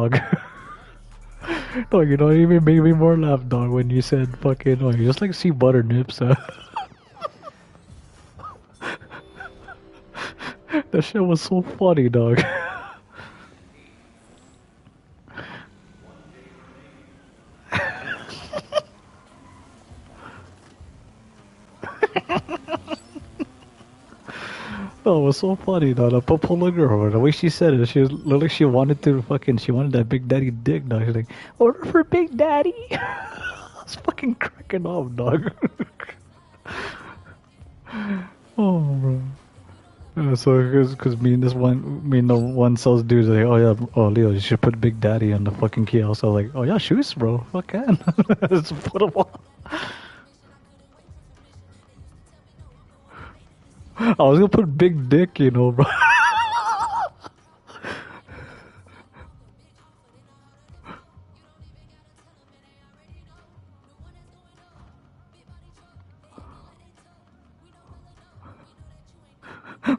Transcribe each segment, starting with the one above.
dog. Dog, you know, it even made me more laugh, dog, when you said fucking, oh, you just like see butter nips. That shit was so funny, dog. Oh, it was so funny, dog. The Popola girl, the way she said it, she was literally she wanted to fucking, she wanted that Big Daddy dick, dog. She's like, order for Big Daddy. I was fucking cracking off, dog. Oh, bro. So, cause me and the one sells dudes like, oh yeah, oh Leo, you should put Big Daddy on the fucking kiosk. I was like, oh yeah, shoes, bro, fuck can. Just put them on. I was gonna put Big Dick, you know, bro.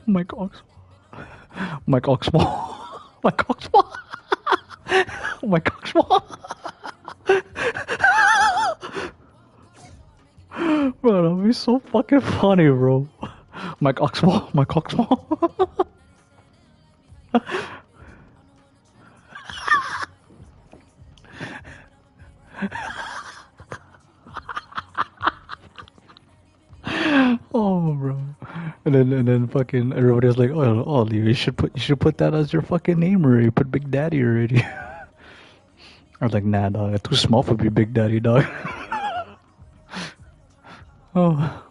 Mike Ox, Mike Oxmall, Mike Oxmall, Mike Oxmall. Bro, that'd be so fucking funny, bro. Mike Oxmall, Mike Oxmall. Oh, bro. And then fucking everybody's like, oh, you should put that as your fucking name already. Put Big Daddy already. I was like, nah, dog. It's too small for be Big Daddy, dog. Oh.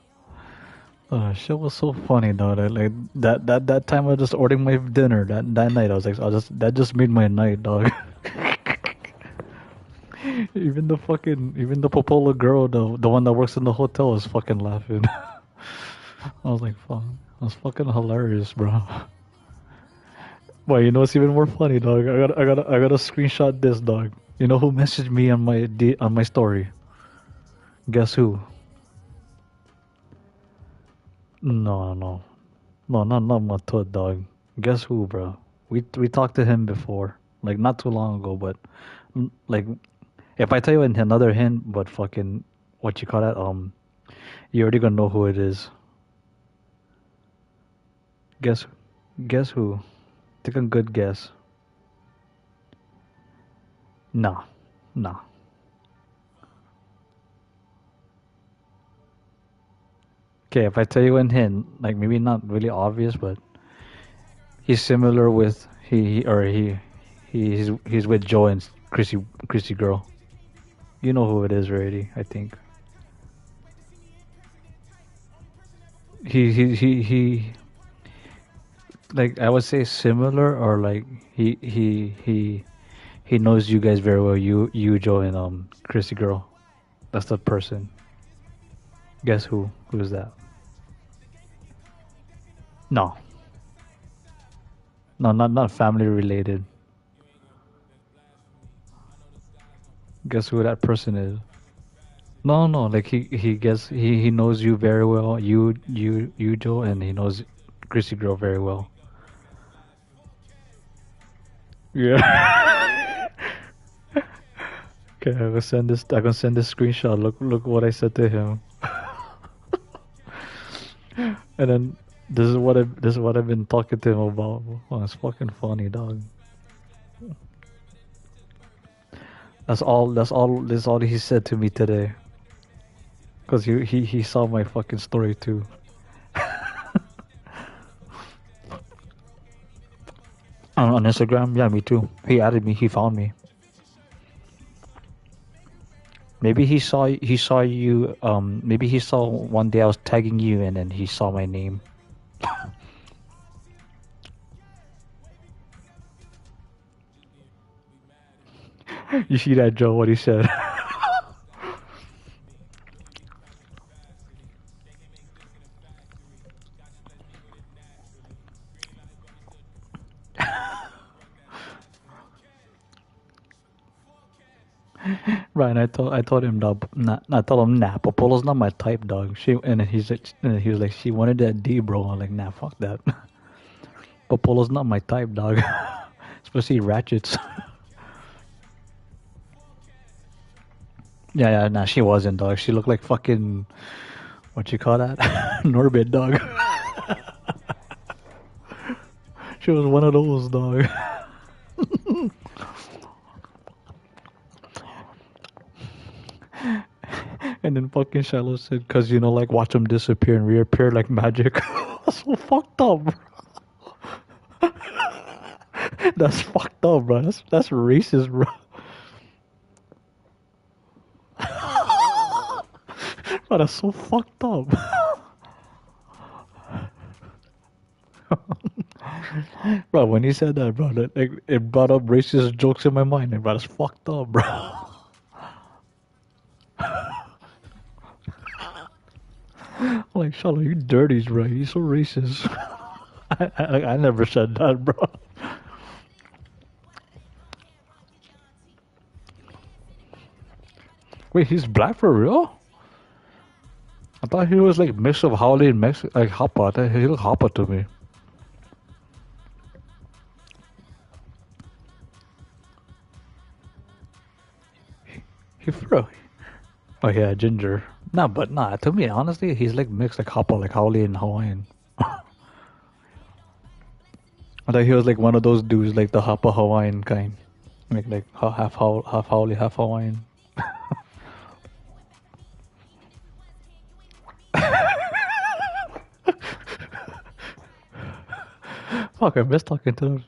Oh, shit was so funny, dog. Like that time I was just ordering my dinner that night. I was like, that just made my night, dog. Even the Popola girl, the one that works in the hotel, was fucking laughing. I was like, fuck, that was fucking hilarious, bro. Well, you know what's even more funny, dog? I gotta screenshot this, dog. You know who messaged me on my story? Guess who? No, not Matud, dog. Guess who, bro? We talked to him before, like not too long ago, but like if I tell you another hint, but fucking what you call that? You already gonna know who it is. Guess, guess who? Take a good guess. Nah, nah. Okay, if I tell you a hint, like maybe not really obvious, but he's similar with he's with Joe and Chrissy girl. You know who it is already, I think. He like I would say similar or like he knows you guys very well. You Joe and Chrissy girl. That's the person. Guess who? Who is that? No. No, not family related. Guess who that person is? No, like he knows you very well. You Joe, and he knows Chrissy girl very well. Yeah. Okay, I'm gonna send this. I'm gonna send this screenshot. Look what I said to him. And then this is what I've been talking to him about. Oh, it's fucking funny, dog. This is all he said to me today. Cause he saw my fucking story too. On Instagram, yeah, me too. He added me. He found me. Maybe he saw you. Maybe he saw one day I was tagging you, and then he saw my name. You see that, Joe? What he said? Right, and I told him dog, I told him nah, Popolo's not my type, dog. He was like, she wanted that D, bro. I'm like, nah, fuck that. Popolo's not my type, dog. Especially ratchets. Yeah, yeah, nah, she wasn't, dog. She looked like fucking, what you call that? Norbit, dog. She was one of those, dog. And then fucking Shiloh said, cause you know, like watch them disappear and reappear like magic. That's so fucked up, bro. That's fucked up, bro. That's racist, bro. Bro, that's so fucked up. Bro, when he said that, bro, that, like, it brought up racist jokes in my mind. And bro, that's fucked up, bro. I'm like, Shiloh, you dirties, bro. You so racist. I never said that, bro. Wait, he's black for real? I thought he was like mix of Howley and Mexican, like Hapa. I thought he looked Hapa to me. He for real. Oh yeah, ginger. Nah, but nah. To me, honestly, he's like mixed like Hapa, like Howley and Hawaiian. I thought he was like one of those dudes, like the Hapa Hawaiian kind, like half Howley, half Hawaiian. Fuck, I miss talking to him.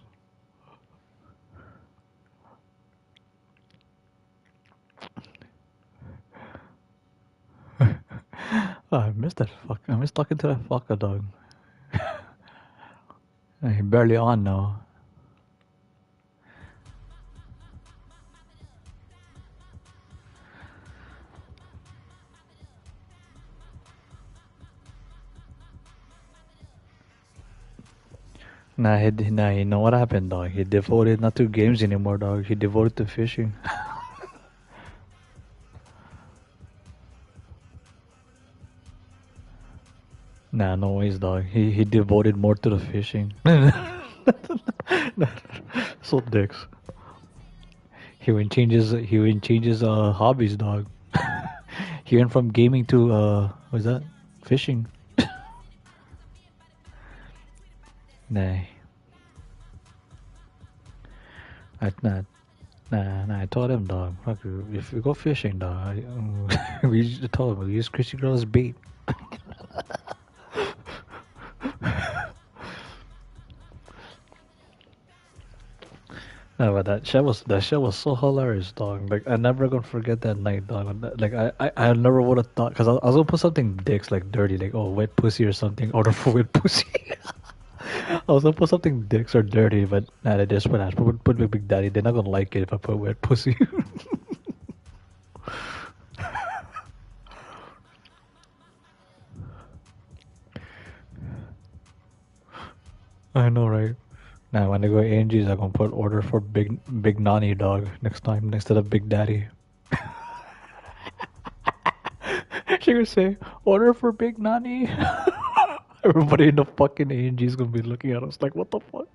Oh, I miss that fuck. I miss talking to that fucker dog. He barely on now. Nah, you know what happened, dog? He devoted not to games anymore, dog. He devoted to fishing. Nah, no ways, dog. He devoted more to the fishing. So dicks. He went changes hobbies, dog. He went from gaming to what's that? Fishing. Nah, nah. I told him, dog. Fuck you. If we go fishing, dog, we just told him we use Chrissy girl as bait. No, but that shit was so hilarious, dog. Like I never gonna forget that night, dog. Like I never would have thought because I was gonna put something dicks like dirty, like oh wet pussy or something. Order for wet pussy. I was gonna put something dicks or dirty, but nah, they just put Big Daddy. They're not gonna like it if I put wet pussy. I know, right? Now when I go Angie's, I'm gonna put order for Big Nani dog next time instead of Big Daddy. She gonna say order for Big Nani. Everybody in the fucking Angie's gonna be looking at us like, what the fuck?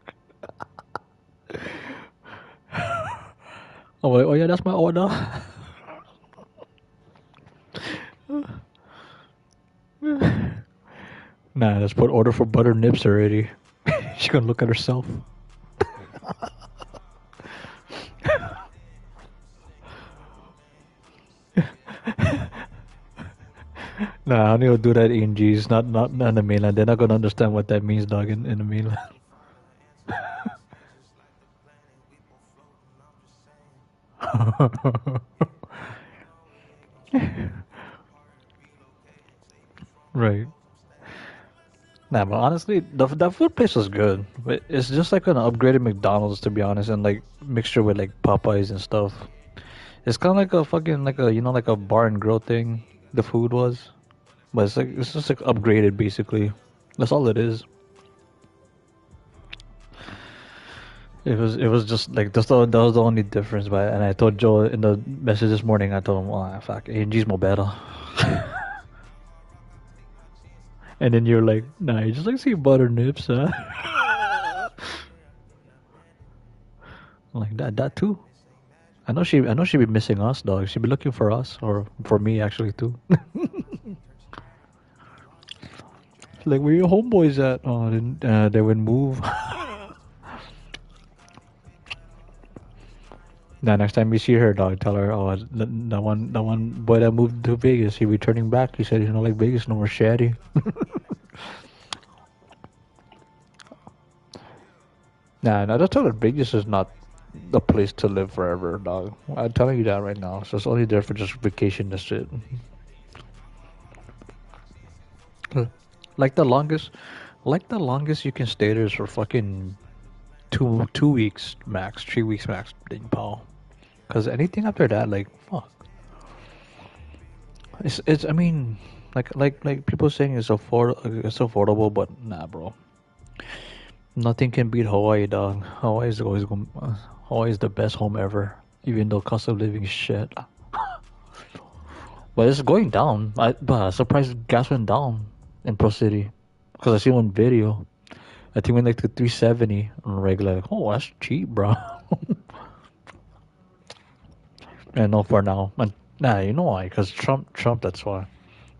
I'm like, oh yeah, that's my order. Nah, let's put order for butter nips already. She gonna look at herself. Nah, I only gonna do that in G's, not in the mainland. They're not gonna understand what that means, dog, in the mainland. Right. Nah, but honestly, the food place was good. But it's just like an upgraded McDonald's, to be honest, and like mixture with like Popeyes and stuff. It's kind of like a fucking like a like a bar and grill thing. The food was, but it's just like upgraded basically. That's all it is. It was just like that was the only difference. But and I told Joe in the message this morning. I told him, oh fuck, A&G's more better. And then you're like, nah, you just like see butter nips, huh? I'm like that too. I know she be missing us, dog. She be looking for us, or for me actually too. Like, where your homeboys at? Oh, they would move. Now, next time you see her, dog, tell her, oh, the one boy that moved to Vegas, he returning back. He said he's not like Vegas no more, shady. Nah, just tell her Vegas is not the place to live forever, dog. I'm telling you that right now. So it's only there for just vacation. That's it. Like the longest, like the longest you can stay there is for fucking 2 weeks max, 3 weeks max. Ding pal. Cause anything after that, like fuck. It's I mean, like people saying it's affordable, but nah, bro. Nothing can beat Hawaii, dog. Hawaii is the best home ever, even though cost of living is shit. But it's going down. But I'm surprised gas went down in Pro City, because I see one video. I think went like to 370 on regular. Like, oh, that's cheap, bro. And no, for now. And, nah, you know why? Because Trump. That's why.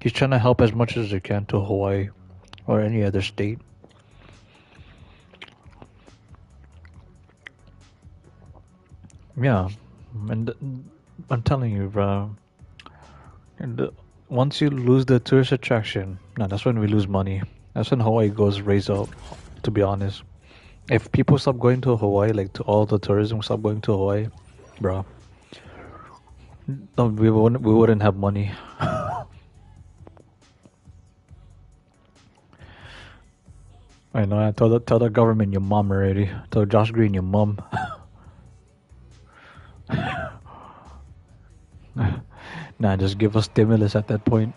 He's trying to help as much as he can to Hawaii or any other state. Yeah, and I'm telling you, bro. And once you lose the tourist attraction, nah, that's when we lose money. That's when Hawaii goes raise up. To be honest, if people stop going to Hawaii, like to all the tourism stop going to Hawaii, bro, no, we wouldn't have money. I know. I tell the government your mom already. Tell Josh Green your mom. Nah, just give us stimulus at that point.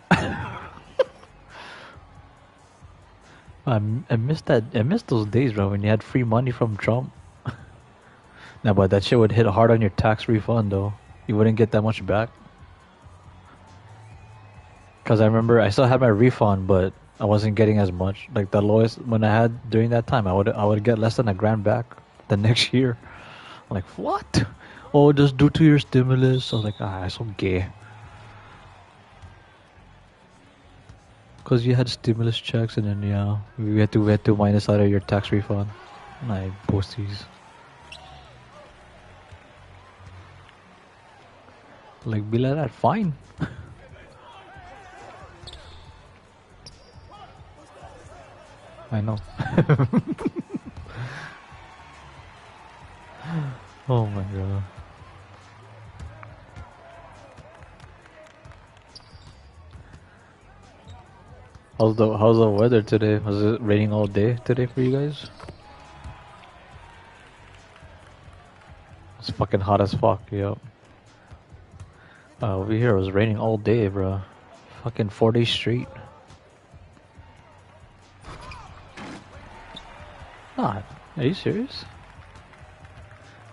I missed that. I missed those days, bro, when you had free money from Trump. Nah, but that shit would hit hard on your tax refund, though. You wouldn't get that much back. Cause I remember I still had my refund, but I wasn't getting as much. Like the lowest when I had during that time, I would get less than $1,000 back the next year. I'm like, what? Oh, just due to your stimulus. I was like, ah, so gay. Cause you had stimulus checks, and then yeah, we had to minus out of your tax refund. Like pussies. Like be like that, fine. I know. Oh my god. How's the weather today? Was it raining all day today for you guys? It's fucking hot as fuck. Yep. Over here it was raining all day, bro. Fucking 4 days straight. Nah, are you serious?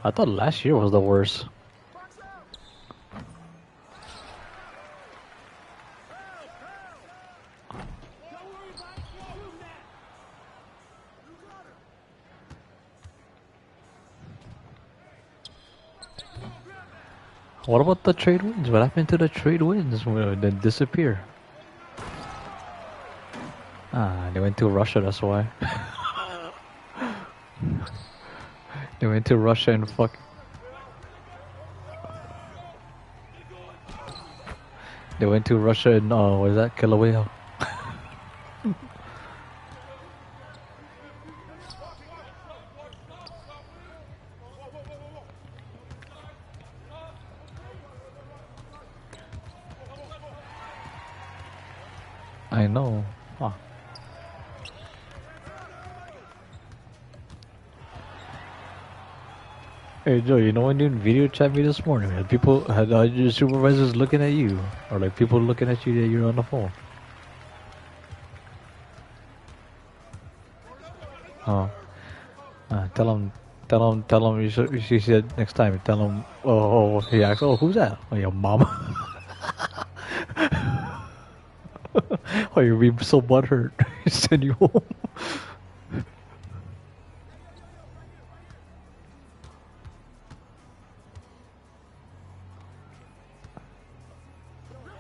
I thought last year was the worst. What about the trade winds? What happened to the trade winds? Well, they disappear. Ah, they went to Russia, that's why. They went to Russia and fuck. They went to Russia and what is that? Kilauea. I know. Huh. Hey Joe, you know when you video chat me this morning, had your supervisors looking at you, or like people looking at you that you're on the phone. Oh, tell him. She said next time. Tell him. He asked, oh, who's that? Oh, your mom. Oh, you're being so butthurt. Send you home.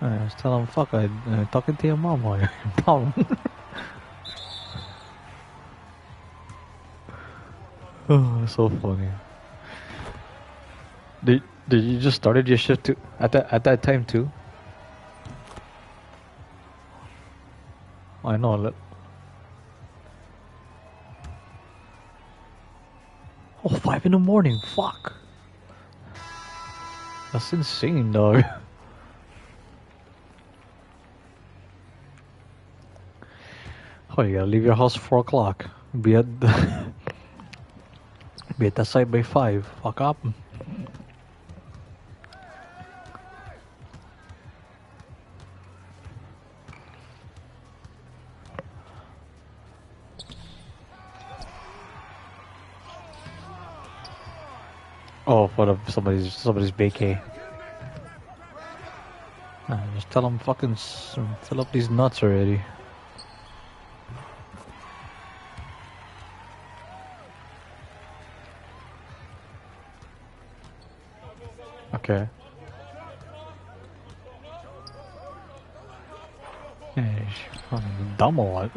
I just tell him, fuck, I talking to your mom or your problem. Oh, so funny. Did you just started your shift too at that time too? I know. Oh, 5 in the morning. Fuck. That's insane, dog. Oh, you gotta leave your house 4 o'clock. Be at be at that site by 5. Fuck up. Oh, for somebody's vacay. Just tell them fucking fill up these nuts already. Okay. Yeah, fucking dumb a lot.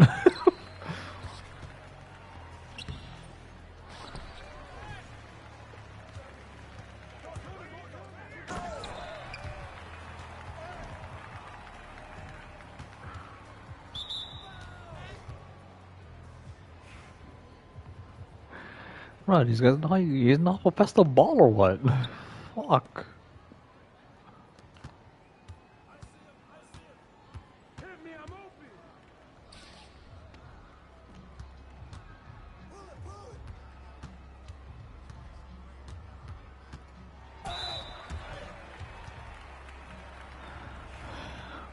Right, he's not gonna pass the ball or what? Fuck.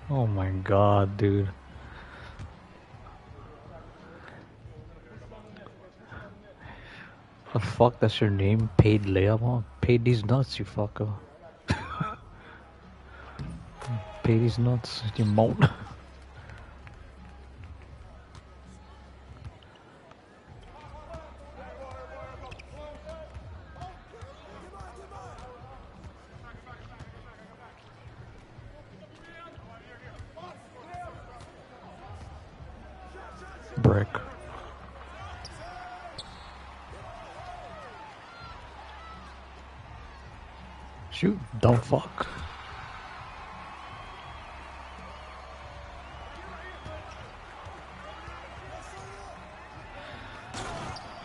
Oh my god, dude. The fuck, that's your name? Paid layup? Paid these nuts, you fucker. Pay these nuts, you moat. Brick. Shoot, dumb fuck.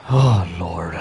Oh, Lord.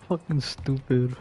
Fucking stupid.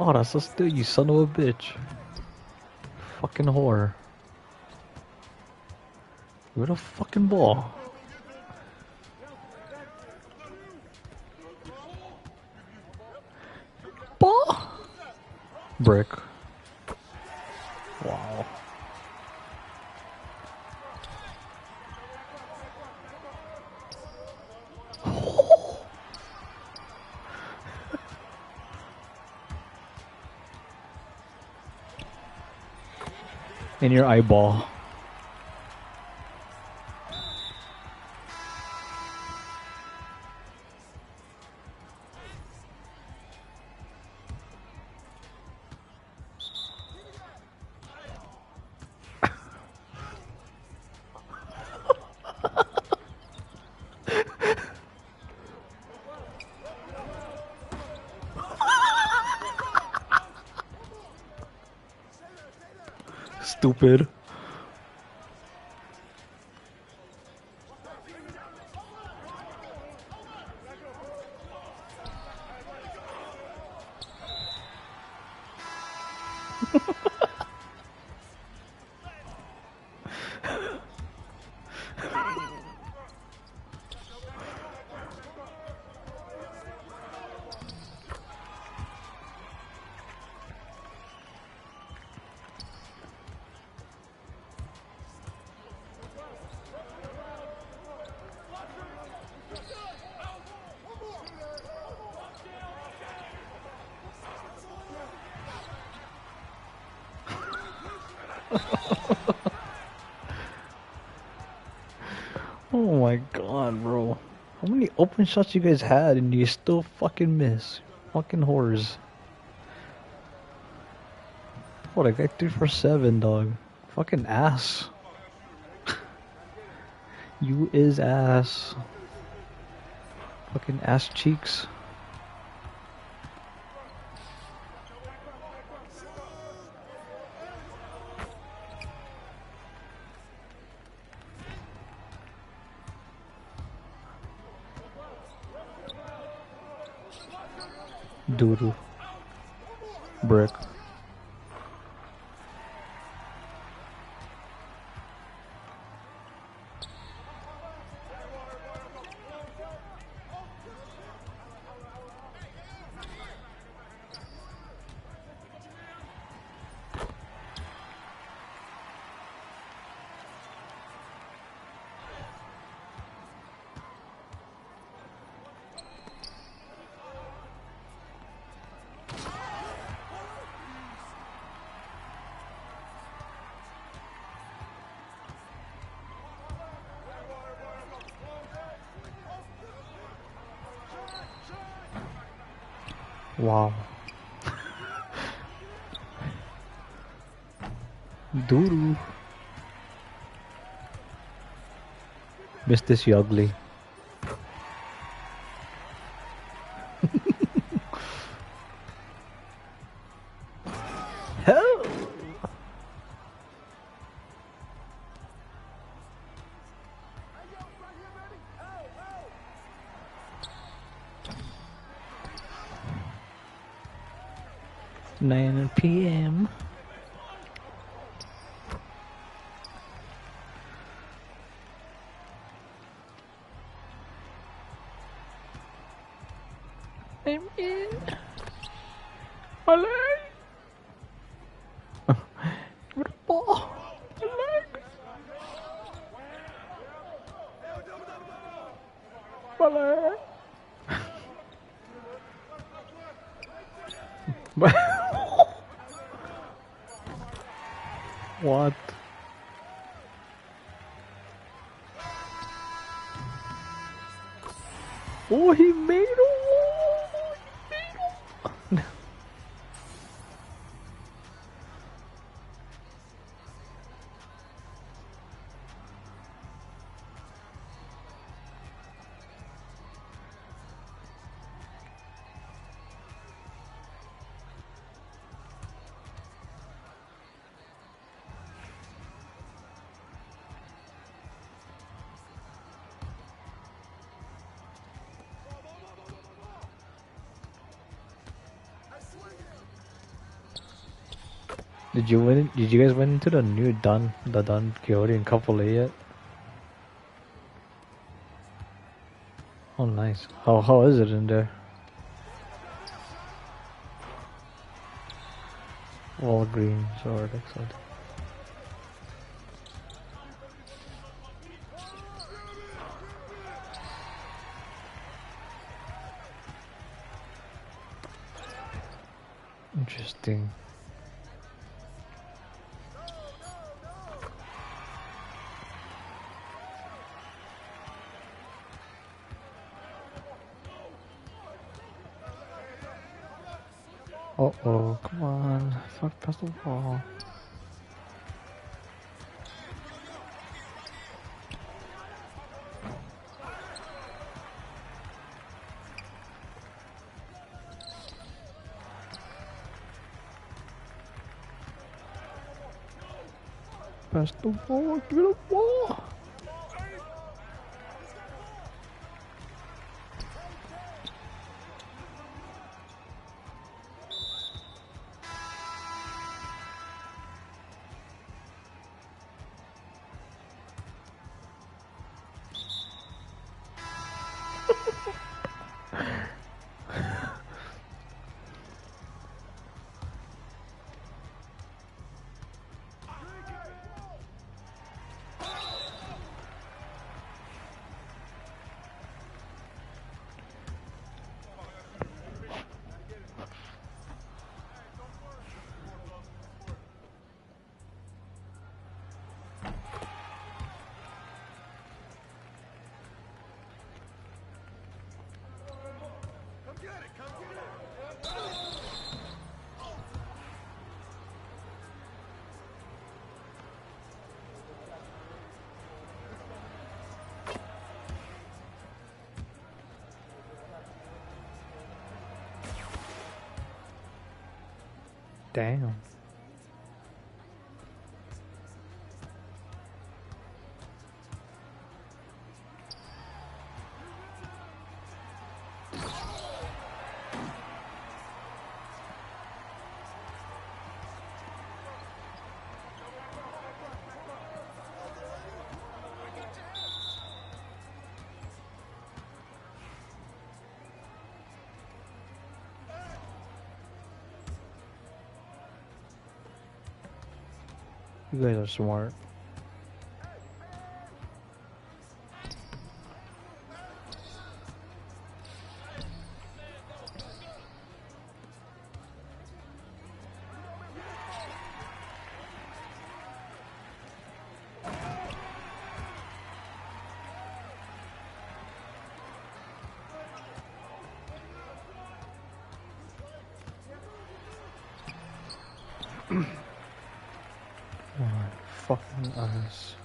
Oh, that's a steal, you son of a bitch. Fucking whore. Where the fucking ball? Ball? Brick. Wow. In your eyeball. Stupid. Oh my god, bro. How many open shots you guys had and you still fucking miss? Fucking whores. What, I got 3 for 7, dog. Fucking ass. You is ass. Fucking ass cheeks. Doodoo. Brick. Wow. Doodoo. Miss this, you ugly. Hell. Nine PM. I'm in. Malay. With a ball. Malay. Holler! What? Oh, he made a wall! He made a... Did you win? Did you guys win into the new the Don Quixote and Couple A yet? Oh, nice. How is it in there? All green sword, excellent. Interesting. Uh-oh, come on. Fuck past the wall. Past the wall, give it a wall! Damn. You guys are smart. My fucking ass.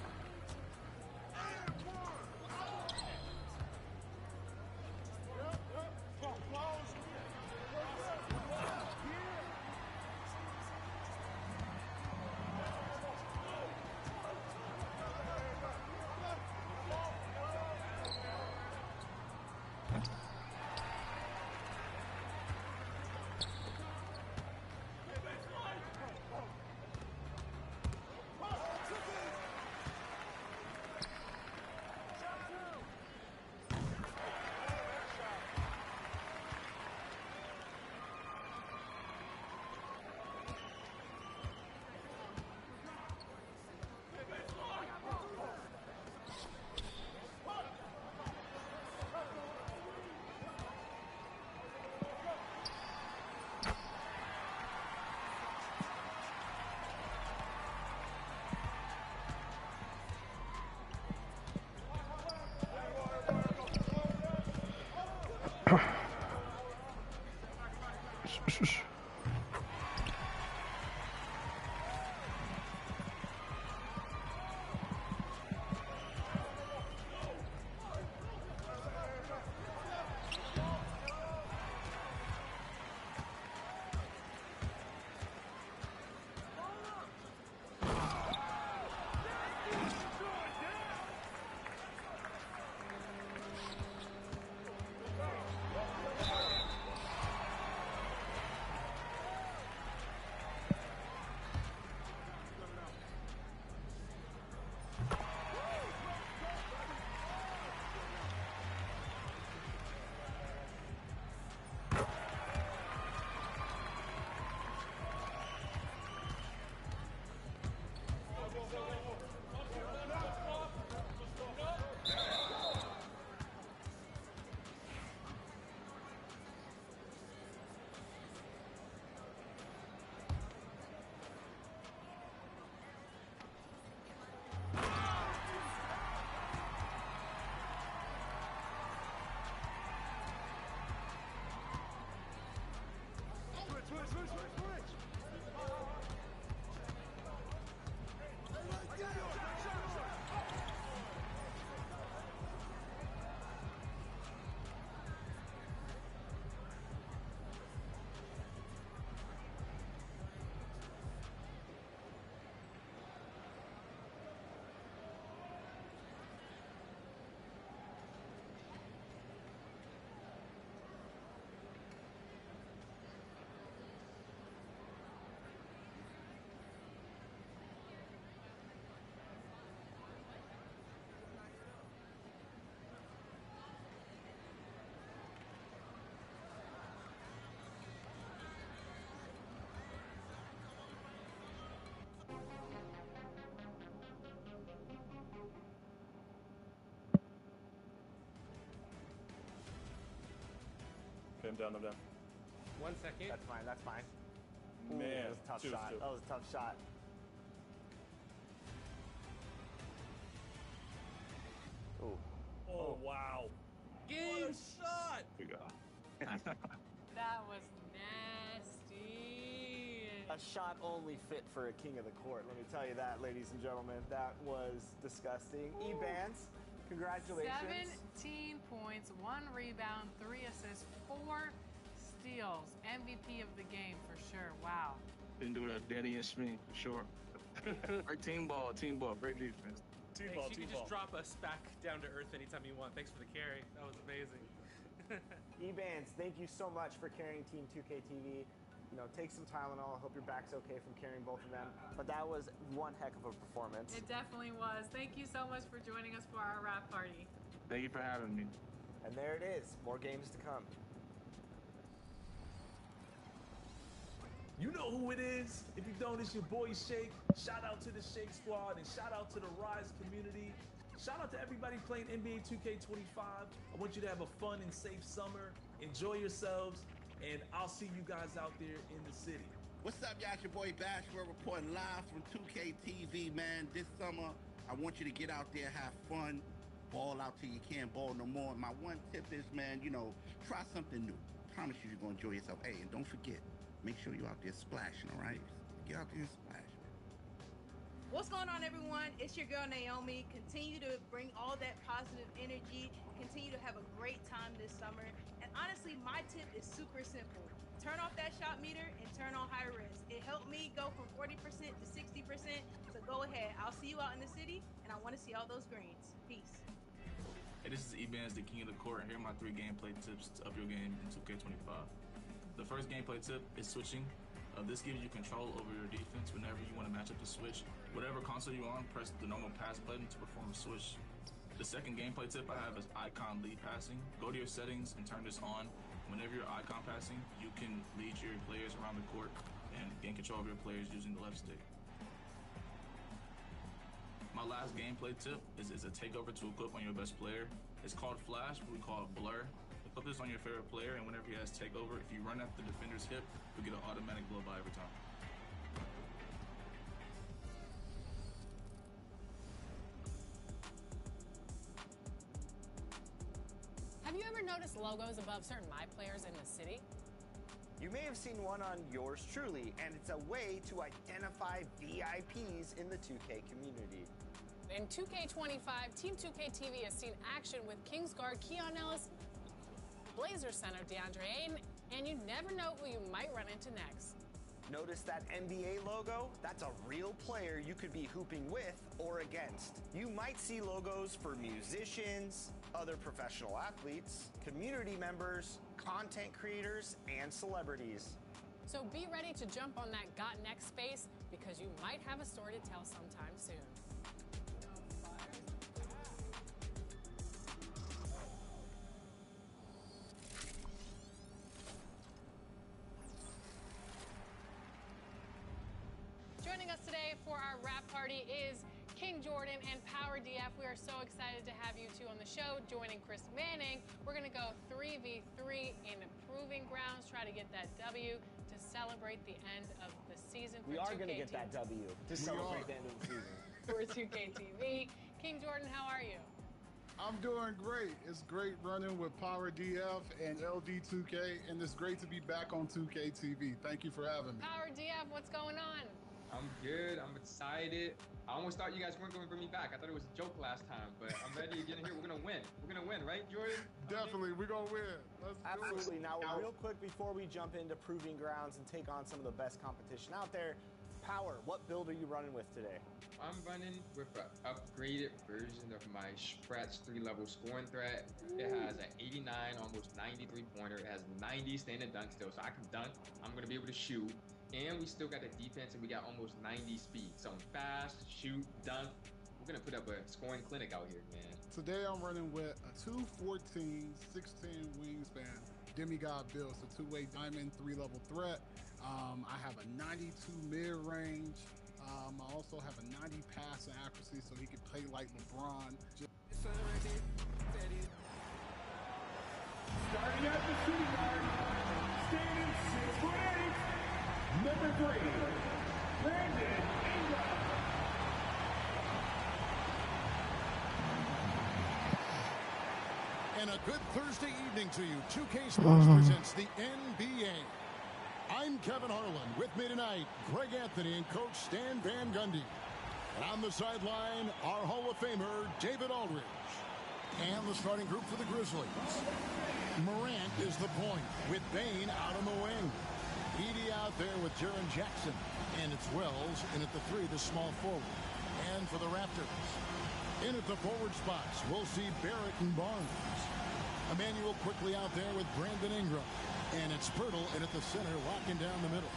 I'm down, I'm down. 1 second. That's fine, that's fine. Ooh, Man, that was a tough shot. That was a tough shot. Ooh. Oh, wow. Game Shot! We go. That was nasty. A shot only fit for a king of the court. Let me tell you that, ladies and gentlemen. That was disgusting. E-Bands, congratulations. 17 points, 1 rebound, 3 assists, 4 steals. MVP of the game for sure. Wow. Been doing a Danny and Smith for sure. Our team ball, great defense. Team Thanks. ball, You team can ball. just drop us back down to earth anytime you want. Thanks for the carry. That was amazing. E-Bands, thank you so much for carrying Team 2K TV. You know, take some Tylenol. I hope your back's okay from carrying both of them. But that was one heck of a performance. It definitely was. Thank you so much for joining us for our wrap party. Thank you for having me. And there it is. More games to come. You know who it is. If you don't, it's your boy Shake. Shout out to the Shake Squad and shout out to the Rise community. Shout out to everybody playing NBA 2K25. I want you to have a fun and safe summer. Enjoy yourselves, and I'll see you guys out there in the city. What's up, y'all? It's your boy Bash. We're reporting live from 2K TV, man. This summer, I want you to get out there, have fun, ball out till you can't ball no more. My one tip is, man, you know, try something new. Promise you, you're gonna enjoy yourself. Hey, and don't forget, make sure you're out there splashing, all right? Get out there and splash. What's going on, everyone? It's your girl Naomi. Continue to bring all that positive energy. Continue to have a great time this summer. And honestly, my tip is super simple. Turn off that shot meter and turn on high risk. It helped me go from 40% to 60%. So go ahead. I'll see you out in the city, and I want to see all those greens. Peace. Hey, this is E-Bands, the king of the court, and here are my 3 gameplay tips to up your game in 2K25. The first gameplay tip is switching. This gives you control over your defense whenever you want to match up the switch. Whatever console you're on, press the normal pass button to perform a switch. The second gameplay tip I have is icon lead passing. Go to your settings and turn this on. Whenever you're icon passing, you can lead your players around the court and gain control of your players using the left stick. My last gameplay tip is a takeover to equip on your best player. It's called Flash, but we call it Blur. Equip this on your favorite player, and whenever he has takeover, if you run at the defender's hip, you'll get an automatic blow by every time. Have you ever noticed logos above certain My Players in the city? You may have seen one on yours truly, and it's a way to identify VIPs in the 2K community. In 2K25, Team 2K TV has seen action with Kingsguard Keon Ellis, Blazer Center DeAndre Ayton, and you never know who you might run into next. Notice that NBA logo? That's a real player you could be hooping with or against. You might see logos for musicians, other professional athletes, community members, content creators, and celebrities. So be ready to jump on that Got Next space because you might have a story to tell sometime soon. Joining us today for our wrap party is King Jordan and Power DF. We are so excited to have you two on the show. Joining Chris Manning, we're going to go 3v3 in Proving Grounds, try to get that W to celebrate the end of the season. We are going to get that W to celebrate the end of the season. For 2K TV. King Jordan, how are you? I'm doing great. It's great running with Power DF and LD2K, and it's great to be back on 2K TV. Thank you for having me. Power DF, what's going on? I'm good. I'm excited. I almost thought you guys weren't going to bring me back. I thought it was a joke last time, but I'm ready to get in here. We're going to win. We're going to win, right, Jordan? Definitely. We're going to win. Let's Absolutely. Now, real quick, before we jump into Proving Grounds and take on some of the best competition out there, Power, what build are you running with today? I'm running with an upgraded version of my Spratz 3-level scoring threat. It has an 89, almost 93 pointer. It has 90 standing dunk still, so I can dunk. I'm going to be able to shoot. And we still got the defense, and we got almost 90 speed. So I'm fast, shoot, dunk. We're going to put up a scoring clinic out here, man. Today I'm running with a 214, 16 wingspan demigod build. It's a two-way diamond 3-level threat. I have a 92 mid-range. I also have a 90 pass accuracy, so he can play like LeBron. Starting at the shooting guard, standing 6'8", number 3, Brandon Ingram. And a good Thursday evening to you. 2K Sports presents the NBA. I'm Kevin Harlan. With me tonight, Greg Anthony and Coach Stan Van Gundy. And on the sideline, our Hall of Famer, David Aldridge. And the starting group for the Grizzlies. Morant is the point, with Bane out on the wing. Edey out there with Jaren Jackson. And it's Wells in at the 3, the small forward. And for the Raptors, in at the forward spots, we'll see Barrett and Barnes. Emmanuel quickly out there with Brandon Ingram. And it's Pirtle in at the center, locking down the middle.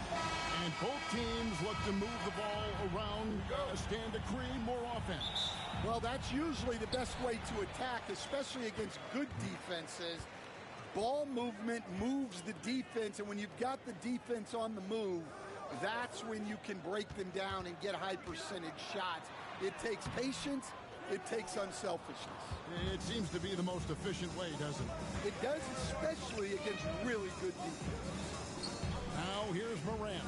And both teams look to move the ball around, stand to create more offense. Well, that's usually the best way to attack, especially against good defenses. Ball movement moves the defense, and when you've got the defense on the move, that's when you can break them down and get high percentage shots. It takes patience. It takes unselfishness. It seems to be the most efficient way, doesn't it? It does, especially against really good defense. Now here's Morant.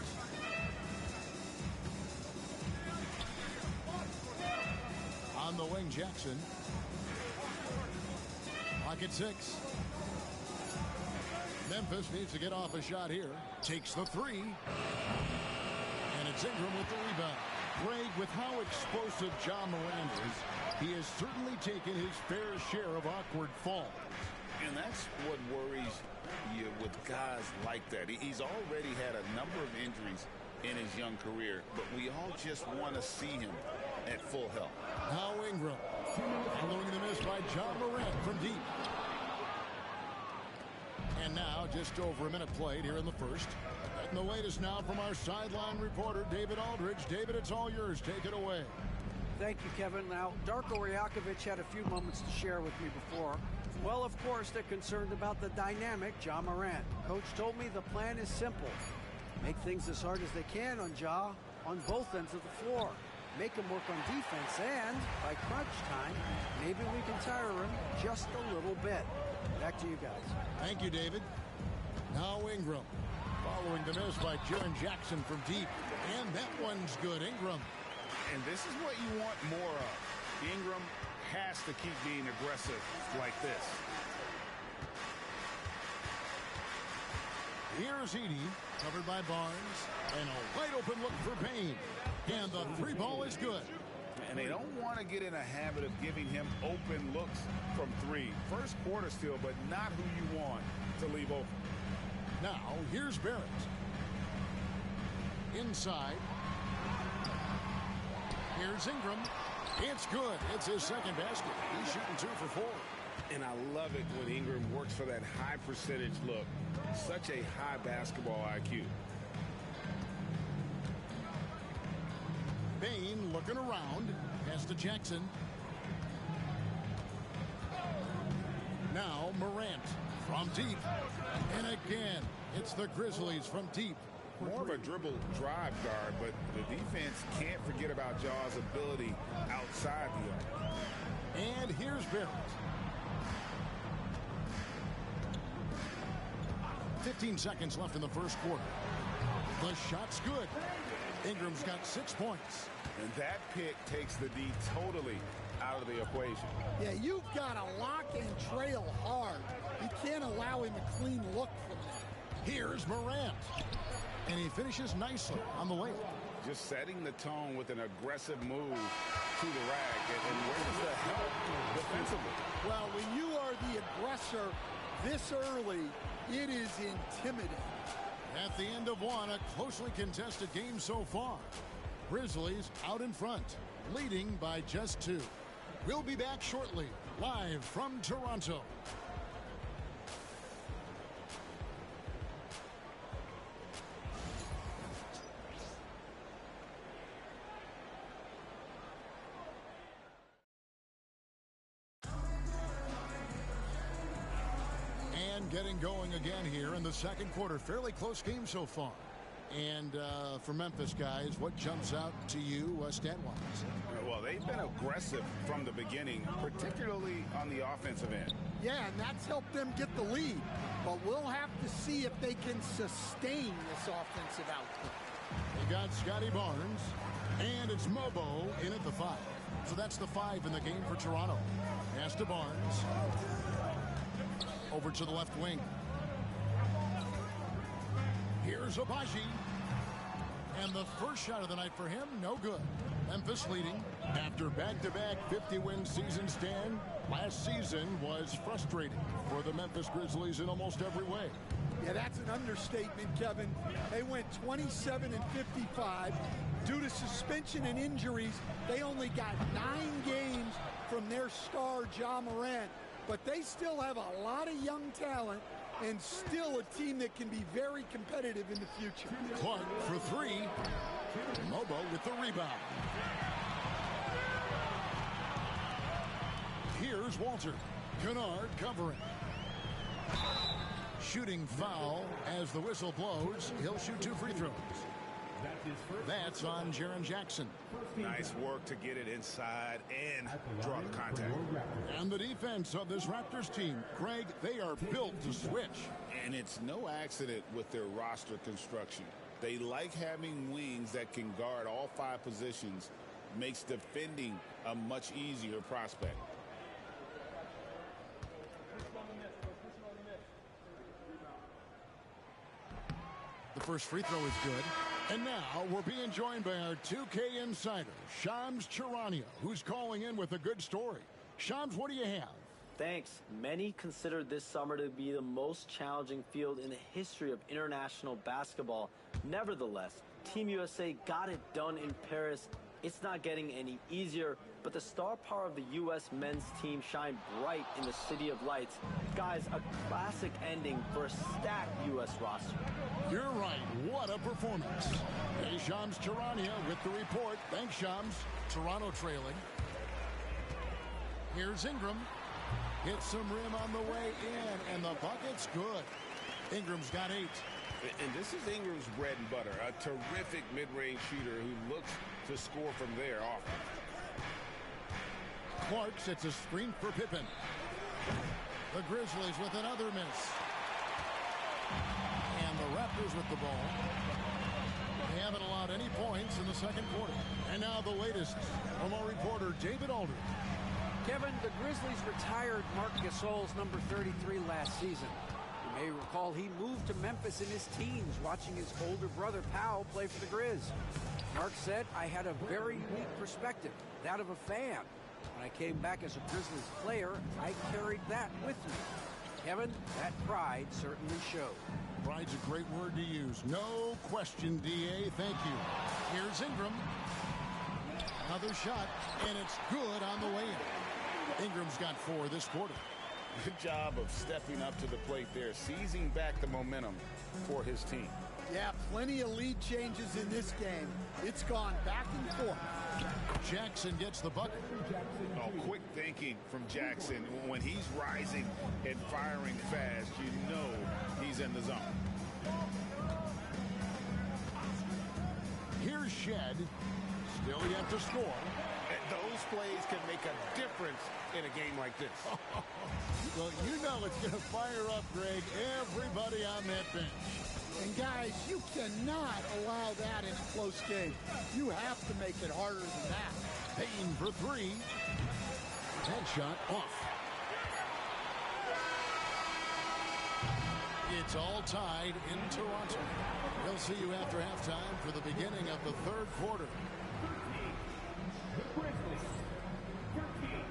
On the wing, Jackson. Clock at 6. Memphis needs to get off a shot here. Takes the 3. And it's Ingram with the rebound. Greg, with how explosive Ja Morant is, he has certainly taken his fair share of awkward falls. And that's what worries you with guys like that. He's already had a number of injuries in his young career, but we all just want to see him at full health. Now Ingram, following the miss by Ja Morant from deep. And now just over a minute played here in the first. And the latest now from our sideline reporter, David Aldridge. David, it's all yours. Take it away. Thank you, Kevin. Now, Darko Rajakovic had a few moments to share with me before. Well, of course, they're concerned about the dynamic Ja Morant. Coach told me the plan is simple. Make things as hard as they can on Ja on both ends of the floor. Make him work on defense, and by crunch time, maybe we can tire him just a little bit. Back to you guys. Thank you, David. Now Ingram, following the miss by Jaren Jackson from deep. And that one's good, Ingram. And this is what you want more of. Ingram has to keep being aggressive like this. Here's Edey, covered by Barnes, and a wide open look for Payne. And the three ball is good. And they don't want to get in a habit of giving him open looks from three. First quarter still, but not who you want to leave open. Now, here's Barrett. Inside. Here's Ingram. It's good. It's his second basket. He's shooting 2 for 4. And I love it when Ingram works for that high percentage look. Such a high basketball IQ. Payne looking around. Pass to Jackson. Now Morant from deep. And again, it's the Grizzlies from deep. More of a dribble drive guard, but the defense can't forget about Jaw's ability outside the arc. And here's Barrett. 15 seconds left in the first quarter. The shot's good. Ingram's got 6 points. And that pick takes the D totally out of the equation. Yeah, you've got to lock and trail hard. You can't allow him a clean look from there. Here's Morant. And he finishes nicely on the layup. Just setting the tone with an aggressive move to the rack. And where's the help defensively? Well, when you are the aggressor this early, it is intimidating. At the end of one, a closely contested game so far. Grizzlies out in front, leading by just 2. We'll be back shortly, live from Toronto. Getting going again here in the second quarter. Fairly close game so far. And for Memphis, guys, what jumps out to you stat-wise? Well, they've been aggressive from the beginning, particularly on the offensive end. Yeah, and that's helped them get the lead. But we'll have to see if they can sustain this offensive output. They got Scotty Barnes, and it's Mobo in at the 5. So that's the 5 in the game for Toronto. Pass to Barnes. Over to the left wing. Here's Abaji. And the first shot of the night for him, no good. Memphis leading after back-to-back 50-win seasons. Dan, last season was frustrating for the Memphis Grizzlies in almost every way. Yeah, that's an understatement, Kevin. They went 27-55. Due to suspension and injuries, they only got 9 games from their star, Ja Morant. But they still have a lot of young talent and still a team that can be very competitive in the future. Clark for 3. Mobo with the rebound. Here's Walter. Kennard covering. Shooting foul as the whistle blows. He'll shoot 2 free throws. That's on Jaren Jackson. Nice work to get it inside and draw the contact. And the defense of this Raptors team, Craig, they are built to switch. And it's no accident with their roster construction. They like having wings that can guard all 5 positions. Makes defending a much easier prospect. The first free throw is good. And now we're being joined by our 2K insider, Shams Charania, who's calling in with a good story. Shams, what do you have? Thanks. Many consider this summer to be the most challenging field in the history of international basketball. Nevertheless, Team USA got it done in Paris. It's not getting any easier, but the star power of the U.S. men's team shined bright in the City of Lights. Guys, a classic ending for a stacked U.S. roster. You're right. What a performance. Hey, Shams Charania with the report. Thanks, Shams. Toronto trailing. Here's Ingram. Hits some rim on the way in, and the bucket's good. Ingram's got 8. And this is Ingram's bread and butter. A terrific mid-range shooter who looks to score from there often. Clark sets a screen for Pippen. The Grizzlies with another miss. And the Raptors with the ball. They haven't allowed any points in the second quarter. And now the latest from our reporter, David Aldridge. Kevin, the Grizzlies retired Marc Gasol's number 33 last season. He may recall he moved to Memphis in his teens, watching his older brother Powell play for the Grizz. Mark said, I had a very unique perspective, that of a fan. When I came back as a Grizzlies player, I carried that with me. Kevin, that pride certainly showed. Pride's a great word to use. No question, D.A. Thank you. Here's Ingram. Another shot, and it's good on the way in. Ingram's got 4 this quarter. Good job of stepping up to the plate there, seizing back the momentum for his team. Yeah, plenty of lead changes in this game. It's gone back and forth. Jackson gets the bucket. Oh, quick thinking from Jackson. When he's rising and firing fast, you know he's in the zone. Here's Shed. Still yet to score. And those plays can make a difference in a game like this. Well, you know it's going to fire up, Greg, everybody on that bench. And guys, you cannot allow that in a close game. You have to make it harder than that. Payne for 3. That shot off. It's all tied in Toronto. We'll see you after halftime for the beginning of the third quarter. The Grizzlies, 13.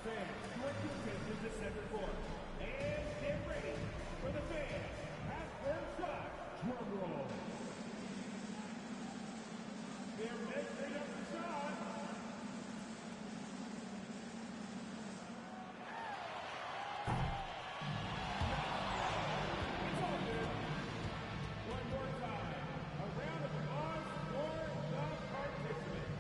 Fans, your attention to center court. And get ready for the fans. Half-court shot. Drum roll. They're measuring up the shot. It's all good. One more time. A round of applause for the participants.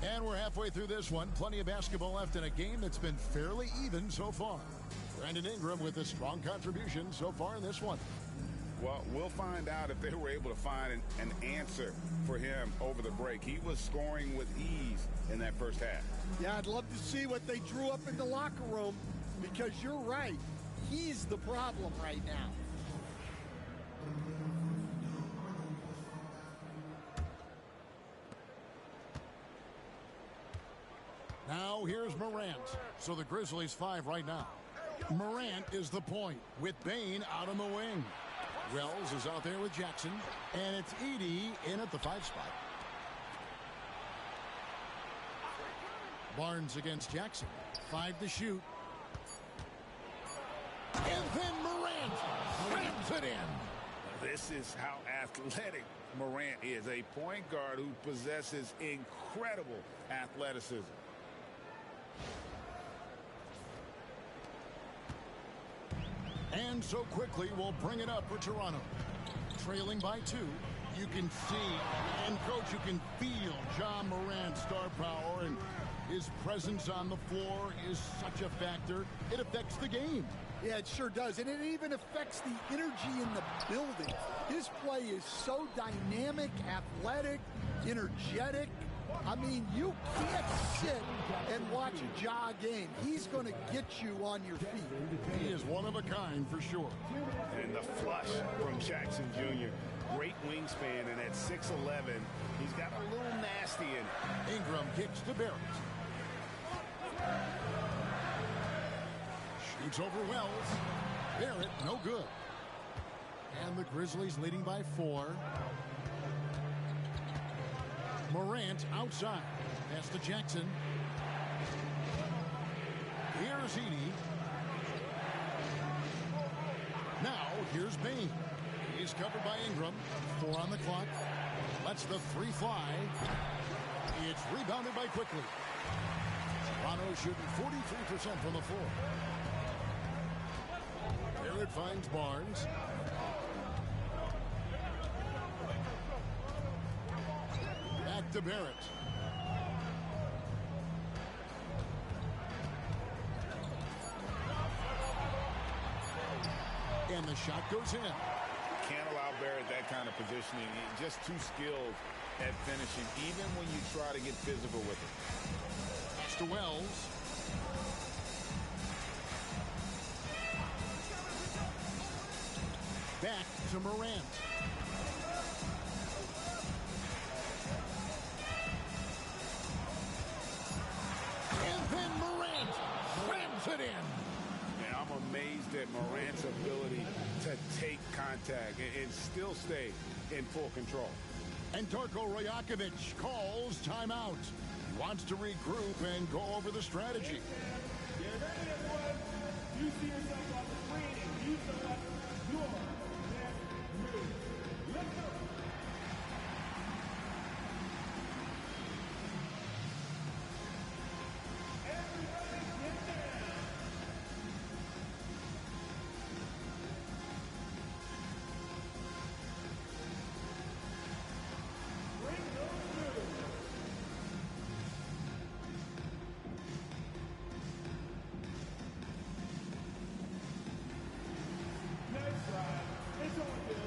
And we're halfway through this one. Plenty of basketball left in a game that's been fairly even so far. Brandon Ingram with a strong contribution so far in this one. Well, we'll find out if they were able to find an answer for him over the break. He was scoring with ease in that first half. Yeah, I'd love to see what they drew up in the locker room, because you're right. He's the problem right now. Now here's Morant. So the Grizzlies 5 right now. Morant is the point with Bane out on the wing. Wells is out there with Jackson. And it's Edey in at the 5 spot. Barnes against Jackson. 5 to shoot. And then Morant slams it in. This is how athletic Morant is. A point guard who possesses incredible athleticism. And so quickly we'll bring it up for Toronto. Trailing by 2. You can see, and coach, you can feel Ja Morant's star power, and his presence on the floor is such a factor. It affects the game. Yeah, it sure does. And it even affects the energy in the building. His play is so dynamic, athletic, energetic. I mean, you can't sit and watch a Ja game. He's going to get you on your feet. He is one of a kind for sure. And the flush from Jackson Jr. Great wingspan, and at 6'11", he's got a little nasty in it. Ingram kicks to Barrett. Shoots over Wells. Barrett, no good. And the Grizzlies leading by 4. Morant outside. Pass to Jackson. Here's Edey. Now, here's Bane. He's covered by Ingram. 4 on the clock. Lets the three fly. It's rebounded by Quickly. Toronto shooting 43% from the floor. Barrett finds Barnes. Back to Barrett. And the shot goes in. Can't allow Barrett that kind of positioning. He's just too skilled at finishing, even when you try to get physical with it. Pass to Wells. Back to Morant. And then Morant slams it in. And I'm amazed at Morant's ability to take contact and still stay in full control. And Darko Rajakovic calls timeout. He wants to regroup and go over the strategy. Get ready, everyone. You see yourself on the screen and you select your next move. Let's go. Everybody get down. Bring those moves. Nice try. It's all good.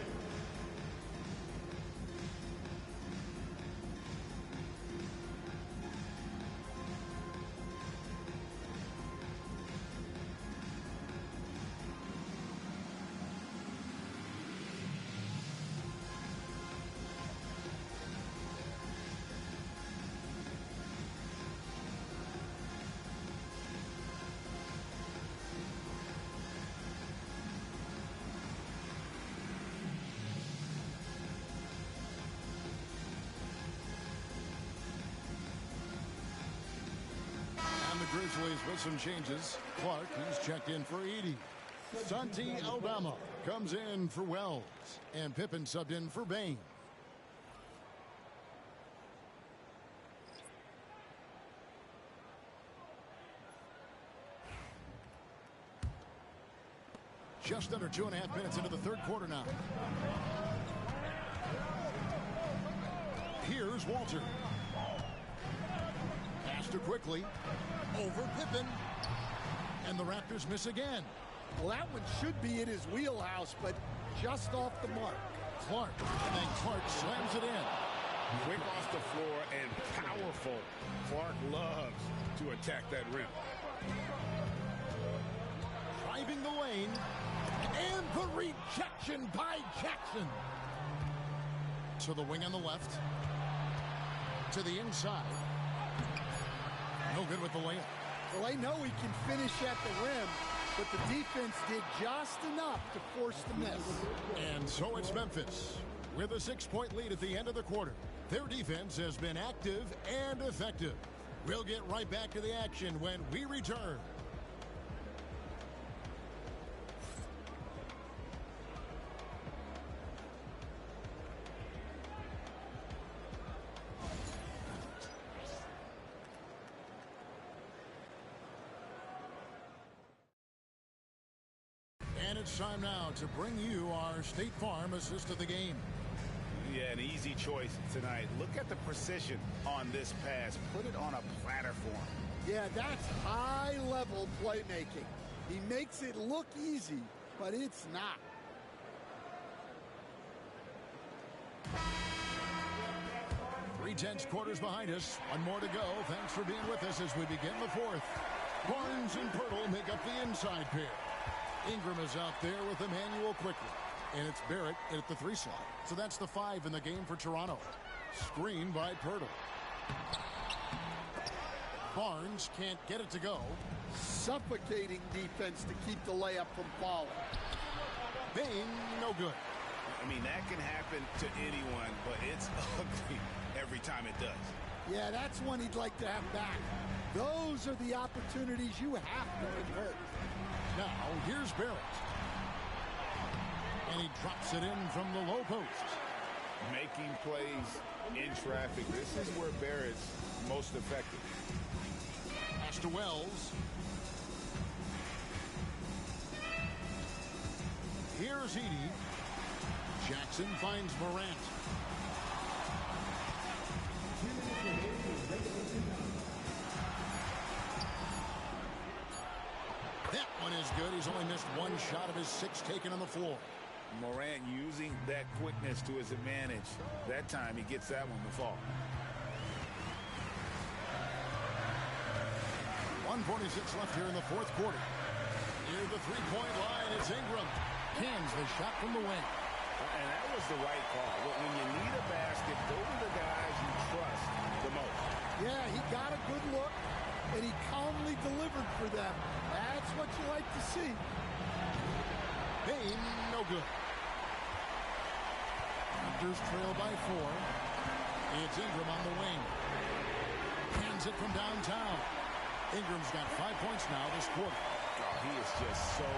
And the Grizzlies with some changes. Clark, he's checked in for Edey. Santi Aldama comes in for Wells. And Pippen subbed in for Bain. Just under 2.5 minutes into the third quarter now. Here's Walter. Pass to Quickly. Over Pippen. And the Raptors miss again. Well, that one should be in his wheelhouse, but just off the mark. Clark. And then Clark slams it in. Quick off the floor and powerful. Clark loves to attack that rim. Driving the lane. And the rejection by Jackson. To the wing on the left. To the inside. No good with the layup. Well, I know he can finish at the rim, but the defense did just enough to force the miss. And so it's Memphis with a 6-point lead at the end of the quarter. Their defense has been active and effective. We'll get right back to the action when we return. And it's time now to bring you our State Farm assist of the game. Yeah, an easy choice tonight. Look at the precision on this pass. Put it on a platter for him. Yeah, that's high-level playmaking. He makes it look easy, but it's not. Three tenths quarters behind us. One more to go. Thanks for being with us as we begin the fourth. Barnes and Pirtle make up the inside pair. Ingram is out there with Emmanuel Quickly. And it's Barrett at the 3 slot. So that's the 5 in the game for Toronto. Screen by Pirtle. Barnes can't get it to go. Suffocating defense to keep the layup from falling. Bain, no good. I mean, that can happen to anyone, but it's ugly every time it does. Yeah, that's one he'd like to have back. Those are the opportunities you have to convert. Now, here's Barrett. And he drops it in from the low post. making plays in traffic. This is where Barrett's most effective. Pass to Wells. Here's Edey. Jackson finds Morant. That one is good. He's only missed one shot of his 6 taken on the floor. Morant using that quickness to his advantage. That time he gets that one to fall. 1:46 left here in the fourth quarter. Near the three-point line, it's Ingram. Cans the shot from the wing. And that was the right call. When you need a basket, those are the guys you trust the most. Yeah, he got a good look, and he calmly delivered for them. That's what you like to see. Payne, no good. Raptors trail by 4. It's Ingram on the wing. Hands it from downtown. Ingram's got 5 points now this quarter. Oh, he is just so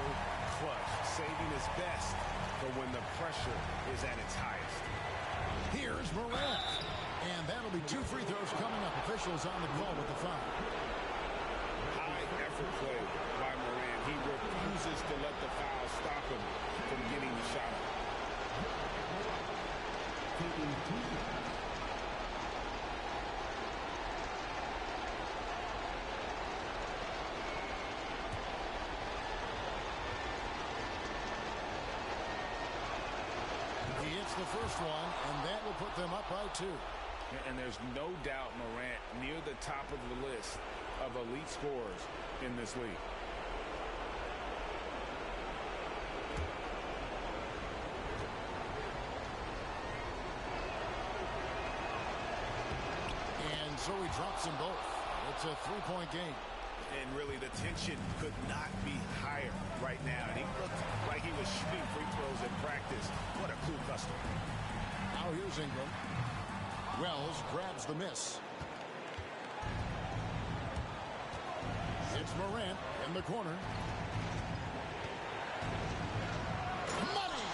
clutch, saving his best for when the pressure is at its highest. Here's Morant. And that'll be 2 free throws coming up. Officials on the call with the foul. High effort play by Morant. He refuses to let the foul stop him from getting the shot. He hits the first one, and that will put them up by 2. And there's no doubt Morant near the top of the list of elite scorers in this league. And so he drops them both. It's a 3-point game. And really, the tension could not be higher right now. And he looked like he was shooting free throws at practice. What a cool customer. Now here's Ingram. Wells grabs the miss. It's Morant in the corner. Money!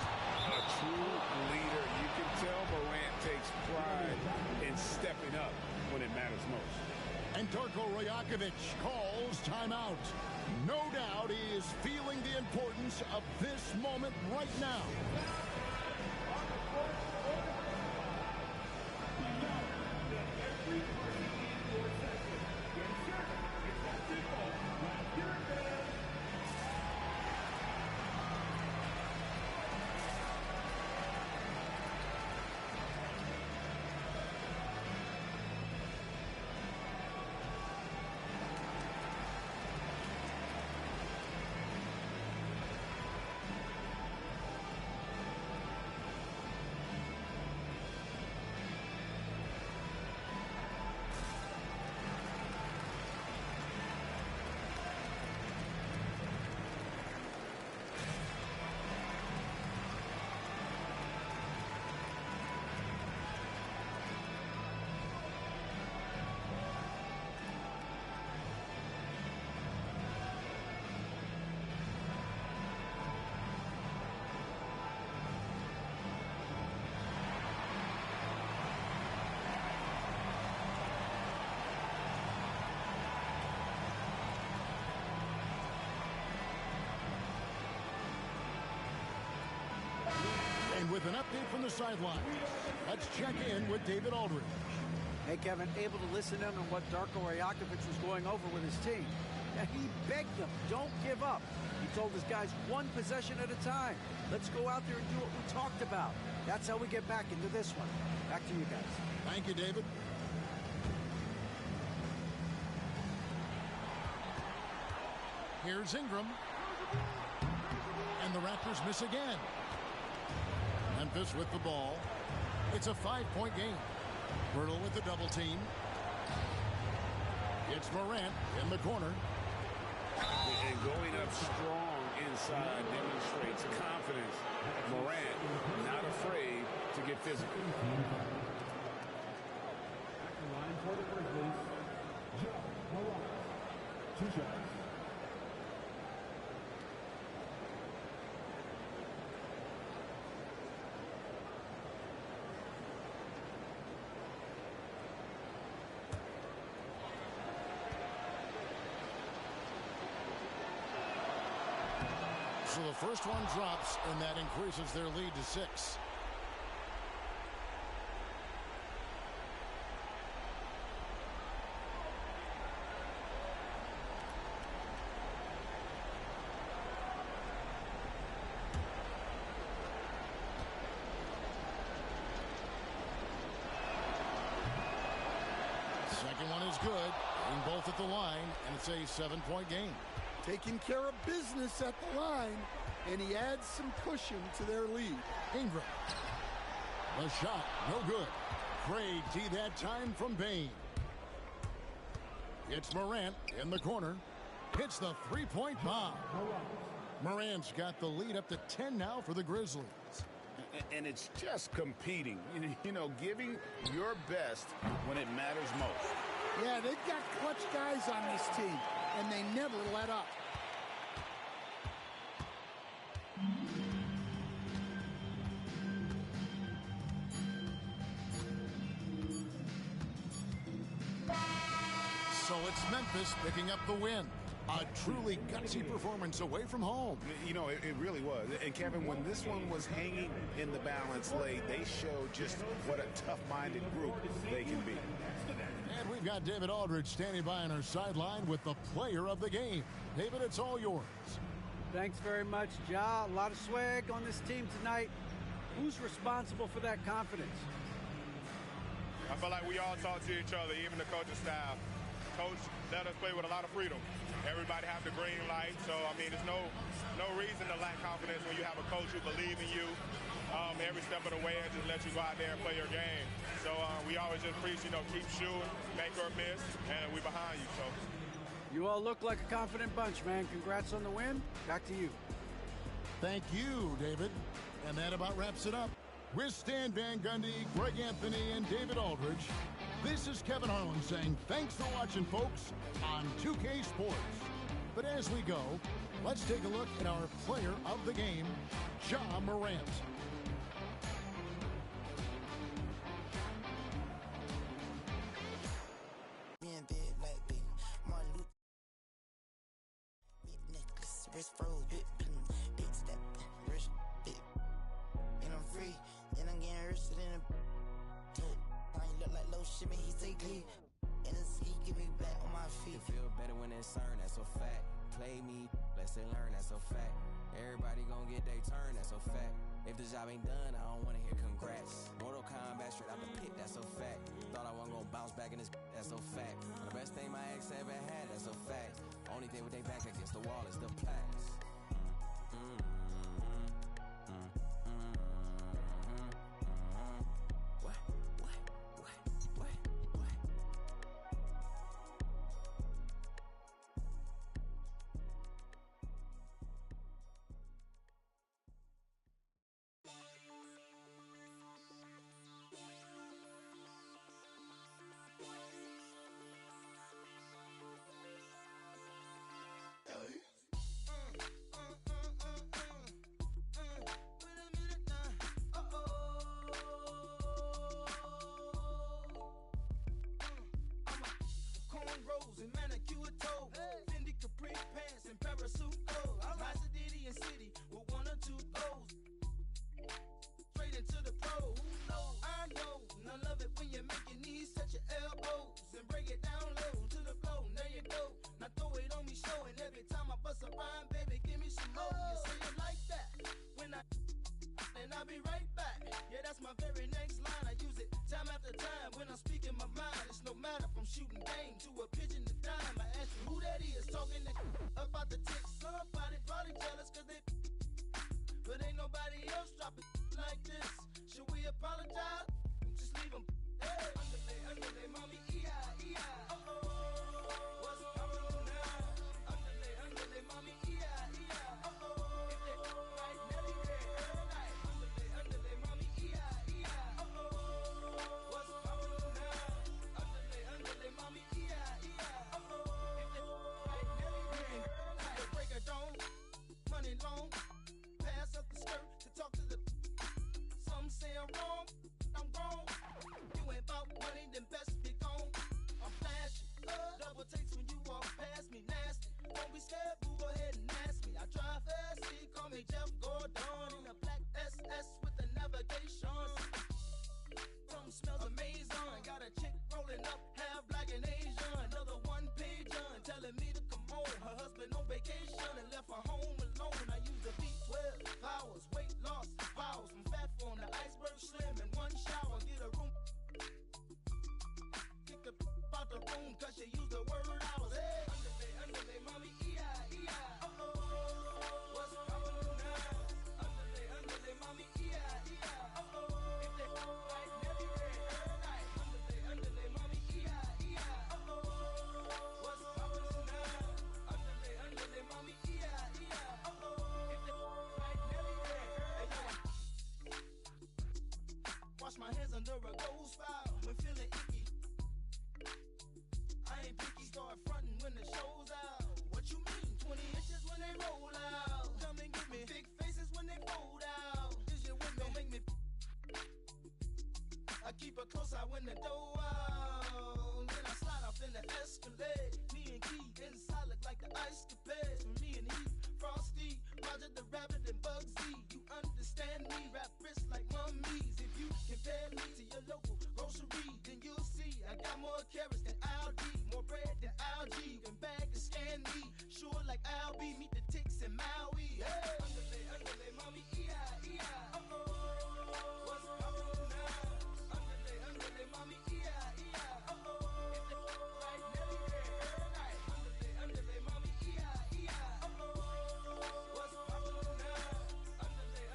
A true leader. You can tell Morant takes pride in stepping up when it matters most. And Darko Rajakovic calls timeout. No doubt he is feeling the importance of this moment right now. And with an update from the sideline, let's check in with David Aldridge. Hey, Kevin, able to listen in on what Darko Rajakovic was going over with his team. And he begged them, don't give up. He told his guys, one possession at a time. Let's go out there and do what we talked about. That's how we get back into this one. Back to you guys. Thank you, David. Here's Ingram. And the Raptors miss again. Memphis with the ball. It's a 5-point game. Bertle with the double team. It's Morant in the corner. And going up strong inside demonstrates confidence. Morant not afraid to get physical. Back to line for the Grizzlies. Ja Morant. 2 shots. So the first one drops, and that increases their lead to 6. Second one is good. And both at the line, and it's a 7-point game. Taking care of business at the line, and he adds some cushion to their lead. Ingram. The shot, no good. Craig T that time from Bain. It's Morant in the corner. Hits the three-point bomb. Morant's got the lead up to 10 now for the Grizzlies. And it's just competing, you know, giving your best when it matters most. Yeah, they've got clutch guys on this team, and they never let up. So it's Memphis picking up the win. A truly gutsy performance away from home. You know, it really was. And Kevin, when this one was hanging in the balance late, they showed just what a tough-minded group they can be. And we've got David Aldridge standing by on our sideline with the player of the game. David, it's all yours. Thanks very much, Ja. A lot of swag on this team tonight. Who's responsible for that confidence? I feel like we all talk to each other, even the coaching staff. Coach let us play with a lot of freedom. Everybody have the green light, so I mean, there's no reason to lack confidence when you have a coach who believes in you every step of the way and just let you go out there and play your game. So we always just preach, you know, keep shooting, make or miss, and we behind you. So you all look like a confident bunch, man. Congrats on the win. Back to you. Thank you, David. And that about wraps it up. With Stan Van Gundy, Greg Anthony, and David Aldridge, this is Kevin Harlan saying thanks for watching, folks, on 2K Sports. But as we go, let's take a look at our player of the game, Ja Morant. Wrist froze, bit big step, wrist bit. And I'm free, and I'm getting arrested in a I ain't look like low shimmy, he say clean. And the ski get me back on my feet. It feel better when it's earned, that's a fact. Play me, let's learn, that's a fact. Everybody gon' get their turn, that's a fact. If the job ain't done, I don't wanna hear congrats. Mortal Kombat straight out the pit, that's a fact. Thought I wasn't gon' bounce back in this, that's a fact. The best thing my ex ever had, that's a fact. Only thing with they back against the wall is the plaques. And manicure toe, Fendi Capri pants and parasuit clothes. Mazda Diddy and City with 1 or 2 goals. Straight into the pro. Who knows? I know. And I love it when you make your knees touch your elbows and break it down low to the floor. There you go. Now throw it on me, showing every time I bust a rhyme, baby, give me some more. You say it like that when and I'll be right back. Yeah, that's my very next line. I use it time after time when I'm speaking my mind. It's no matter from shooting game to a pigeon to dime. I ask you who that is talking about the ticks. Somebody probably jealous cause they but ain't nobody else dropping like this. Should we apologize? Just leave them. Hey, underlay, mommy, E-I. Uh-oh. What's going on now? Underlay, mommy, E-I. Uh-oh. If they right, Nelly red, early night. Underlay, mommy, E-I. Uh-oh. What's going on now? Underlay, mommy, E-I. Uh-oh. If they right, Nelly red, early night. Break a dome, money long. Pass up the skirt to talk to the. Some say I'm wrong, I'm wrong. You ain't about money, then best be gone. I'm flashy, double takes when you walk past me, nasty. Don't be scared, boo, go ahead and ask me. I drive fast, call me Jeff Gordon in a black SS with the navigation. Something smells amazing. Got a chick rolling up, half black and Asian. Another one-pager telling me to come on. Her husband on vacation and left her home alone. I use the B12 powers, weight loss powers from fat form to iceberg slim in one shower. Get a room, kick the out the room 'cause she used the word hours. Hey, underlay, mommy, E-I. What's poppin' now? Underlay, mommy, E-I. If they right, never right. Underlay, mommy, E-I. What's poppin' now? Underlay, mommy, E-I. If they right, never right. Wash my hands under a gold spout when feeling icky. I ain't picky, start frontin' when the show's out. What you mean? 20 inches when they roll out. Come and get me. Big faces when they fold out. Is you with me? Don't make me. I keep a close eye when the door out. Then I slide off in the Escalade. Me and Key inside look like the ice capades. For me and Heath, Frosty, Roger the Rabbit and Bugsy. You understand me? Rap wrist like mummies. If you compare me to your local grocery, then you'll see I got more carrots than Aldi, more bread than algae. You can bag and scan me, sure like Albie. Meet the ticks in Maui. Hey, underlay, mommy, E-I. What's poppin' now? Underlay, mommy, E-I. If they right, never right. Underlay, mommy, E-I. What's poppin' now?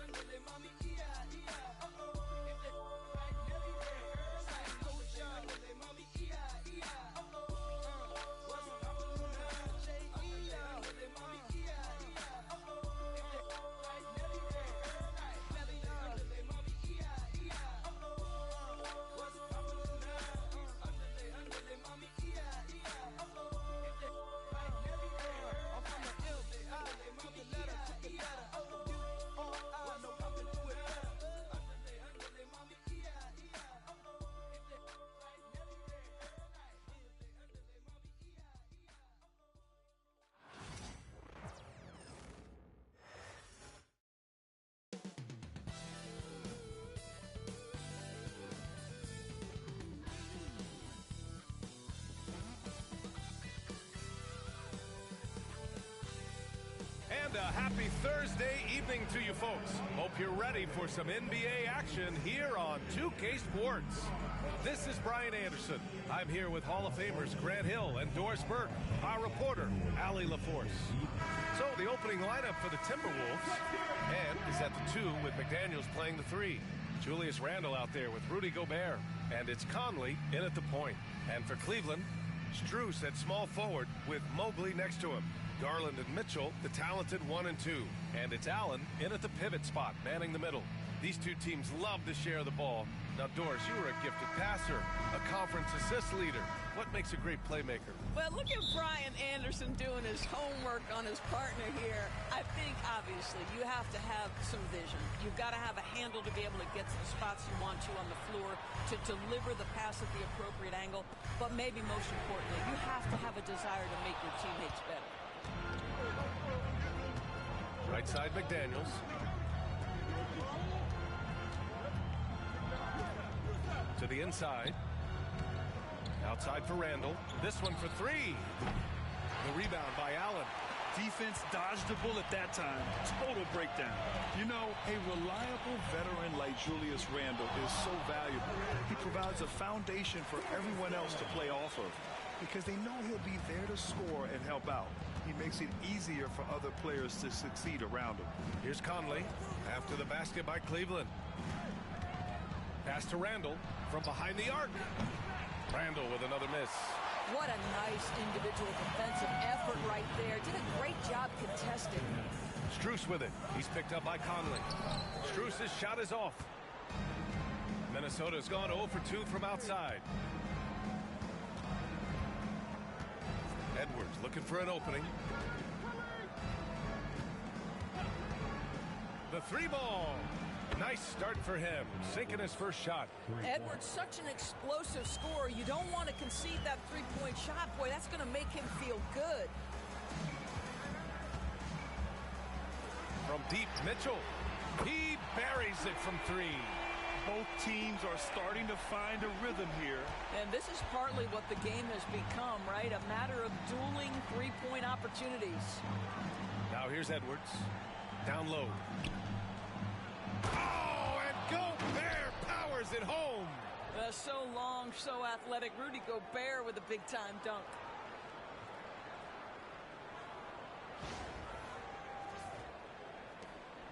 Underlay, mommy, E-I. If they right, never right. Coach, underlay, mommy, E-I. What's poppin' now? J-E-O. Underlay, mommy, E-I. If they right, never right. Underlay, mommy, E-I. What's poppin' now? Underlay, mommy, E-I. If they right, never right. I'm from the L, underlay, mommy, E-I. Took the letter, O-U-R-I. No one can do it better. Underlay, mommy, E-I. If they right, never And a happy Thursday evening to you folks. Hope you're ready for some NBA action here on 2K Sports. This is Brian Anderson. I'm here with Hall of Famers Grant Hill and Doris Burke, our reporter, Allie LaForce. So the opening lineup for the Timberwolves, and is at the 2 with McDaniels playing the 3. Julius Randle out there with Rudy Gobert, and it's Conley in at the point. And for Cleveland, Strus at small forward with Mobley next to him. Garland and Mitchell, the talented 1 and 2. And it's Allen in at the pivot spot, manning the middle. These two teams love to share the ball. Now, Doris, you were a gifted passer, a conference assist leader. What makes a great playmaker? Well, look at Brian Anderson doing his homework on his partner here. I think, obviously, you have to have some vision. You've got to have a handle to be able to get to the spots you want to on the floor, to deliver the pass at the appropriate angle. But maybe most importantly, you have to have a desire to make your teammates better. Right side, McDaniels. To the inside. Outside for Randle. This one for 3. The rebound by Allen. Defense dodged the bullet that time. Total breakdown. You know, a reliable veteran like Julius Randle is so valuable. He provides a foundation for everyone else to play off of because they know he'll be there to score and help out. He makes it easier for other players to succeed around him. Here's Conley after the basket by Cleveland. Pass to Randle from behind the arc. Randle with another miss. What a nice individual defensive effort right there. Did a great job contesting. Strus with it. He's picked up by Conley. Strus's shot is off. Minnesota's gone 0 for 2 from outside. Edwards looking for an opening. The 3 ball. Nice start for him, sinking his first shot. Edwards, such an explosive scorer. You don't want to concede that three-point shot. Boy, that's going to make him feel good. From deep, Mitchell. He buries it from three. Both teams are starting to find a rhythm here. And this is partly what the game has become, right? A matter of dueling three-point opportunities. Now here's Edwards. Down low. Oh, and Gobert powers it home. So long, so athletic. Rudy Gobert with a big-time dunk.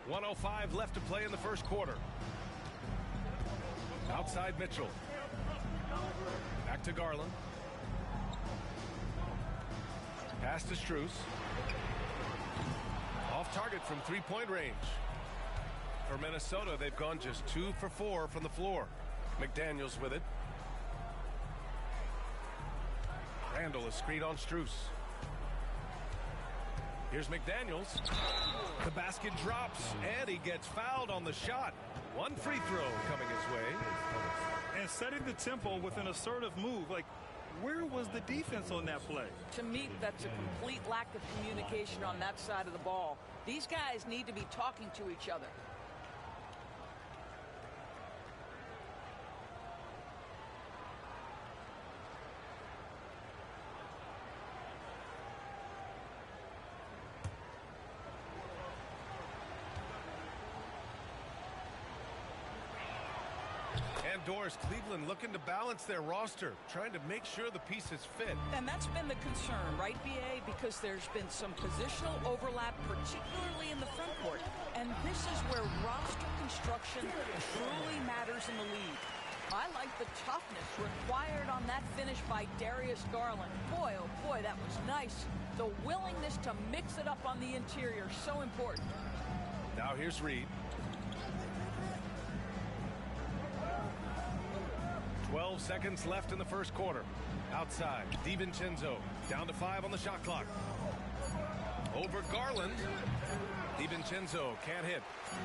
.105 left to play in the first quarter. Outside Mitchell. Back to Garland. Pass to Strus. Off target from three-point range. For Minnesota, they've gone just 2 for 4 from the floor. McDaniels with it. Randall is screen on Strus. Here's McDaniels. The basket drops, and he gets fouled on the shot. One free throw coming his way. And setting the tempo with an assertive move. Like, where was the defense on that play? To me, that's a complete lack of communication on that side of the ball. These guys need to be talking to each other. Doors, Cleveland looking to balance their roster, trying to make sure the pieces fit. And that's been the concern, right, BA? Because there's been some positional overlap, particularly in the front court. And this is where roster construction truly matters in the league. I like the toughness required on that finish by Darius Garland. Boy, oh boy, that was nice. The willingness to mix it up on the interior, so important. Now here's Reed. 12 seconds left in the first quarter. Outside, DiVincenzo down to 5 on the shot clock. Over Garland. DiVincenzo can't hit.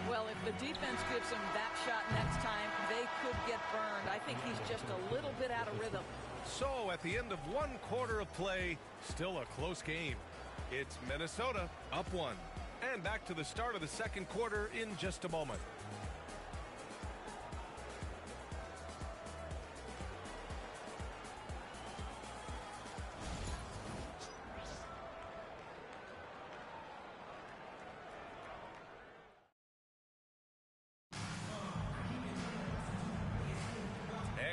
Well, if the defense gives him that shot next time, they could get burned. I think he's just a little bit out of rhythm. So at the end of one quarter of play, still a close game. It's Minnesota up 1. And back to the start of the second quarter in just a moment.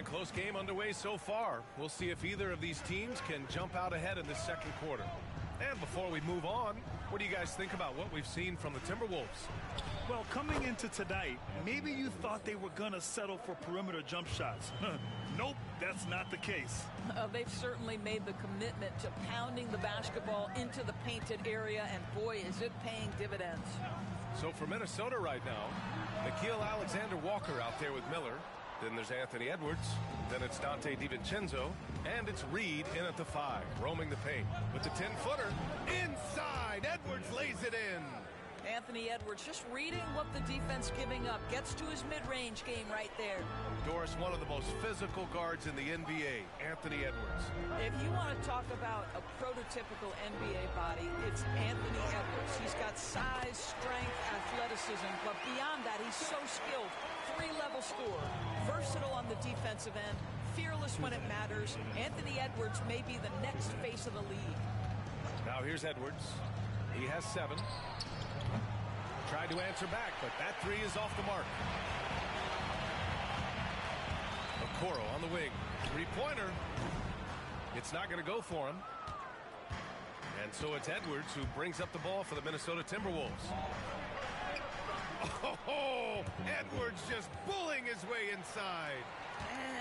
Close game underway so far. We'll see if either of these teams can jump out ahead in this second quarter. And before we move on, what do you guys think about what we've seen from the Timberwolves? Well, coming into tonight, maybe you thought they were going to settle for perimeter jump shots. Nope, that's not the case. They've certainly made the commitment to pounding the basketball into the painted area, and boy, is it paying dividends. So for Minnesota right now, Nickeil Alexander-Walker out there with Miller. Then there's Anthony Edwards. Then it's Dante DiVincenzo. And it's Reed in at the 5, roaming the paint. With the 10-footer inside. Edwards lays it in. Anthony Edwards just reading what the defense giving up. Gets to his mid-range game right there. Doris, one of the most physical guards in the NBA, Anthony Edwards. If you want to talk about a prototypical NBA body, it's Anthony Edwards. He's got size, strength, athleticism, but beyond that, he's so skilled. 3-level scorer, versatile on the defensive end, fearless when it matters. Anthony Edwards may be the next face of the league. Now here's Edwards. He has 7. Tried to answer back, but that 3 is off the mark. Okoro on the wing. 3-pointer. It's not going to go for him. And so it's Edwards who brings up the ball for the Minnesota Timberwolves. Oh, Edwards just bullying his way inside.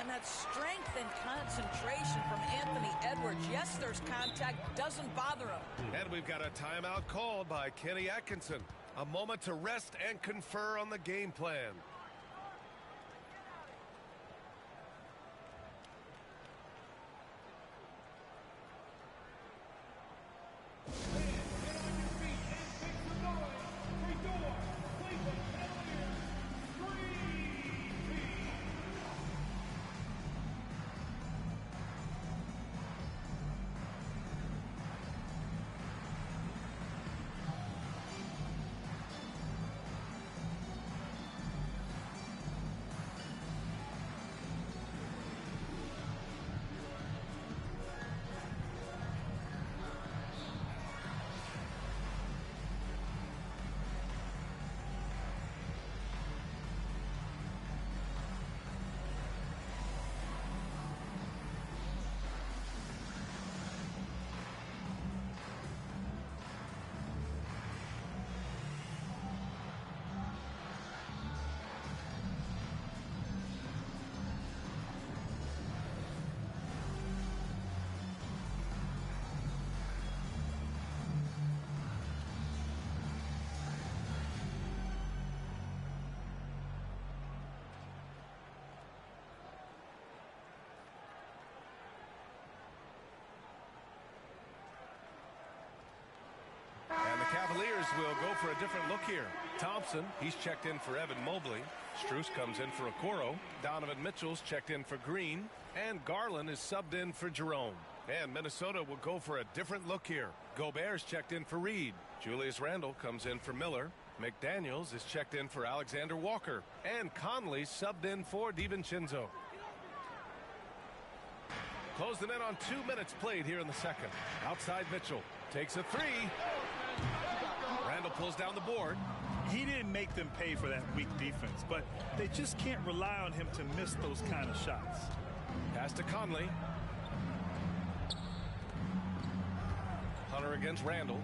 And that strength and concentration from Anthony Edwards. Yes, there's contact. Doesn't bother him. And we've got a timeout called by Kenny Atkinson. A moment to rest and confer on the game plan. Bears will go for a different look here. Thompson, he's checked in for Evan Mobley. Strus comes in for Okoro. Donovan Mitchell's checked in for Green. And Garland is subbed in for Jerome. And Minnesota will go for a different look here. Gobert's checked in for Reed. Julius Randle comes in for Miller. McDaniels is checked in for Alexander Walker. And Conley subbed in for DiVincenzo. Closing in on 2 minutes played here in the second. Outside Mitchell takes a three. Randle pulls down the board. He didn't make them pay for that weak defense, but they just can't rely on him to miss those kind of shots. Pass to Conley. Hunter against Randle.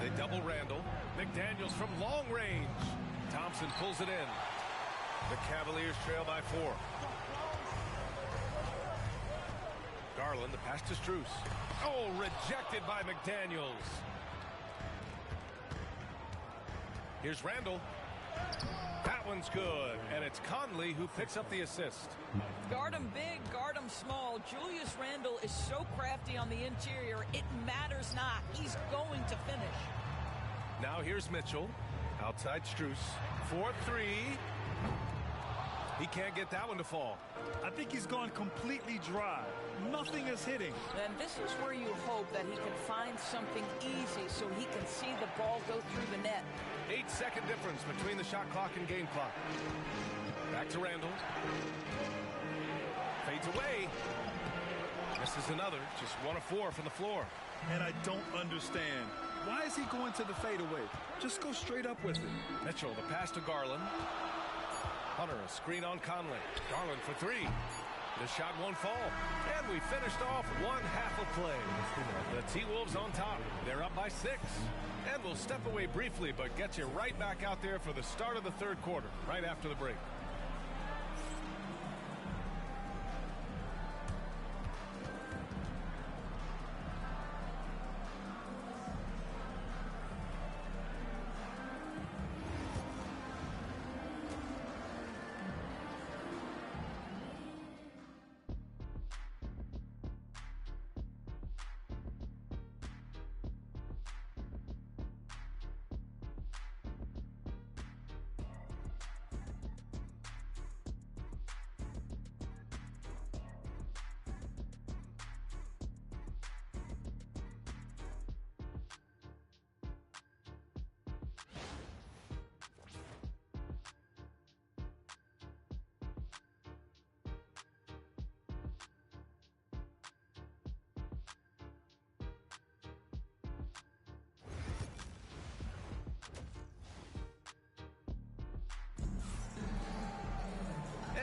They double Randle. McDaniels from long range. Thompson pulls it in. The Cavaliers trail by 4. Garland, the pass to Strus. Oh, rejected by McDaniels. Here's Randle. That one's good. And it's Conley who picks up the assist. Guard him big, guard him small. Julius Randle is so crafty on the interior, it matters not. He's going to finish. Now here's Mitchell. Outside Strus. 4-3. He can't get that one to fall. I think he's gone completely dry. Nothing is hitting. And this is where you hope that he can find something easy so he can see the ball go through the net. 8-second difference between the shot clock and game clock. Back to Randle. Fades away. Misses another. Just 1 of 4 from the floor. And I don't understand. Why is he going to the fadeaway? Just go straight up with it. Mitchell, the pass to Garland. Hunter, a screen on Conley. Garland for 3. The shot won't fall. And we finished off 1 half of play. The T-Wolves on top. They're up by 6. And we'll step away briefly, but get you right back out there for the start of the third quarter, right after the break.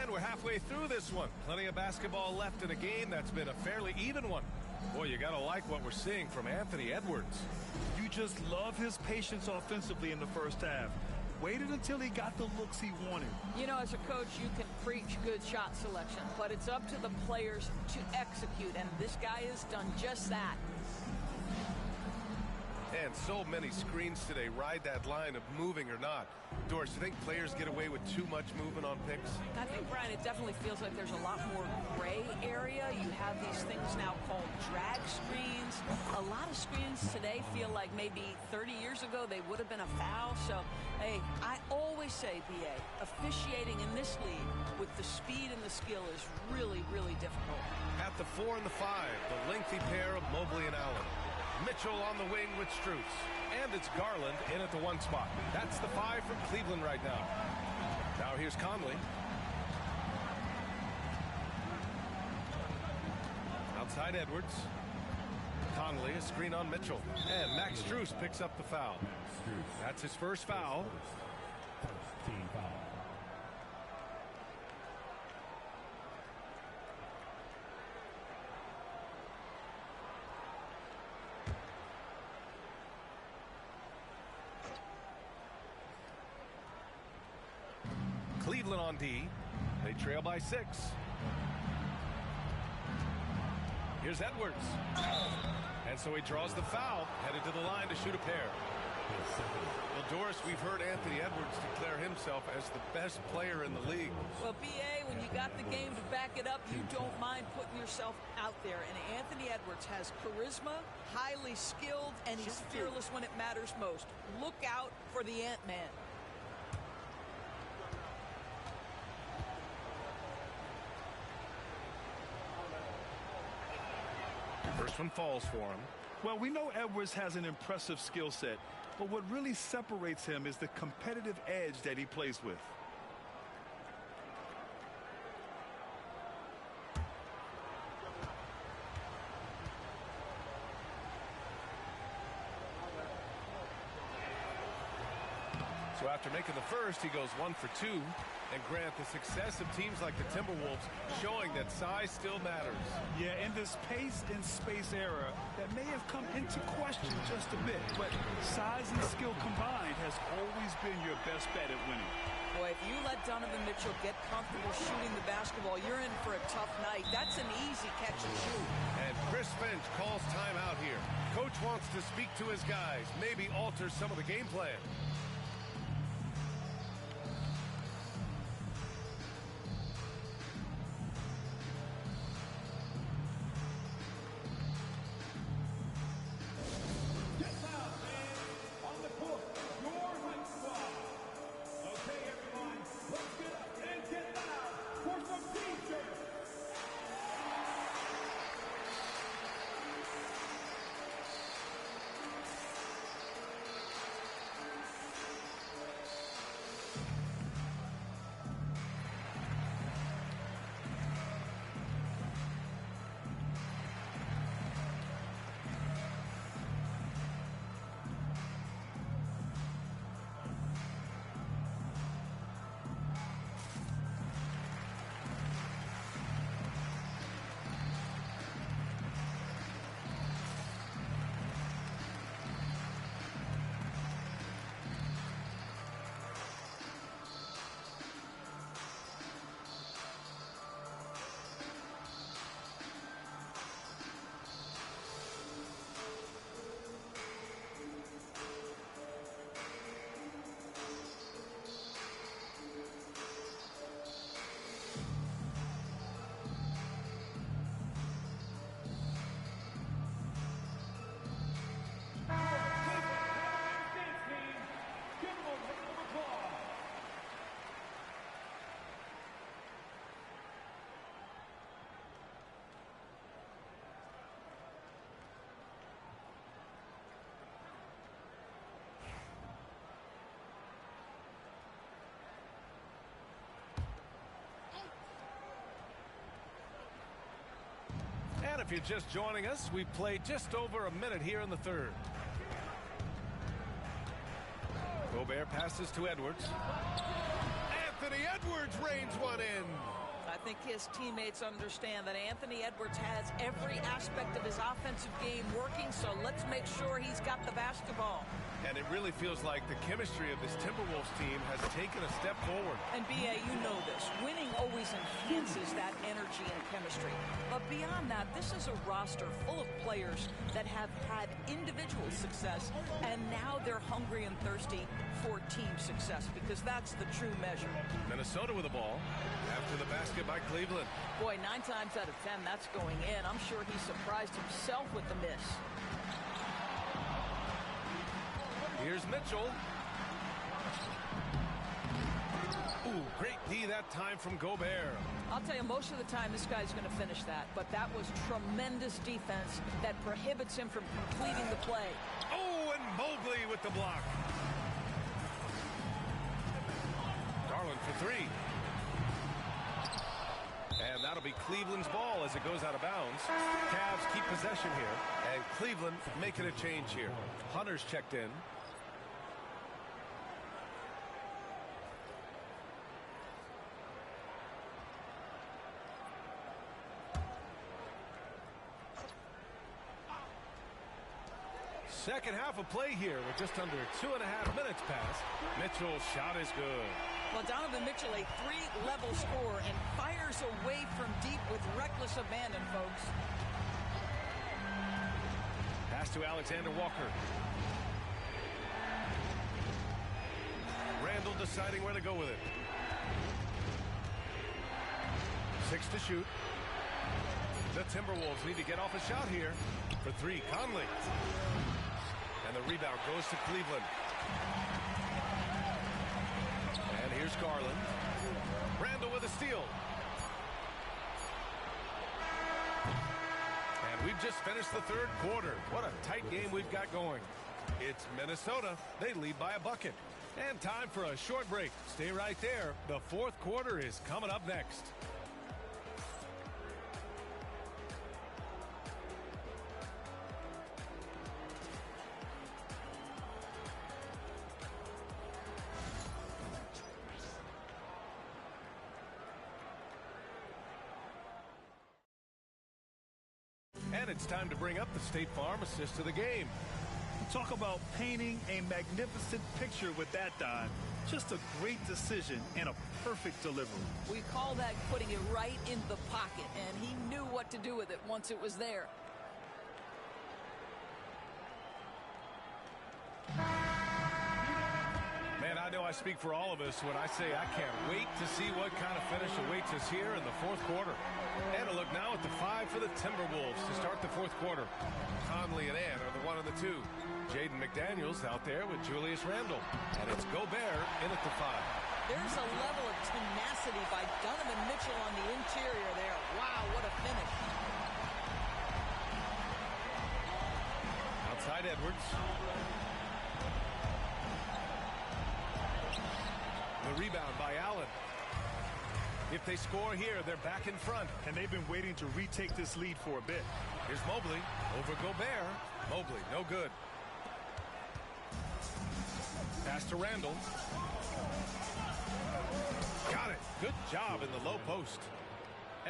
And we're halfway through this one. Plenty of basketball left in a game that's been a fairly even one. Boy, you gotta like what we're seeing from Anthony Edwards. You just love his patience offensively in the first half. Waited until he got the looks he wanted. You know, as a coach, you can preach good shot selection, but it's up to the players to execute, and this guy has done just that. And so many screens today ride that line of moving or not. Doris, you think players get away with too much movement on picks? I think, Brian, it definitely feels like there's a lot more gray area. You have these things now called drag screens. A lot of screens today feel like maybe 30 years ago they would have been a foul. So, hey, I always say, BA, officiating in this league with the speed and the skill is really, really difficult. At the 4 and the 5, the lengthy pair of Mobley and Allen. Mitchell on the wing with Strus. And it's Garland in at the 1 spot. That's the 5 from Cleveland right now. Now here's Conley. Outside Edwards. Conley, a screen on Mitchell. And Max Strus picks up the foul. That's his first foul. Team foul. Cleveland on D. They trail by 6. Here's Edwards. And so he draws the foul, headed to the line to shoot a pair. Well, Doris, we've heard Anthony Edwards declare himself as the best player in the league. Well, B.A., when you got the game to back it up, you don't mind putting yourself out there. And Anthony Edwards has charisma, highly skilled, and he's fearless when it matters most. Look out for the Ant-Man. First one falls for him. Well, we know Edwards has an impressive skill set, but what really separates him is the competitive edge that he plays with. So after making the first, he goes 1 for 2. And Grant, the success of teams like the Timberwolves showing that size still matters. Yeah, in this pace and space era, that may have come into question just a bit, but size and skill combined has always been your best bet at winning. Boy, if you let Donovan Mitchell get comfortable shooting the basketball, you're in for a tough night. That's an easy catch and shoot. And Chris Finch calls timeout here. Coach wants to speak to his guys, maybe alter some of the game plan. And if you're just joining us, we played just over a minute here in the third. Gobert passes to Edwards. Anthony Edwards reins one in. I think his teammates understand that Anthony Edwards has every aspect of his offensive game working, so let's make sure he's got the basketball. And it really feels like the chemistry of this Timberwolves team has taken a step forward. And B.A., you know this. Winning always enhances that energy and chemistry. But beyond that, this is a roster full of players that have had individual success, and now they're hungry and thirsty for team success, because that's the true measure. Minnesota with the ball after the basket by Cleveland. Boy, 9 times out of 10, that's going in. I'm sure he surprised himself with the miss. Here's Mitchell. Ooh, great D that time from Gobert. I'll tell you, most of the time this guy's going to finish that, but that was tremendous defense that prohibits him from completing the play. Oh, and Mobley with the block. Garland for 3. And that'll be Cleveland's ball as it goes out of bounds. Cavs keep possession here, and Cleveland making a change here. Hunter's checked in. Second half of play here with just under 2.5 minutes passed. Mitchell's shot is good. Well, Donovan Mitchell, a 3-level scorer, and fires away from deep with reckless abandon, folks. Pass to Alexander Walker. deciding where to go with it. 6 to shoot. The Timberwolves need to get off a shot here. For 3, Conley. And the rebound goes to Cleveland. And here's Garland. Randall with a steal. And we've just finished the third quarter. What a tight game we've got going. It's Minnesota. They lead by a bucket. And time for a short break. Stay right there. The fourth quarter is coming up next. And it's time to bring up the State Farm assist of the game. Talk about painting a magnificent picture with that dive. Just a great decision and a perfect delivery. We call that putting it right in the pocket, and he knew what to do with it once it was there. Man, I know I speak for all of us when I say I can't wait to see what kind of finish awaits us here in the fourth quarter. And a look now at the 5 for the Timberwolves to start the fourth quarter. Conley and Ann are the 1 and the 2. Jaden McDaniels out there with Julius Randle. And it's Gobert in at the 5. There's a level of tenacity by Donovan Mitchell on the interior there. Wow, what a finish. Outside Edwards. The rebound by Allen. If they score here, they're back in front. And they've been waiting to retake this lead for a bit. Here's Mobley over Gobert. Mobley, no good. Pass to Randall. Got it. Good job in the low post.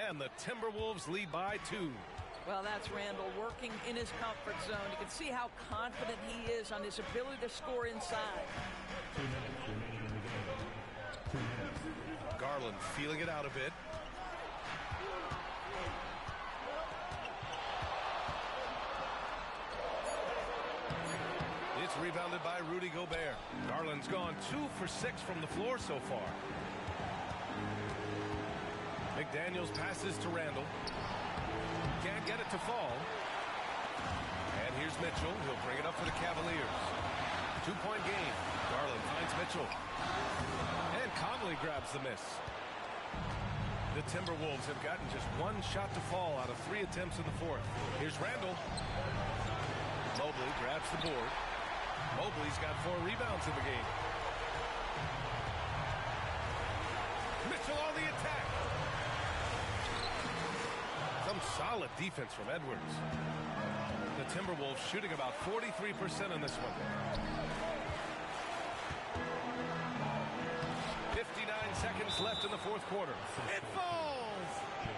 And the Timberwolves lead by 2. Well, that's Randall working in his comfort zone. You can see how confident he is on his ability to score inside. 2 minutes remaining in the game. 2 minutes. Garland feeling it out a bit. It's rebounded by Rudy Gobert. Garland's gone 2 for 6 from the floor so far. McDaniels passes to Randall. Can't get it to fall. And here's Mitchell. He'll bring it up for the Cavaliers. 2-point game. Garland finds Mitchell. And Conley grabs the miss. The Timberwolves have gotten just 1 shot to fall out of 3 attempts in the fourth. Here's Randall. Mobley grabs the board. Mobley's got 4 rebounds in the game. Mitchell on the attack. Some solid defense from Edwards. The Timberwolves shooting about 43% in this one. 59 seconds left in the fourth quarter. It falls!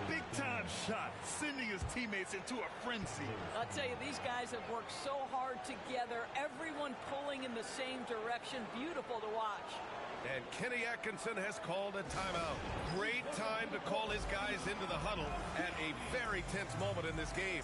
Big time shot, sending his teammates into a frenzy. I'll tell you, these guys have worked so hard together. Everyone pulling in the same direction. Beautiful to watch. And Kenny Atkinson has called a timeout. Great time to call his guys into the huddle at a very tense moment in this game.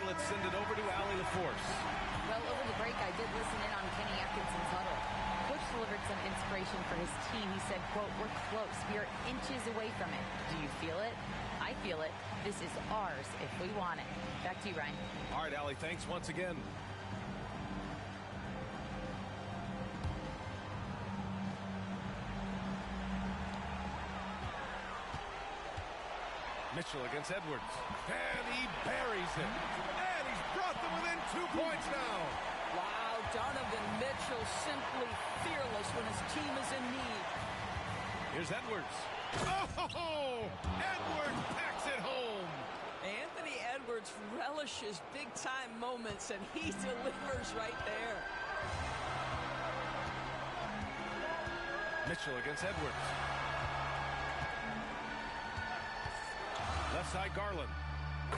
Let's send it over to Allie LaForce. Well, over the break, I did listen in on Kenny Atkinson's huddle. Coach delivered some inspiration for his team. He said, quote, "We're close. We are inches away from it. Do you feel it? I feel it. This is ours if we want it. Back to you, Ryan. All right, Allie, thanks once again. Mitchell against Edwards. And he buries it. And he's brought them within 2 points now. Wow, Donovan Mitchell simply fearless when his team is in need. Here's Edwards. Oh, Edwards packs it home. Anthony Edwards relishes big-time moments, and he delivers right there. Mitchell against Edwards. Left side, Garland.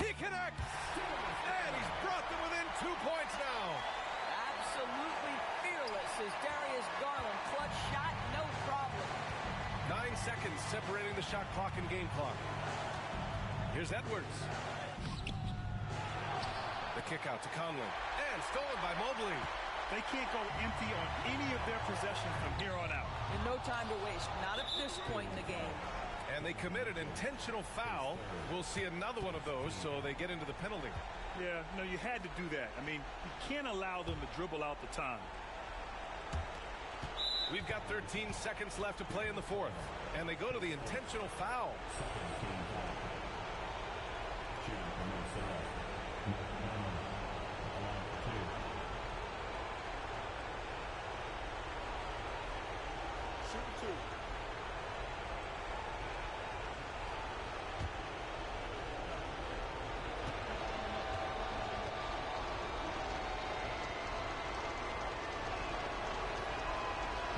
He connects! And he's brought them within 2 points now. Absolutely fearless is Darius Garland. Clutch shot, no problem. 9 seconds separating the shot clock and game clock. Here's Edwards. The kick out to Conley. And stolen by Mobley. They can't go empty on any of their possessions from here on out. And no time to waste. Not at this point in the game. And they committed intentional foul. We'll see another one of those, so they get into the penalty. Yeah, no, you had to do that. I mean, you can't allow them to dribble out the time. We've got 13 seconds left to play in the fourth. And they go to the intentional foul.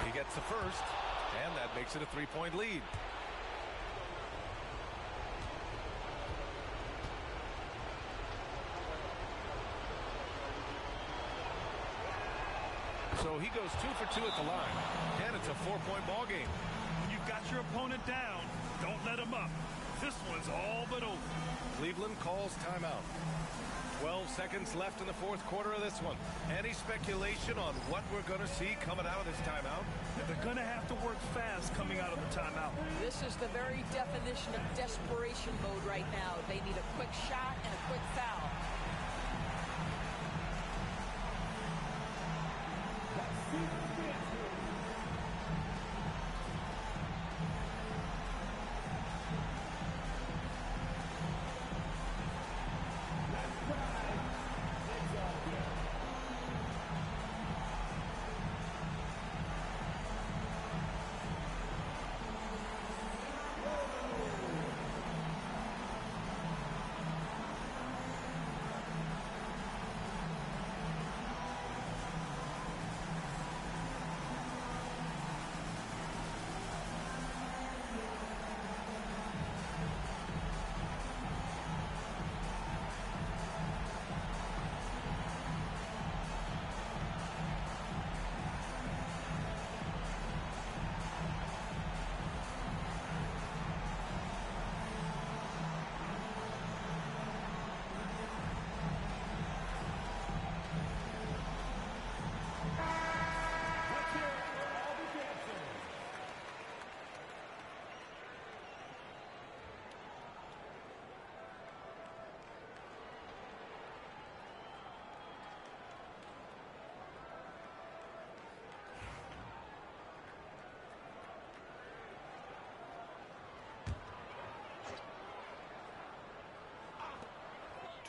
He gets the first, and that makes it a 3-point lead. So he goes 2 for 2 at the line, and it's a 4-point ball game. When you've got your opponent down, don't let him up. This one's all but over. Cleveland calls timeout. 12 seconds left in the fourth quarter of this one. Any speculation on what we're going to see coming out of this timeout? They're going to have to work fast coming out of the timeout. This is the very definition of desperation mode right now. They need a quick shot and a quick foul.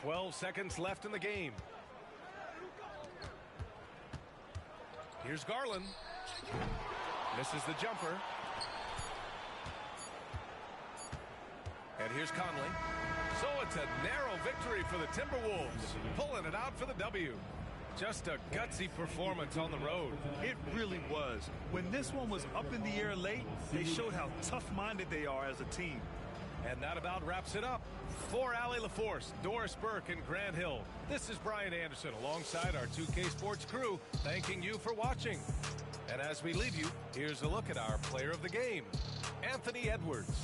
.12 seconds left in the game. Here's Garland. Misses the jumper. And here's Conley. So it's a narrow victory for the Timberwolves, pulling it out for the W. Just a gutsy performance on the road. It really was. When this one was up in the air late, they showed how tough-minded they are as a team. And that about wraps it up. For Allie LaForce, Doris Burke, and Grant Hill, this is Brian Anderson alongside our 2K Sports crew, thanking you for watching. And as we leave you, here's a look at our player of the game, Anthony Edwards.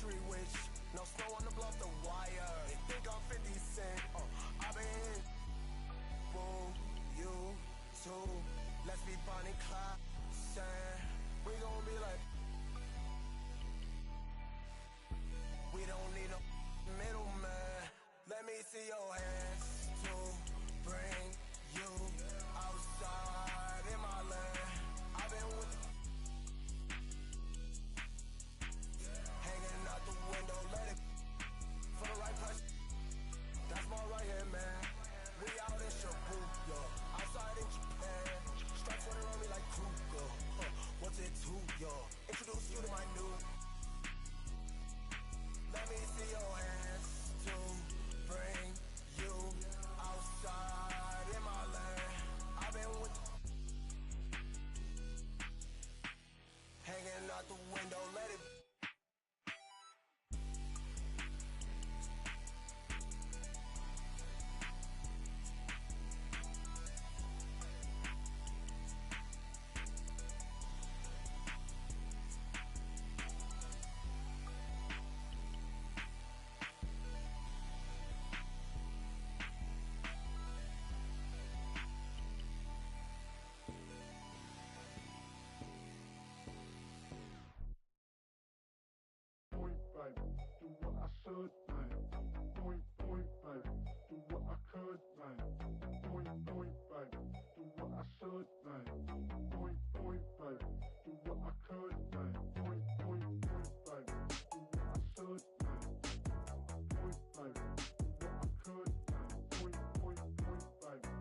street witch. No snow on the bluff, the wire. They think I'm 50 Cent. I've been boom, you too. Let's be Bonnie Clyde. We gon' be like, we don't need no middleman. Let me see your hands to bring you outside in my land. I've been with hanging out the window, let it for the right price. That's my right hand man. We out in Shibuya, outside in Japan. Stripes running around me like Kruger. What's it to yo? Introduce you to my new. Let me see your hands to bring you outside in my land. I've been with hanging out the window, let it. Do what I should, man. Point, baby. Do what I could, man. Point, baby. Do what I should, man. Point, baby. Do what I could, man. Point, baby. Do what I should, man. Point, baby. Do what I could, man. Point, baby. Do what I should, man.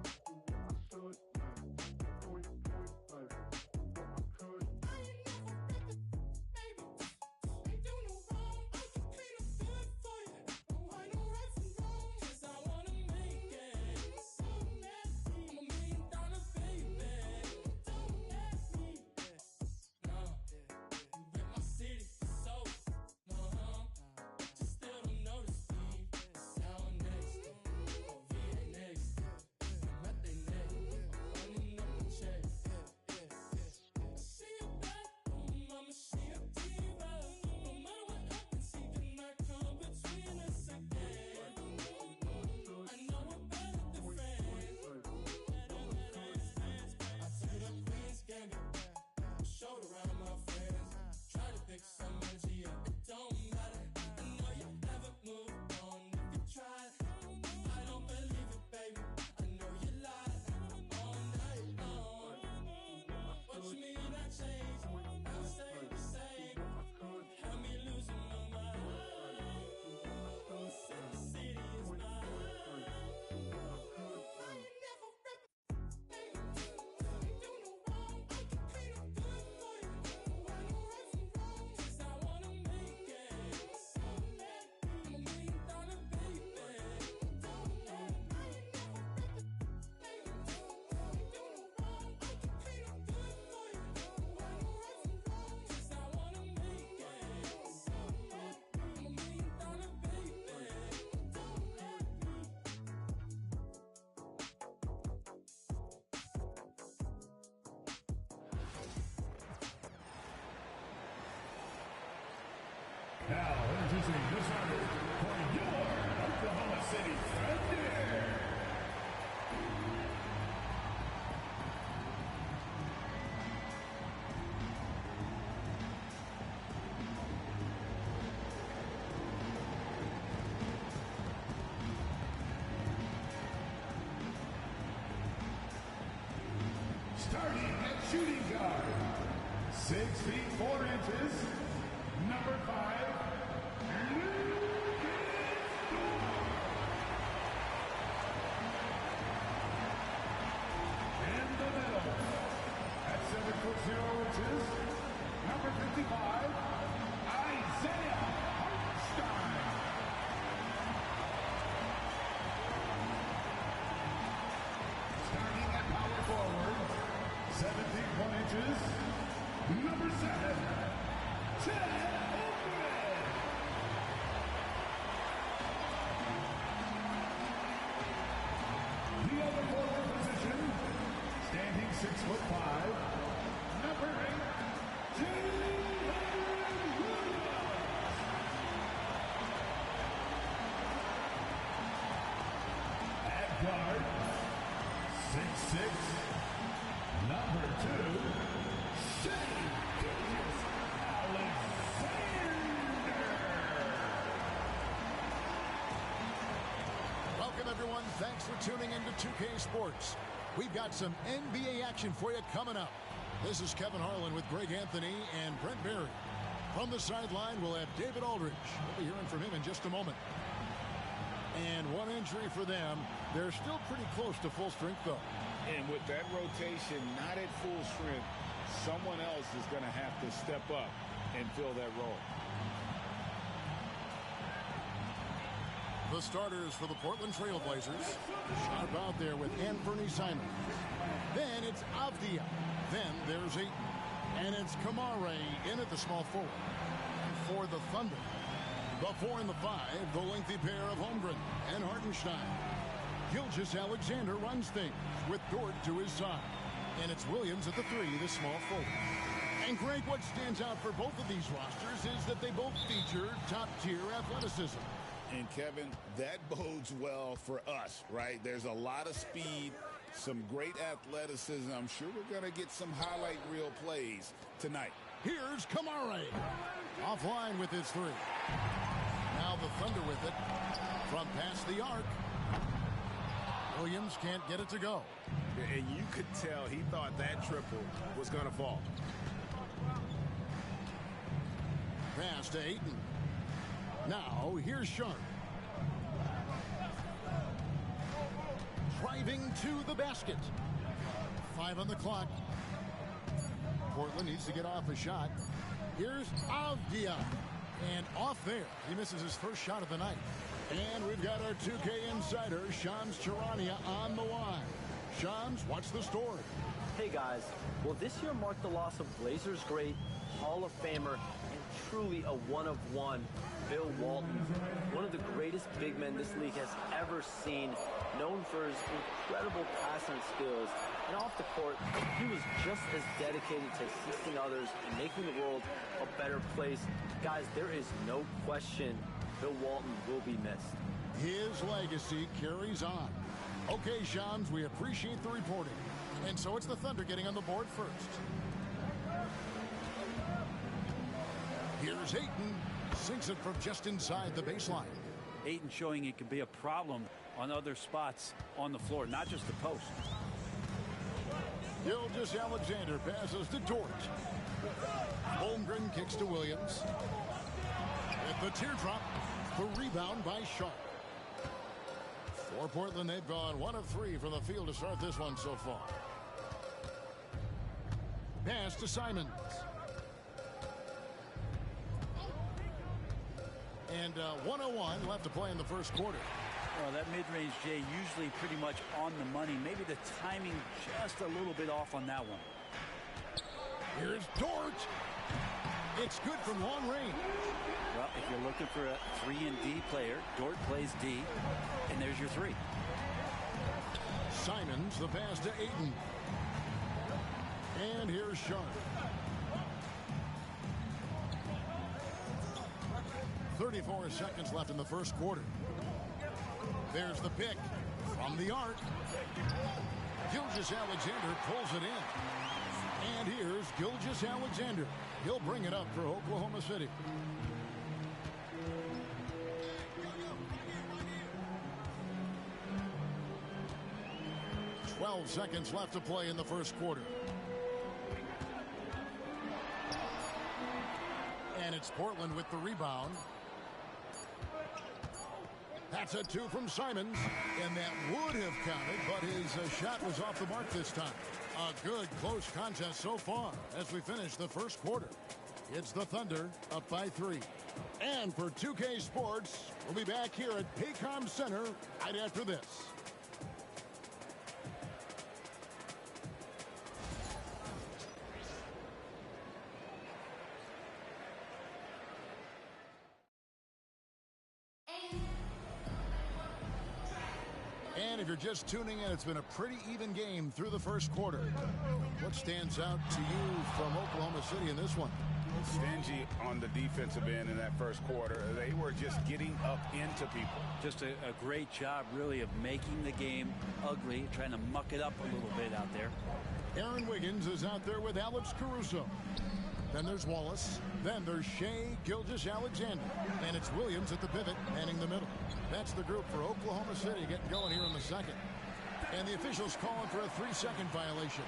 Point, baby. Do what I could. Now introducing the starter for your Oklahoma City Thunder. Starting at shooting guard, 6 feet 4 inches, number 5, in the middle, at 7 foot 0 inches, number 55, Isaiah Hartenstein. Starting at power forward, 7 feet 1 inches, number 7, Ted Oakman. The other forward position, standing 6'5", number 8, Jalen Williams. 6'6", number 2, Shai Gilgeous-Alexander. Welcome, everyone. Thanks for tuning into 2K Sports. We've got some NBA action for you coming up. This is Kevin Harlan with Greg Anthony and Brent Barry. From the sideline, we'll have David Aldridge. We'll be hearing from him in just a moment. And one injury for them. They're still pretty close to full strength, though. And with that rotation not at full strength, someone else is going to have to step up and fill that role. The starters for the Portland Trail Blazers. Sharp out there with Anthony Simons. Then it's Avdia. Then there's Ayton. And it's Kamare in at the small forward. And for the Thunder, the 4 and the 5, the lengthy pair of Holmgren and Hartenstein. Gilgeous-Alexander runs things with Dort to his side. And it's Williams at the 3, the small forward. And Greg, what stands out for both of these rosters is that they both feature top-tier athleticism. And Kevin, that bodes well for us, right? There's a lot of speed, some great athleticism. I'm sure we're going to get some highlight reel plays tonight. Here's Kamare. Offline with his 3. Now the Thunder with it from past the arc. Williams can't get it to go. And you could tell he thought that triple was going to fall. Pass to Ayton. Now here's Sharp. Driving to the basket. 5 on the clock. Portland needs to get off a shot. Here's Avdia. And off there. He misses his first shot of the night. And we've got our 2K insider, Shams Charania, on the line. Shams, what's the story? Hey guys, well this year marked the loss of Blazers great, Hall of Famer, and truly a one-of-one, Bill Walton. One of the greatest big men this league has ever seen, known for his incredible passing skills. And off the court, he was just as dedicated to assisting others and making the world a better place. Guys, there is no question Bill Walton will be missed. His legacy carries on. Okay, Shams, we appreciate the reporting. And so it's the Thunder getting on the board first. Here's Ayton. Sinks it from just inside the baseline. Ayton showing it can be a problem on other spots on the floor, not just the post. Gilgeous-Alexander passes to Dort. Holmgren kicks to Williams. With the teardrop, the rebound by Sharp. For Portland, they've gone 1 of 3 from the field to start this one so far. Pass to Simons. And 1:01 left to play in the first quarter. Well, that mid-range, Jay, usually pretty much on the money. Maybe the timing just a little bit off on that one. Here's Dort. It's good from long range. Well, if you're looking for a 3 and D player, Dort plays D, and there's your 3. Simons, the pass to Ayton. And here's Sharp. 34 seconds left in the first quarter. There's the pick from the arc. Gilgeous-Alexander pulls it in. And here's Gilgeous-Alexander. He'll bring it up for Oklahoma City. "12 seconds left to play in the first quarter. And it's Portland with the rebound. That's a 2 from Simons, and that would have counted, but his shot was off the mark this time. A good close contest so far as we finish the first quarter. It's the Thunder up by 3. And for 2K Sports, we'll be back here at Paycom Center right after this. And if you're just tuning in, it's been a pretty even game through the first quarter. What stands out to you from Oklahoma City in this one? stingy on the defensive end in that first quarter. They were just getting up into people. Just a great job, really, of making the game ugly, trying to muck it up a little bit out there. Aaron Wiggins is out there with Alex Caruso. Then there's Wallace. Then there's Shea Gilgeous-Alexander. And it's Williams at the pivot, manning the middle. That's the group for Oklahoma City getting going here in the second. And the officials calling for a 3-second violation.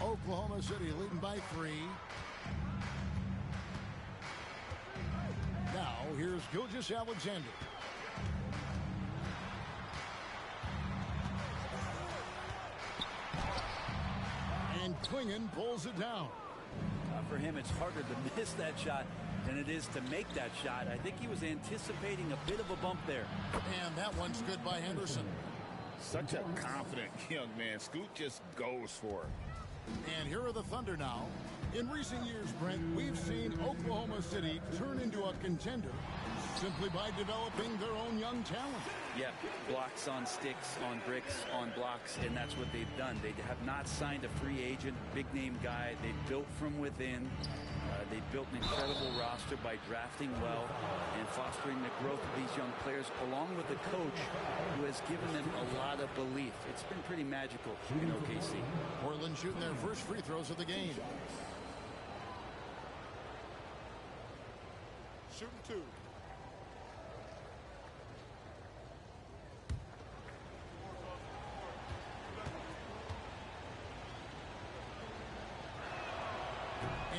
Oklahoma City leading by 3. Now here's Gilgeous-Alexander. And Clingan pulls it down. For him, it's harder to miss that shot than it is to make that shot. I think he was anticipating a bit of a bump there. And that one's good by Henderson. Such a confident young man. Scoot just goes for it. And here are the Thunder now. In recent years, Brent, we've seen Oklahoma City turn into a contender simply by developing their own young talent. Yeah, blocks on sticks, on bricks, on blocks, and that's what they've done. They have not signed a free agent, big-name guy. They built from within. They built an incredible roster by drafting well and fostering the growth of these young players, along with a coach who has given them a lot of belief. It's been pretty magical in OKC. Portland shooting their first free throws of the game. Shooting 2.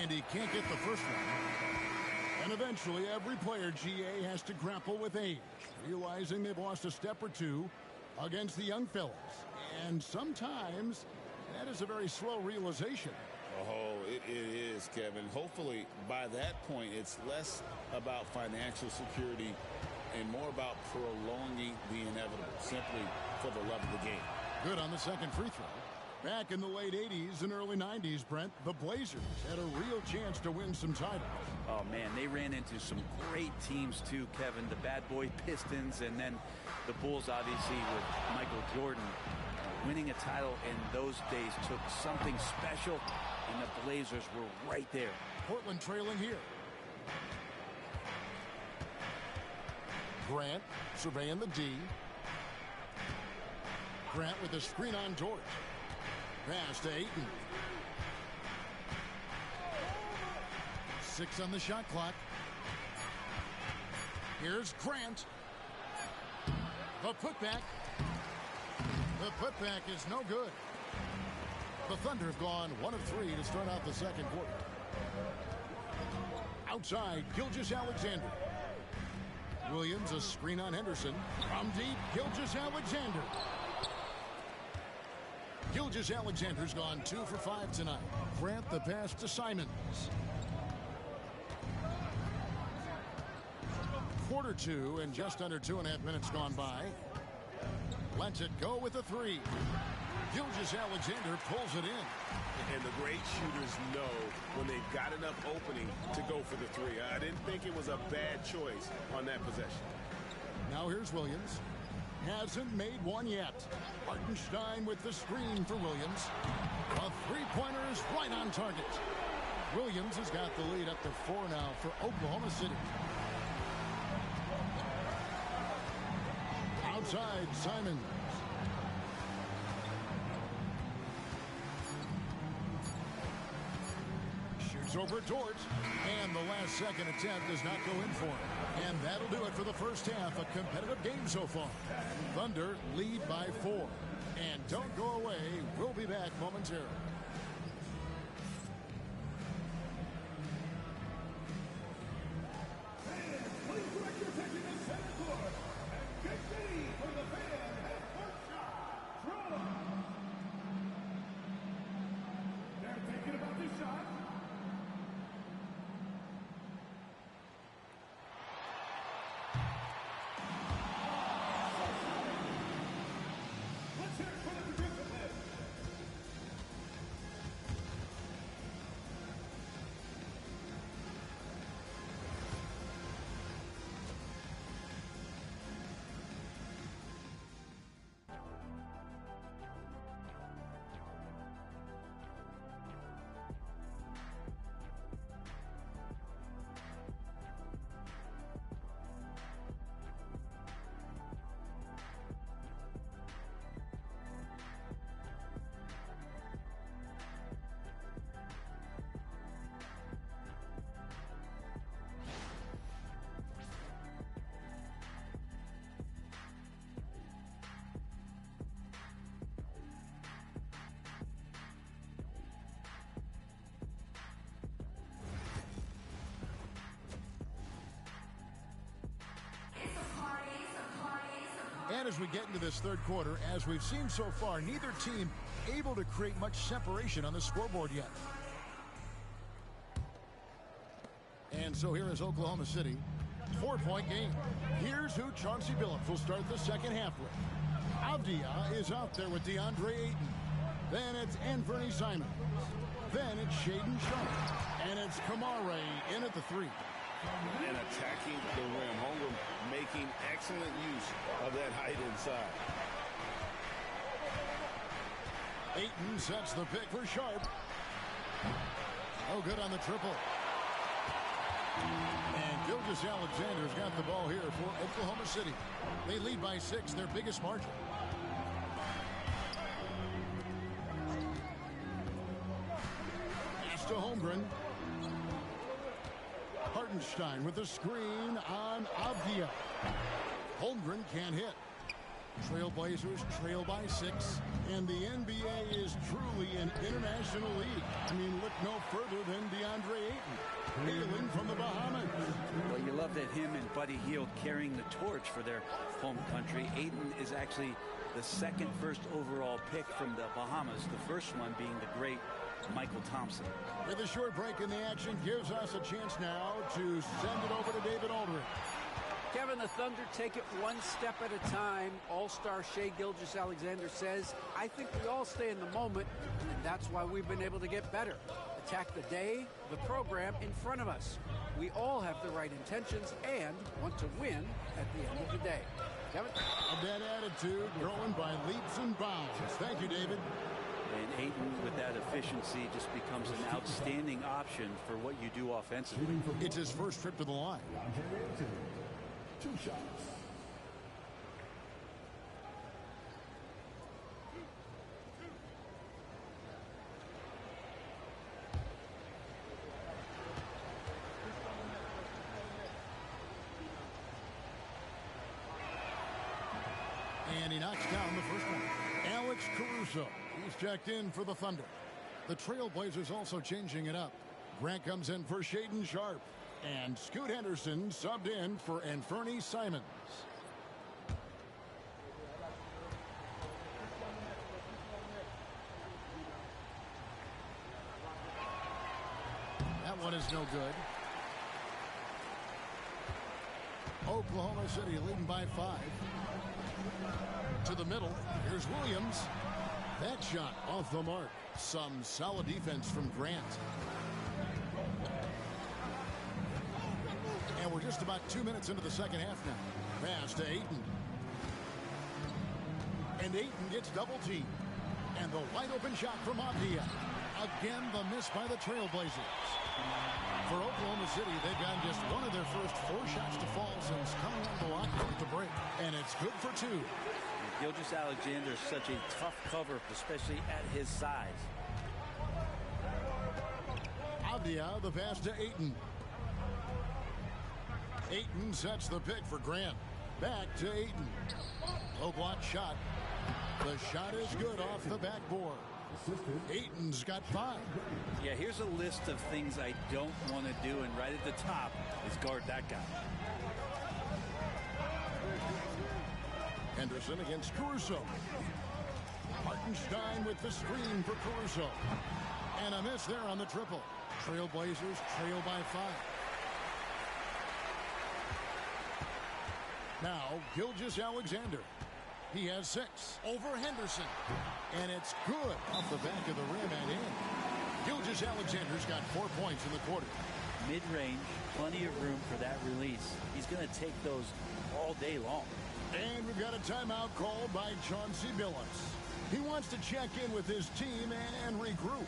And he can't get the first one. And eventually, every player, GA, has to grapple with age, realizing they've lost a step or two against the young fellas. And sometimes, that is a very slow realization. Oh, it is, Kevin. Hopefully, by that point, it's less about financial security and more about prolonging the inevitable, simply for the love of the game. Good on the second free throw. Back in the late 80s and early 90s, Brent, the Blazers had a real chance to win some titles. Oh, man, they ran into some great teams, too, Kevin. The Bad Boy Pistons and then the Bulls, obviously, with Michael Jordan. Winning a title in those days took something special, and the Blazers were right there. Portland trailing here. Grant surveying the D. Grant with a screen on George. Pass to Ayton. 6 on the shot clock. Here's Grant. The putback. The putback is no good. The Thunder have gone 1 of 3 to start out the second quarter. Outside, Gilgeous-Alexander. Williams, a screen on Henderson. From deep, Gilgeous-Alexander. Gilgeous-Alexander's gone 2 for 5 tonight. Grant the pass to Simons. Quarter 2 and just under 2.5 minutes gone by. Lets it go with a 3. Gilgeous-Alexander pulls it in. And the great shooters know when they've got enough opening to go for the 3. I didn't think it was a bad choice on that possession. Now here's Williams. Hasn't made one yet. Hartenstein with the screen for Williams. A three-pointer is right on target. Williams has got the lead up to 4 now for Oklahoma City. Outside, Simons. Shoots over Dort. And the last second attempt does not go in for him. And that'll do it for the first half. A competitive game so far. Thunder lead by 4. And don't go away. We'll be back momentarily. And as we get into this third quarter, as we've seen so far, neither team able to create much separation on the scoreboard yet. And so here is Oklahoma City. 4-point game. Here's who Chauncey Billups will start the second half with. Avdia is out there with DeAndre Ayton. Then it's Anfernee Simons. Then it's Shaedon Sharpe. And it's Kamara in at the 3. And attacking the rim. Holmgren making excellent use of that height inside. Ayton sets the pick for Sharpe. Oh, good on the triple. And Gilgeous-Alexander's got the ball here for Oklahoma City. They lead by 6, their biggest margin. Pass to Holmgren. Hartenstein with the screen on Avdia. Holmgren can't hit. Trailblazers trail by 6. And the NBA is truly an international league. I mean, look no further than DeAndre Ayton, hailing from the Bahamas. Well, you love that him and Buddy Hield carrying the torch for their home country. Ayton is actually the second first overall pick from the Bahamas, the first one being the great Michael Thompson. With a short break in the action, gives us a chance now to send it over to David Aldridge. Kevin, the Thunder take it one step at a time. All-star Shai Gilgeous-Alexander says, I think we all stay in the moment, and that's why we've been able to get better. Attack the day, the program in front of us. We all have the right intentions and want to win at the end of the day. Kevin? That attitude growing by leaps and bounds. Thank you, David. And Ayton, with that efficiency, just becomes an outstanding option for what you do offensively. It's his first trip to the line. 2 shots. And he knocks down the first one. Alex Caruso. He's checked in for the Thunder. The Trailblazers also changing it up. Grant comes in for Shaedon Sharpe. And Scoot Henderson subbed in for Anfernee Simons. That one is no good. Oklahoma City leading by 5. To the middle. Here's Williams. That shot off the mark. Some solid defense from Grant. And we're just about 2 minutes into the second half now. Pass to Ayton. And Ayton gets double teamed. And the wide open shot from Avdia. Again, the miss by the Trailblazers. For Oklahoma City, they've gotten just one of their first 4 shots to fall since coming out of the lockout at the break. And it's good for 2. Gilgeous-Alexander is such a tough cover, especially at his size. Avdia, the pass to Ayton. Ayton sets the pick for Grant. Back to Ayton. Low block shot. The shot is good off the backboard. Ayton's got 5. Yeah, here's a list of things I don't want to do, and right at the top is guard that guy. Henderson against Caruso. Hartenstein with the screen for Caruso. And a miss there on the triple. Trailblazers trail by 5. Now, Gilgeous-Alexander. He has 6 over Henderson. And it's good off the back of the rim and in. Gilgeous-Alexander's got 4 points in the quarter. Mid-range, plenty of room for that release. He's going to take those all day long. And we've got a timeout called by Chauncey Billups. He wants to check in with his team and regroup.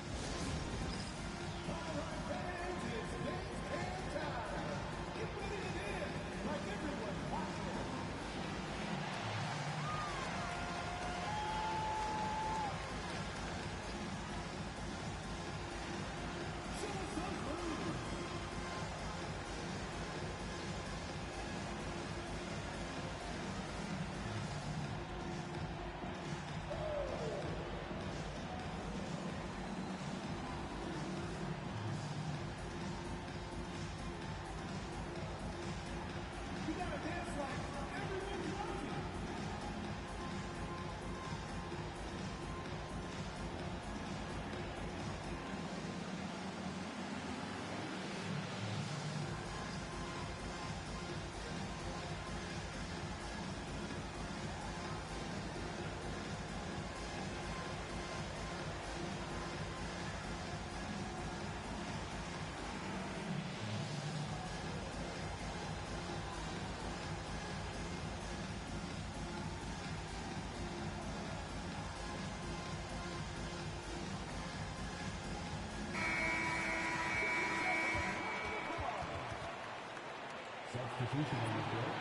Position on the field.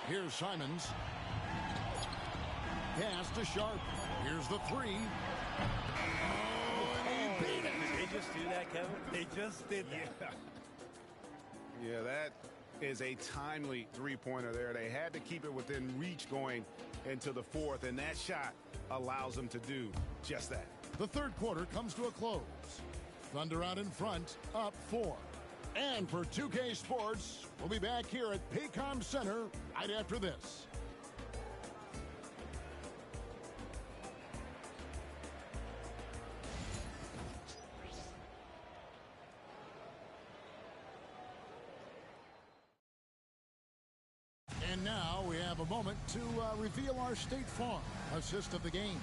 Here's Simons. Pass to Sharp. Here's the three. Oh, and he beat it. Did they just do that, Kevin? They just did that. Yeah, that is a timely three-pointer there. They had to keep it within reach going into the fourth, and that shot allows them to do just that. The third quarter comes to a close. Thunder out in front, up 4. And for 2K Sports, we'll be back here at Paycom Center right after this. And now we have a moment to reveal our State Farm assist of the game.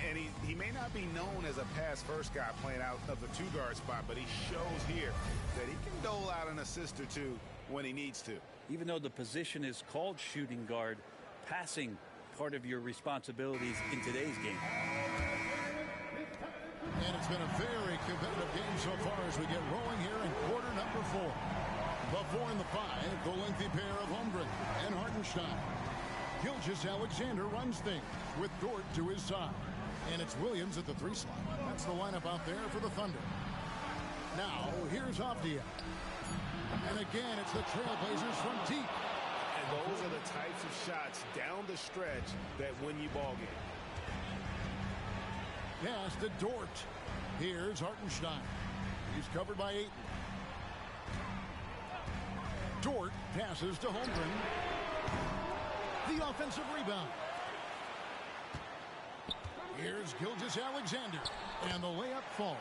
And he may not be known as a pass-first guy playing out of the two-guard spot, but he shows here that he can dole out an assist or two when he needs to. Even though the position is called shooting guard, passing part of your responsibilities in today's game. And it's been a very competitive game so far as we get rolling here in quarter number 4. The 4 and the 5, the lengthy pair of Holmgren and Hartenstein. Gilgeous-Alexander runs things with Dort to his side. And it's Williams at the 3 slot. That's the lineup out there for the Thunder. Now, here's Avdia. And again, it's the Trailblazers from deep. And those are the types of shots down the stretch that win you ball game. Pass to Dort. Here's Hartenstein. He's covered by Ayton. Dort passes to Holmgren. The offensive rebound. Here's Gilgeous-Alexander. And the layup falls.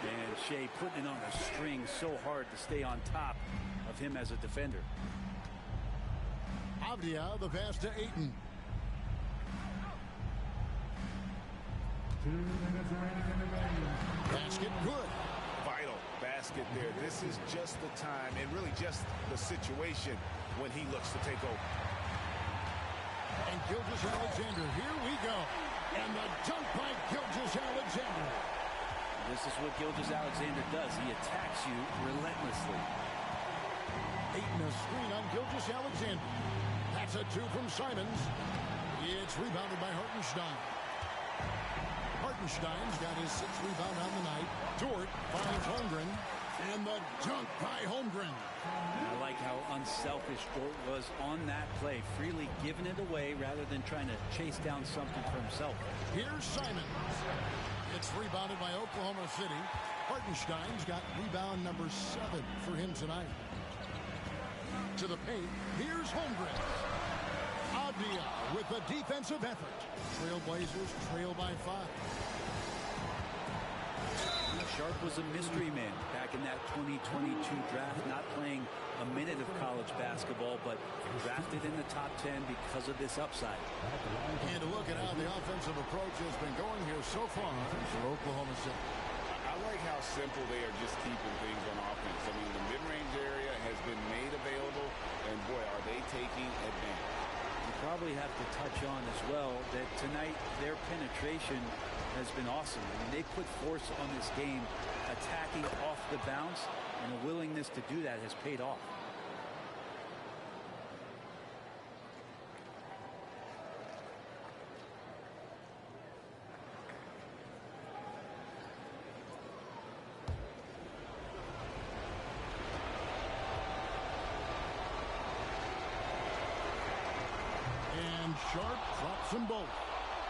And Shea putting it on a string so hard to stay on top of him as a defender. Avdia, the pass to Ayton. 2 minutes remaining in the game. Basket good. Vital basket there. This is just the time and really just the situation when he looks to take over. And Gilgeous-Alexander, here we go. And the dunk by Gilgeous-Alexander. This is what Gilgeous-Alexander does. He attacks you relentlessly. Ayton a screen on Gilgeous-Alexander. That's a 2 from Simons. It's rebounded by Hartenstein. Hartenstein's got his 6th rebound on the night. Dort finds Holmgren. And the dunk by Holmgren. I like how unselfish Dort was on that play, freely giving it away rather than trying to chase down something for himself. Here's Simons. It's rebounded by Oklahoma City. Hartenstein's got rebound number 7 for him tonight. To the paint, here's Holmgren. Avdia with the defensive effort. Trailblazers trail by 5. Sharp was a mystery man back in that 2022 draft, not playing a minute of college basketball, but drafted in the top 10 because of this upside. And to look at how the offensive approach has been going here so far for Oklahoma City. I like how simple they are just keeping things on offense. I mean, the mid-range area has been made available, and boy, are they taking advantage. You probably have to touch on as well that tonight their penetration has been awesome. I mean, they put force on this game, attacking off the bounce, and a willingness to do that has paid off. And Sharp drops them both.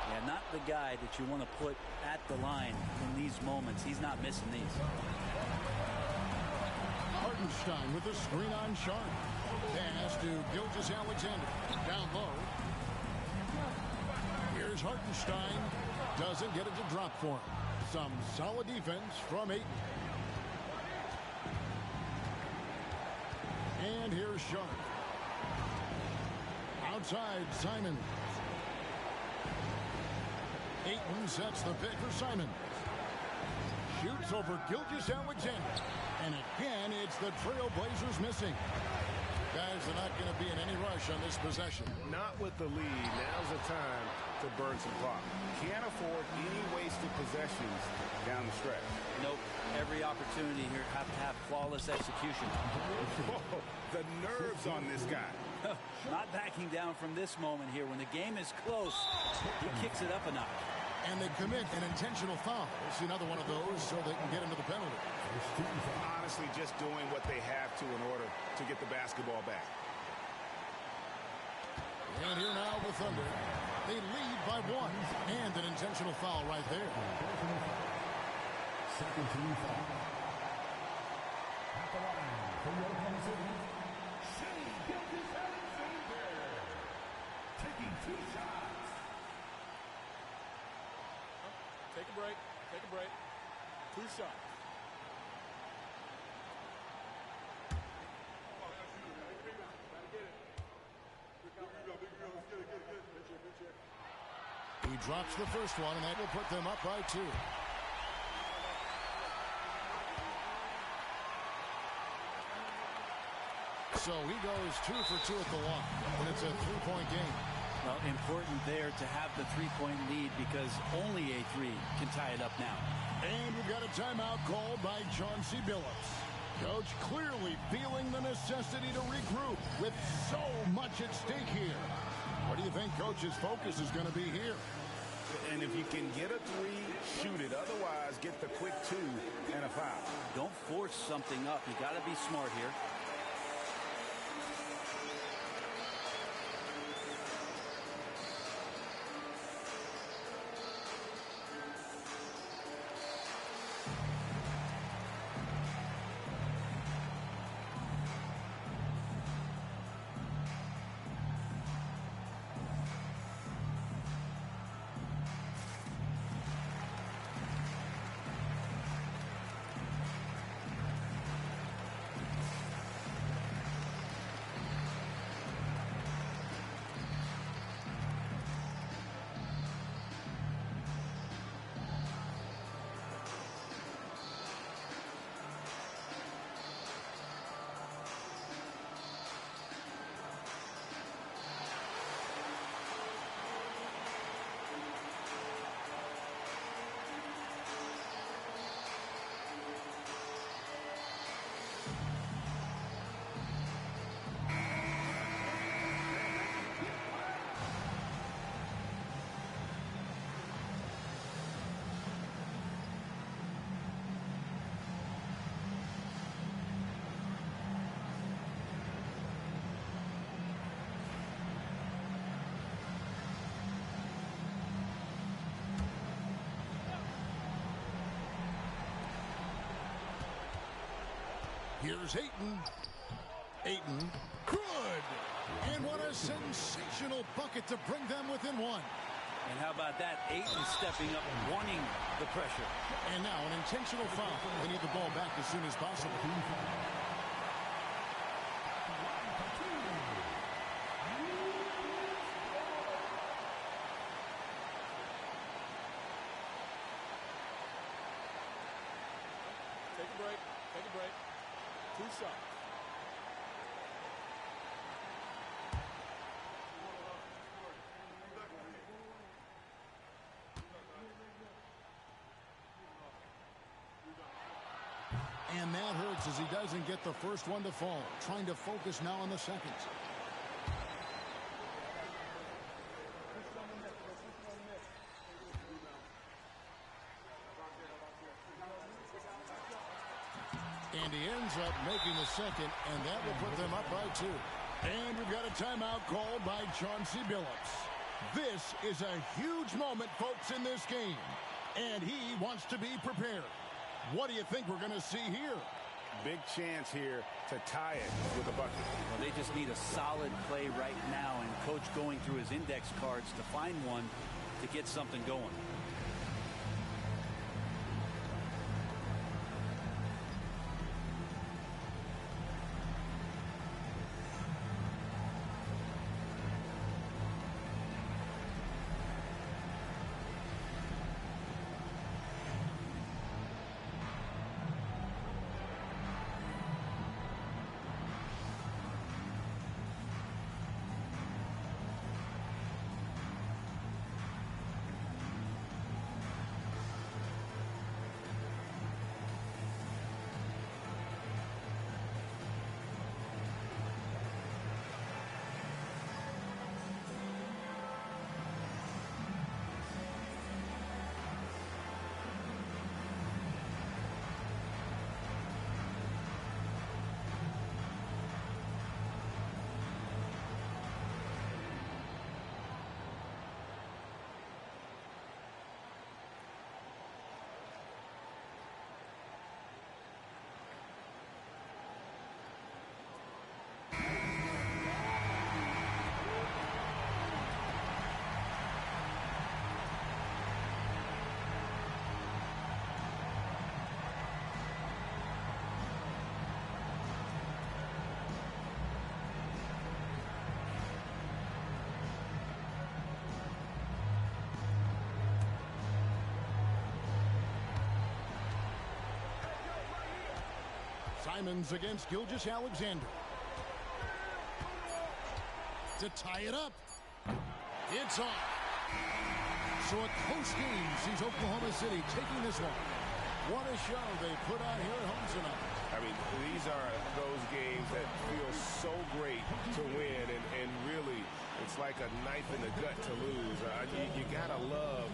Yeah, not the guy that you want to put at the line in these moments. He's not missing these. Hartenstein with the screen on Sharp. Pass to Gilgeous-Alexander. Down low. Here's Hartenstein. Doesn't get it to drop for him. Some solid defense from Ayton. And here's Sharp. Outside, Simons. Ayton sets the pick for Simons. Shoots over Gilgeous-Alexander. And again, it's the Trailblazers missing. Guys are not going to be in any rush on this possession. Not with the lead. Now's the time to burn some clock. Can't afford any wasted possessions down the stretch. Nope. Every opportunity here have to have flawless execution. Whoa, the nerves on this guy. Not backing down from this moment here. When the game is close, he kicks it up a notch. And they commit an intentional foul. It's another one of those so they can get into the penalty. Honestly, just doing what they have to in order to get the basketball back. And here now the Thunder. They lead by 1. And an intentional foul right there. Second team foul. At the line for Oklahoma City, Shai Gilgeous-Alexander. Taking 2 shots. Take a break. Take a break. 2 shots. He drops the first one, and that will put them up by 2. So he goes 2 for 2 at the line, and it's a 3-point game. Well, important there to have the 3-point lead because only a 3 can tie it up now. And we've got a timeout called by Chauncey Billups. Coach clearly feeling the necessity to regroup with so much at stake here. What do you think Coach's focus is going to be here? And if you can get a 3, shoot it. Otherwise, get the quick 2 and a foul. Don't force something up. You got to be smart here. Here's Ayton. Ayton. Good! And what a sensational bucket to bring them within 1. And how about that? Ayton stepping up and wanting the pressure. And now an intentional foul. They need the ball back as soon as possible. Take a break. Take a break. 2 shots. And that hurts as he doesn't get the first one to fall. Trying to focus now on the second. And he ends up making the second, and that will put them up by 2. And we've got a timeout called by Chauncey Billups. This is a huge moment, folks, in this game. And he wants to be prepared. What do you think we're going to see here? Big chance here to tie it with a bucket. Well, they just need a solid play right now, and Coach going through his index cards to find one to get something going. Simons against Gilgeous-Alexander. To tie it up. It's off. So a close game sees Oklahoma City taking this one. What a show they put on here at home tonight. I mean, these are those games that feel so great to win, and really, it's like a knife in the gut to lose. You gotta love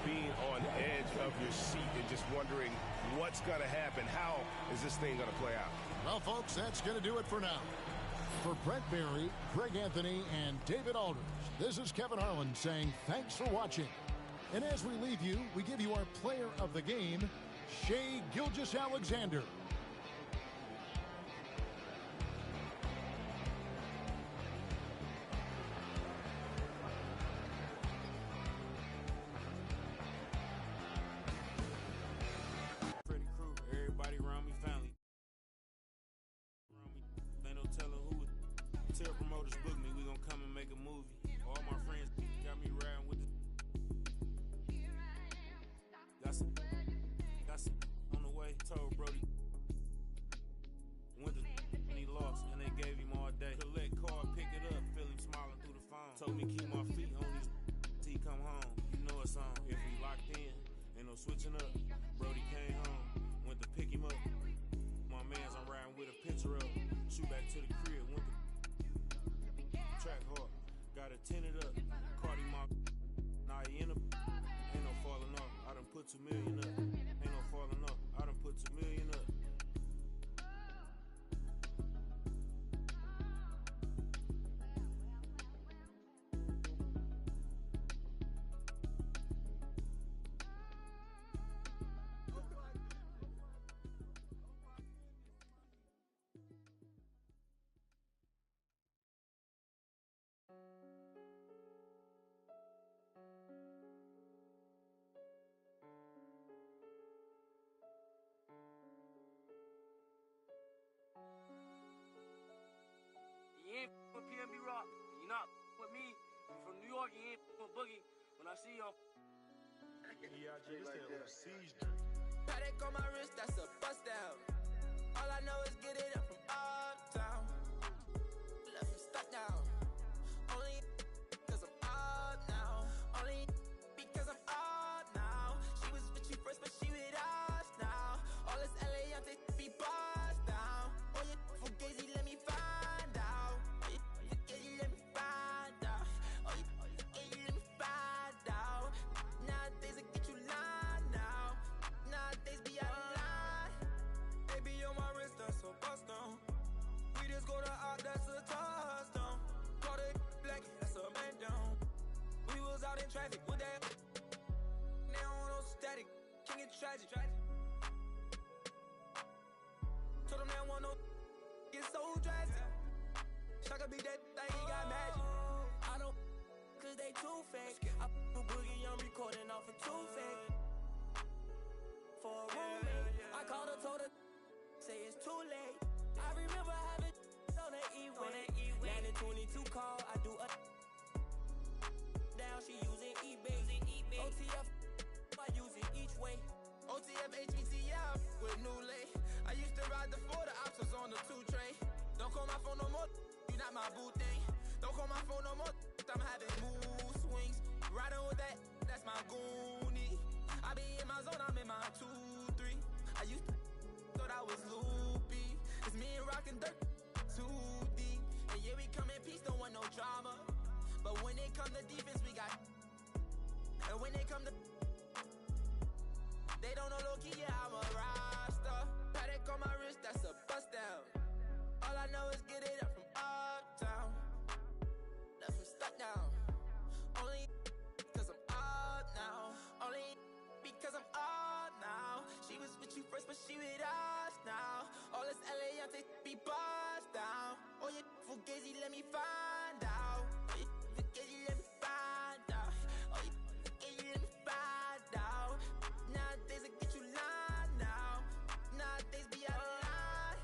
being on edge of your seat and just wondering what's gonna happen. How is this thing gonna play out? Well, folks, that's gonna do it for now. For Brent Barry, Greg Anthony, and David Aldridge, this is Kevin Harlan saying thanks for watching. And as we leave you, we give you our player of the game, Shai Gilgeous-Alexander. Freddy Krueger, everybody around me family. Ain't no telling who would tell promoters book me, we gonna come and make a movie. All my friends got me riding with the on the way, told Brody went to and he lost, and they gave him all day. Collect card, pick it up, feel him smiling through the phone. Told me keep my feet on his till he come home. You know it's on. If he locked in, ain't no switching up. Brody came home, went to pick him up. My man's I'm riding with a picture of. Shoot back to the crib, went to track hard, got it tinted up. Cardi my now he in a ain't no falling off. I done put 2 million up. Ain't no falling off. I done put 2 million up. You ain't with PNB Rock. You're not with me. You from New York, you ain't with Boogie. When I see you, Paddock on my wrist, that's a bust down. All I know is get it up from uptown. Left him stuck down. Only cause I'm up now. Only because I'm up now. She was with you first, but she with us now. All this LA, I'm be bust down. Oh, you fugazi, let me find out. Oh, you fugazi, let me find out. Oh, you fugazi, let me find out. Nowadays, I get you lying now. Nowadays, be out of line. baby on my wrist, that's a bust down. We just go to out, that's a touchdown. Caught it black, that's a man down. We was out in traffic with that. Now on no static, king it tragic. Told them that one no get so drastic. Shaka be that thing, he got magic. I don't cause they too fake. I put Boogie on recording off of too fake. For a roommate, I called her, told her, say it's too late. I remember having on the E-way. Landed 22 call, I do a down, she using eBay. OTF, I use it each way. OTF, HETF with new lay. I used to ride the 4, the ops was on the 2 train. Don't call my phone no more, you not my boo thing. Don't call my phone no more, I'm having mood swings. Riding with that, that's my goonie. I be in my zone, I'm in my 2-3. I used to thought I was loopy. It's me and Rock and Dirt, too deep. And yeah, we come in peace, don't want no drama. But when it come to defense, we got. And when they come to, they don't know low-key, yeah, I'm a roster. Paddock on my wrist, that's a bust down. All I know is get it up from uptown. Left him stuck down. Only cause I'm up now. Only because I'm up now. She was with you first, but she with us now. All this LA, I'm be bust down. Oh, you fugazi, let me find out. Oh, you fugazi, let me find out. Oh, you fugazi, let me find out. Nowadays, I get you lying now. Nowadays, be out of line.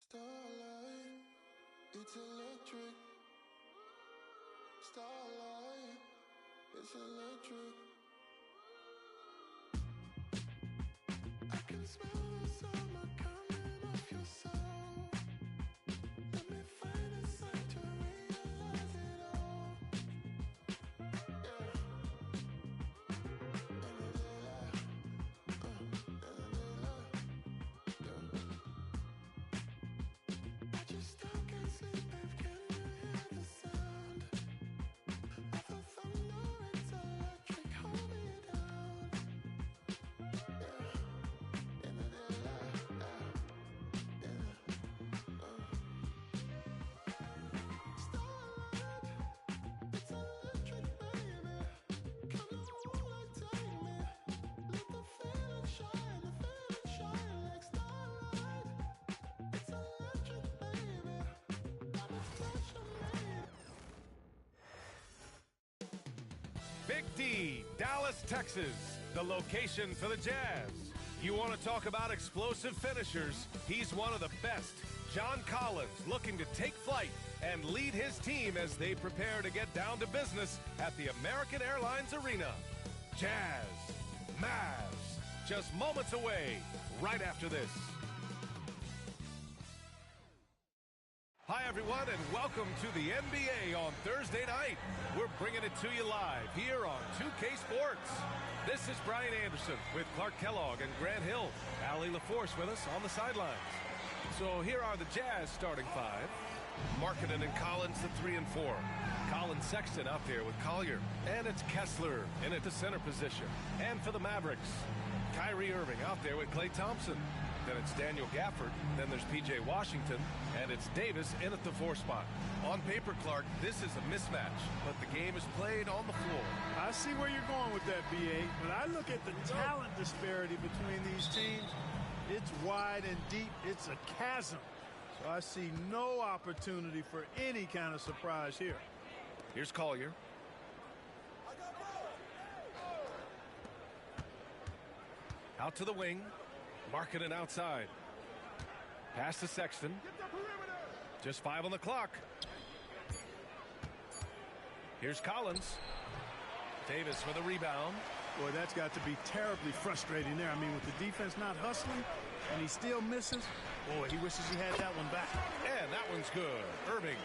Starlight, It's electric. Starlight. It's electric. I can smell the summer coming off your soul. Let me find a sign to realize it all. I just still can't sleep, babe. Can you hear the sound of the thunder? It's electric. Hold me down. In the daylight. Starlight. It's electric, baby. Come on, like take me. Let the feeling shine like starlight. It's electric, baby. Got me touching me. Big D, Dallas, Texas, the location for the Jazz. You want to talk about explosive finishers? He's one of the best. John Collins looking to take flight and lead his team as they prepare to get down to business at the American Airlines Arena. Jazz, Mavs, just moments away right after this. Hi, everyone, and welcome to the NBA on Thursday night. We're bringing it to you live here on 2K Sports. This is Brian Anderson with Clark Kellogg and Grant Hill. Allie LaForce with us on the sidelines. So here are the Jazz starting five. Markkanen and Collins, the 3 and 4. Colin Sexton out there with Collier. And it's Kessler in at the center position. And for the Mavericks, Kyrie Irving out there with Klay Thompson. Then it's Daniel Gafford. Then there's P.J. Washington. And it's Davis in at the 4 spot. On paper, Clark, this is a mismatch. But the game is played on the floor. I see where you're going with that, B.A. But I look at the talent disparity between these teams. It's wide and deep. It's a chasm. So I see no opportunity for any kind of surprise here. Here's Collier. Out to the wing. Markkanen outside. Pass to Sexton. Just 5 on the clock. Here's Collins. Davis with a rebound. Boy, that's got to be terribly frustrating there. I mean, with the defense not hustling and he still misses, boy, he wishes he had that one back. And that one's good. Irving.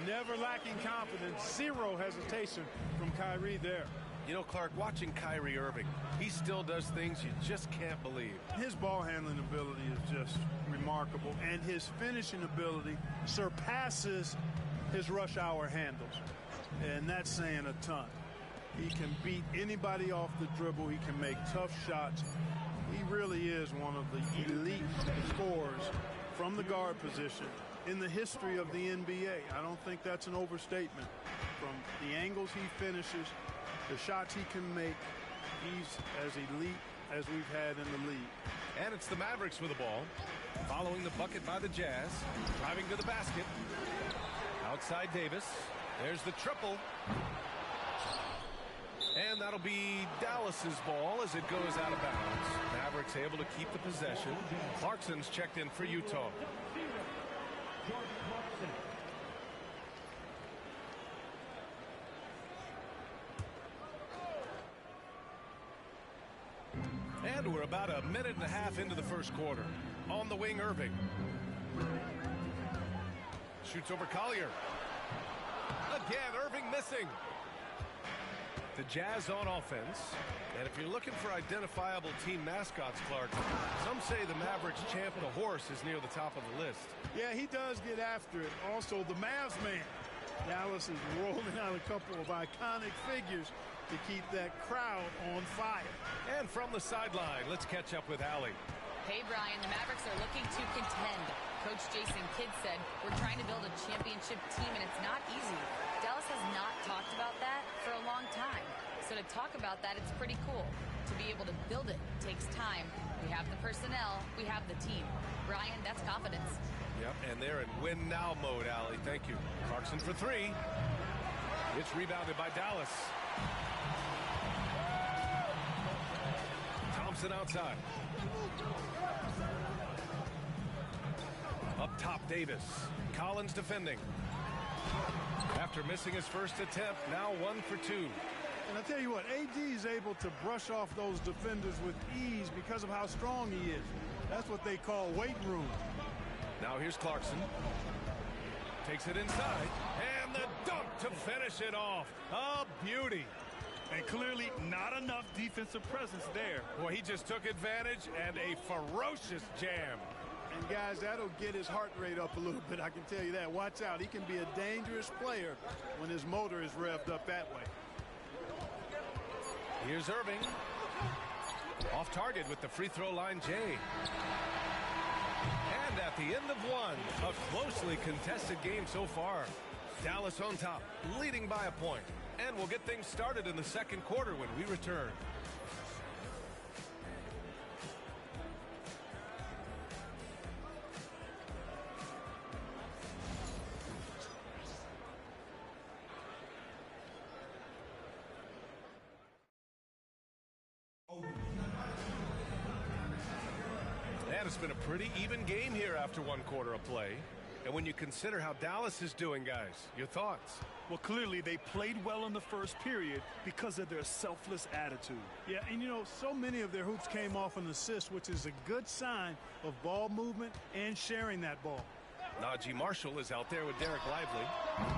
Never lacking confidence. Zero hesitation from Kyrie there. You know, Clark, watching Kyrie Irving, he still does things you just can't believe. His ball handling ability is just remarkable, and his finishing ability surpasses his rush hour handles. And that's saying a ton. He can beat anybody off the dribble. He can make tough shots. He really is one of the elite scorers from the guard position in the history of the NBA. I don't think that's an overstatement. From the angles he finishes, the shots he can make, he's as elite as we've had in the league. And it's the Mavericks with the ball. Following the bucket by the Jazz. Driving to the basket. Outside Davis. There's the triple. And that'll be Dallas's ball as it goes out of bounds. Mavericks able to keep the possession. Clarkson's checked in for Utah. And we're about a minute and a half into the first quarter. On the wing, Irving. Shoots over Collier. Again, Irving missing. The Jazz on offense. And if you're looking for identifiable team mascots, Clark, some say the Mavericks champ, the horse, is near the top of the list. Yeah, he does get after it. Also, the Mavs man. Dallas is rolling out a couple of iconic figures to keep that crowd on fire. And from the sideline, let's catch up with Allie. Hey, Brian, the Mavericks are looking to contend. Coach Jason Kidd said, we're trying to build a championship team, and it's not easy. Dallas has not talked about that for a long time. So to talk about that, it's pretty cool. To be able to build it takes time. We have the personnel. We have the team. Brian, that's confidence. Yep, and they're in win-now mode, Allie. Thank you. Clarkson for 3. It's rebounded by Dallas. Thompson outside. Up top, Davis. Collins defending. After missing his first attempt, now 1 for 2. And I tell you what, AD is able to brush off those defenders with ease because of how strong he is. That's what they call weight room. Now here's Clarkson. Takes it inside. And the dunk to finish it off. A beauty. And clearly not enough defensive presence there. Well, he just took advantage and a ferocious jam. And guys, that'll get his heart rate up a little bit, I can tell you that. Watch out. He can be a dangerous player when his motor is revved up that way. Here's Irving. Off target with the free throw line, Jay. And at the end of one, a closely contested game so far. Dallas on top, leading by a point. And we'll get things started in the second quarter when we return. And it's been a pretty even game here after 1 quarter of play. And when you consider how Dallas is doing, guys, your thoughts? Well, clearly they played well in the first period because of their selfless attitude. Yeah, and you know, so many of their hoops came off an assist, which is a good sign of ball movement and sharing that ball. Najee Marshall is out there with Derek Lively.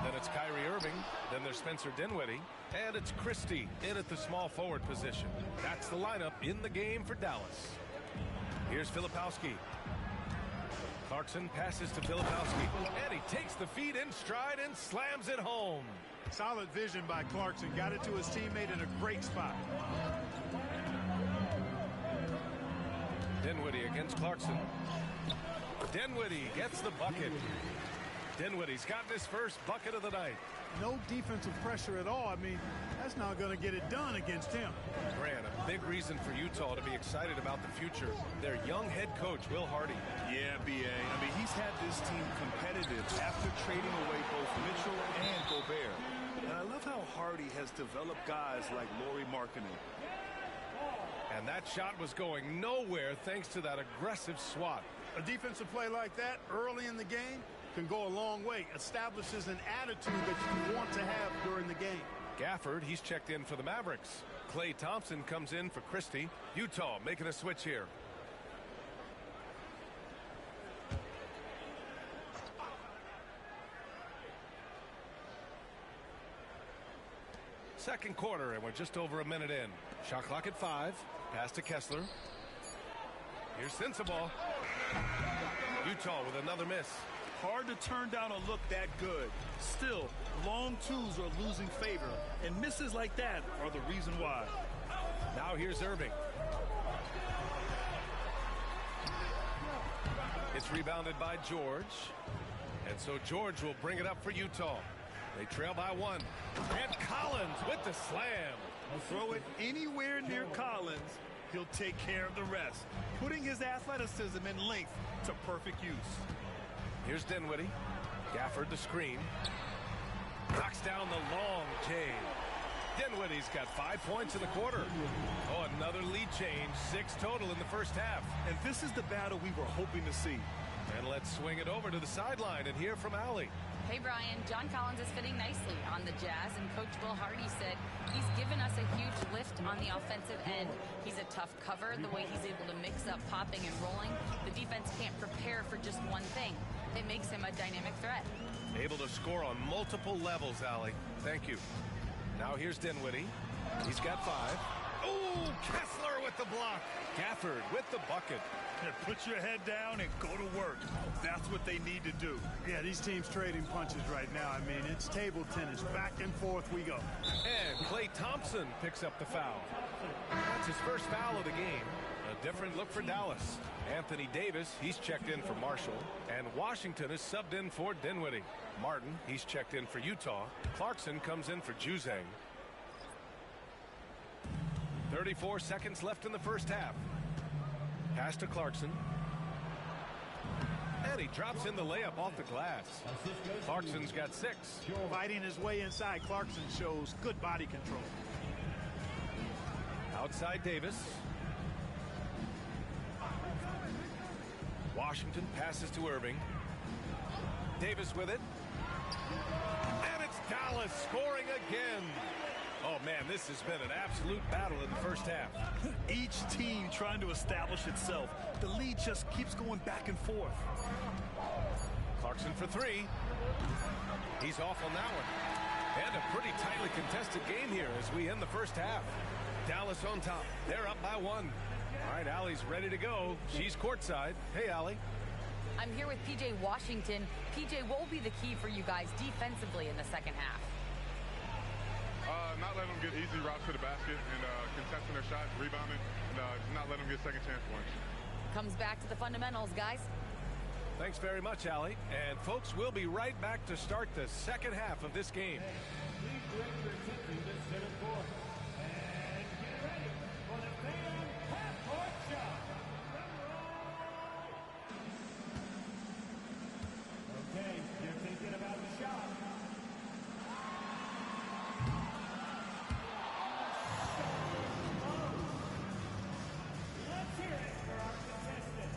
Then it's Kyrie Irving. Then there's Spencer Dinwiddie. And it's Christie in at the small forward position. That's the lineup in the game for Dallas. Here's Filipowski. Clarkson passes to Filipowski. And he takes the feed in stride and slams it home. Solid vision by Clarkson. Got it to his teammate in a great spot. Dinwiddie against Clarkson. Dinwiddie gets the bucket. Dinwiddie's gotten his first bucket of the night. No defensive pressure at all. I mean, that's not going to get it done against him. Grant, a big reason for Utah to be excited about the future. Their young head coach, Will Hardy. Yeah, B.A. I mean, he's had this team competitive after trading away both Mitchell and Gobert. And I love how Hardy has developed guys like Lauri Markkanen. And that shot was going nowhere thanks to that aggressive swat. A defensive play like that early in the game can go a long way. Establishes an attitude that you want to have during the game. Gafford, he's checked in for the Mavericks. Klay Thompson comes in for Christie. Utah making a switch here. Second quarter, and we're just over a minute in. Shot clock at 5. Pass to Kessler. Here's Sensabaugh. Utah with another miss. Hard to turn down a look that good. Still, long twos are losing favor, and misses like that are the reason why. Now here's Irving. It's rebounded by George. And so George will bring it up for Utah. They trail by 1. And Collins with the slam. Throw it anywhere near Collins, he'll take care of the rest, putting his athleticism and length to perfect use. Here's Dinwiddie. Gafford the screen. Knocks down the long J. Dinwiddie's got 5 points in the quarter. Oh, another lead change. 6 total in the first half. And this is the battle we were hoping to see. And let's swing it over to the sideline and hear from Allie. Hey, Brian, John Collins is fitting nicely on the Jazz, and Coach Will Hardy said he's given us a huge lift on the offensive end. He's a tough cover, the way he's able to mix up popping and rolling. The defense can't prepare for just one thing. It makes him a dynamic threat. Able to score on multiple levels, Allie. Thank you. Now here's Dinwiddie. He's got 5. Ooh, Kessler with the block. Gafford with the bucket. Put your head down and go to work. That's what they need to do. Yeah, these teams trading punches right now. I mean, it's table tennis. Back and forth we go. And Klay Thompson picks up the foul. That's his first foul of the game. A different look for Dallas. Anthony Davis, he's checked in for Marshall. And Washington is subbed in for Dinwiddie. Martin, he's checked in for Utah. Clarkson comes in for Juzang. 34 seconds left in the first half. Pass to Clarkson. And he drops in the layup off the glass. Clarkson's got 6. Fighting his way inside, Clarkson shows good body control. Outside Davis. Washington passes to Irving. Davis with it. And it's Dallas scoring again. Oh, man, this has been an absolute battle in the first half. Each team trying to establish itself. The lead just keeps going back and forth. Clarkson for three. He's off on that one. And a pretty tightly contested game here as we end the first half. Dallas on top. They're up by one. All right, Allie's ready to go. She's courtside. Hey, Allie. I'm here with P.J. Washington. P.J., what will be the key for you guys defensively in the second half? Not letting them get easy routes to the basket and contesting their shots, rebounding, and not letting them get second chance points. Comes back to the fundamentals, guys. Thanks very much, Allie. And, folks, we'll be right back to start the second half of this game. Please direct your attention to center court. And get ready for the fan half-court shot. Okay, you're thinking about the shot. Let's hear it for our contestant.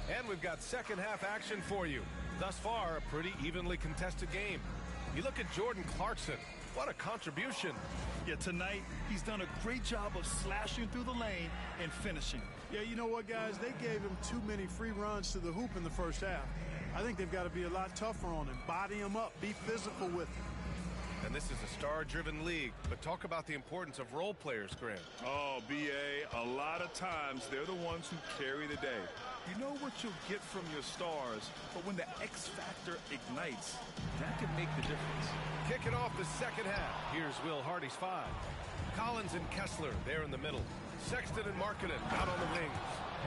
And we've got second half action for you. Thus far, a pretty evenly contested game. You look at Jordan Clarkson. What a contribution. Yeah, tonight, he's done a great job of slashing through the lane and finishing. Yeah, you know what, guys? They gave him too many free runs to the hoop in the first half. I think they've got to be a lot tougher on him. Body him up. Be physical with him. And this is a star-driven league. But talk about the importance of role players, Grant. Oh, B.A., a lot of times they're the ones who carry the day. You know what you'll get from your stars, but when the X factor ignites, that can make the difference. Kicking off the second half. Here's Will Hardy's five. Collins and Kessler there in the middle. Sexton and Markkanen out on the wings.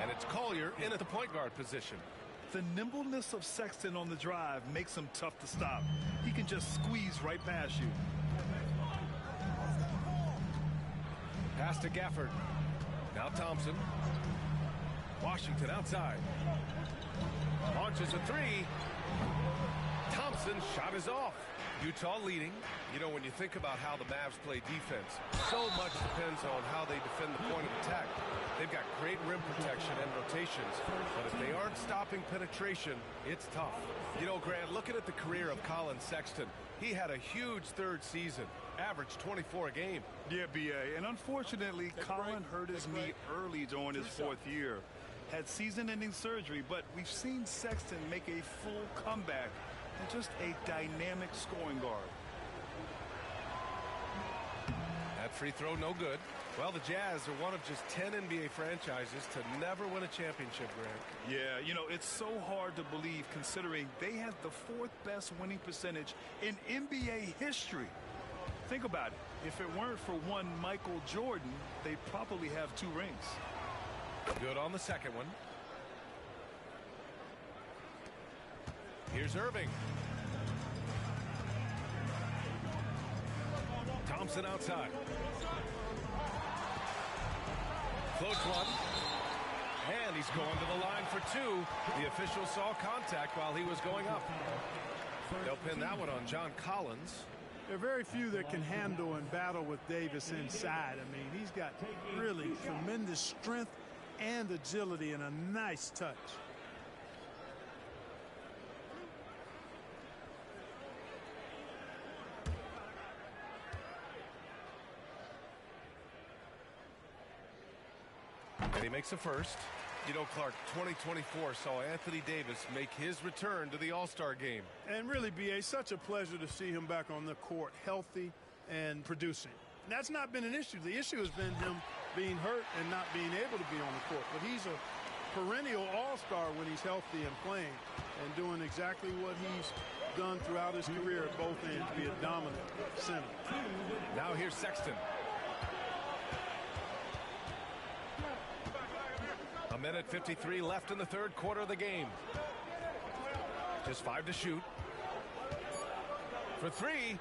And it's Collier in at the point guard position. The nimbleness of Sexton on the drive makes him tough to stop. He can just squeeze right past you. Pass to Gafford. Now Thompson. Washington outside. Launches a three. Thompson's shot is off. Utah leading. You know, when you think about how the Mavs play defense, so much depends on how they defend the point of attack. They've got great rim protection and rotations, but if they aren't stopping penetration, it's tough. You know, Grant, looking at the career of Colin Sexton, he had a huge third season, averaged 24 a game. Yeah, B.A., and unfortunately, Colin hurt his knee early during his fourth year. Had season-ending surgery, but we've seen Sexton make a full comeback and just a dynamic scoring guard. That free throw no good. Well, the Jazz are one of just 10 NBA franchises to never win a championship, Grant. Yeah, you know, it's so hard to believe considering they had the fourth best winning percentage in NBA history. Think about it. If it weren't for one Michael Jordan, they'd probably have 2 rings. Good on the second one. Here's Irving. Thompson outside. Floats one. And he's going to the line for 2. The official saw contact while he was going up. They'll pin that one on John Collins. There are very few that can handle and battle with Davis inside. I mean, he's got really tremendous strength and agility and a nice touch. And he makes a first. You know, Clark, 2024 saw Anthony Davis make his return to the All-Star game. And really, B.A., such a pleasure to see him back on the court, healthy and producing. And that's not been an issue. The issue has been him being hurt and not being able to be on the court. But he's a perennial all-star when he's healthy and playing. and doing exactly what he's done throughout his career at both ends, be a dominant center. Now here's Sexton. A minute 53 left in the third quarter of the game. Just 5 to shoot. For 3.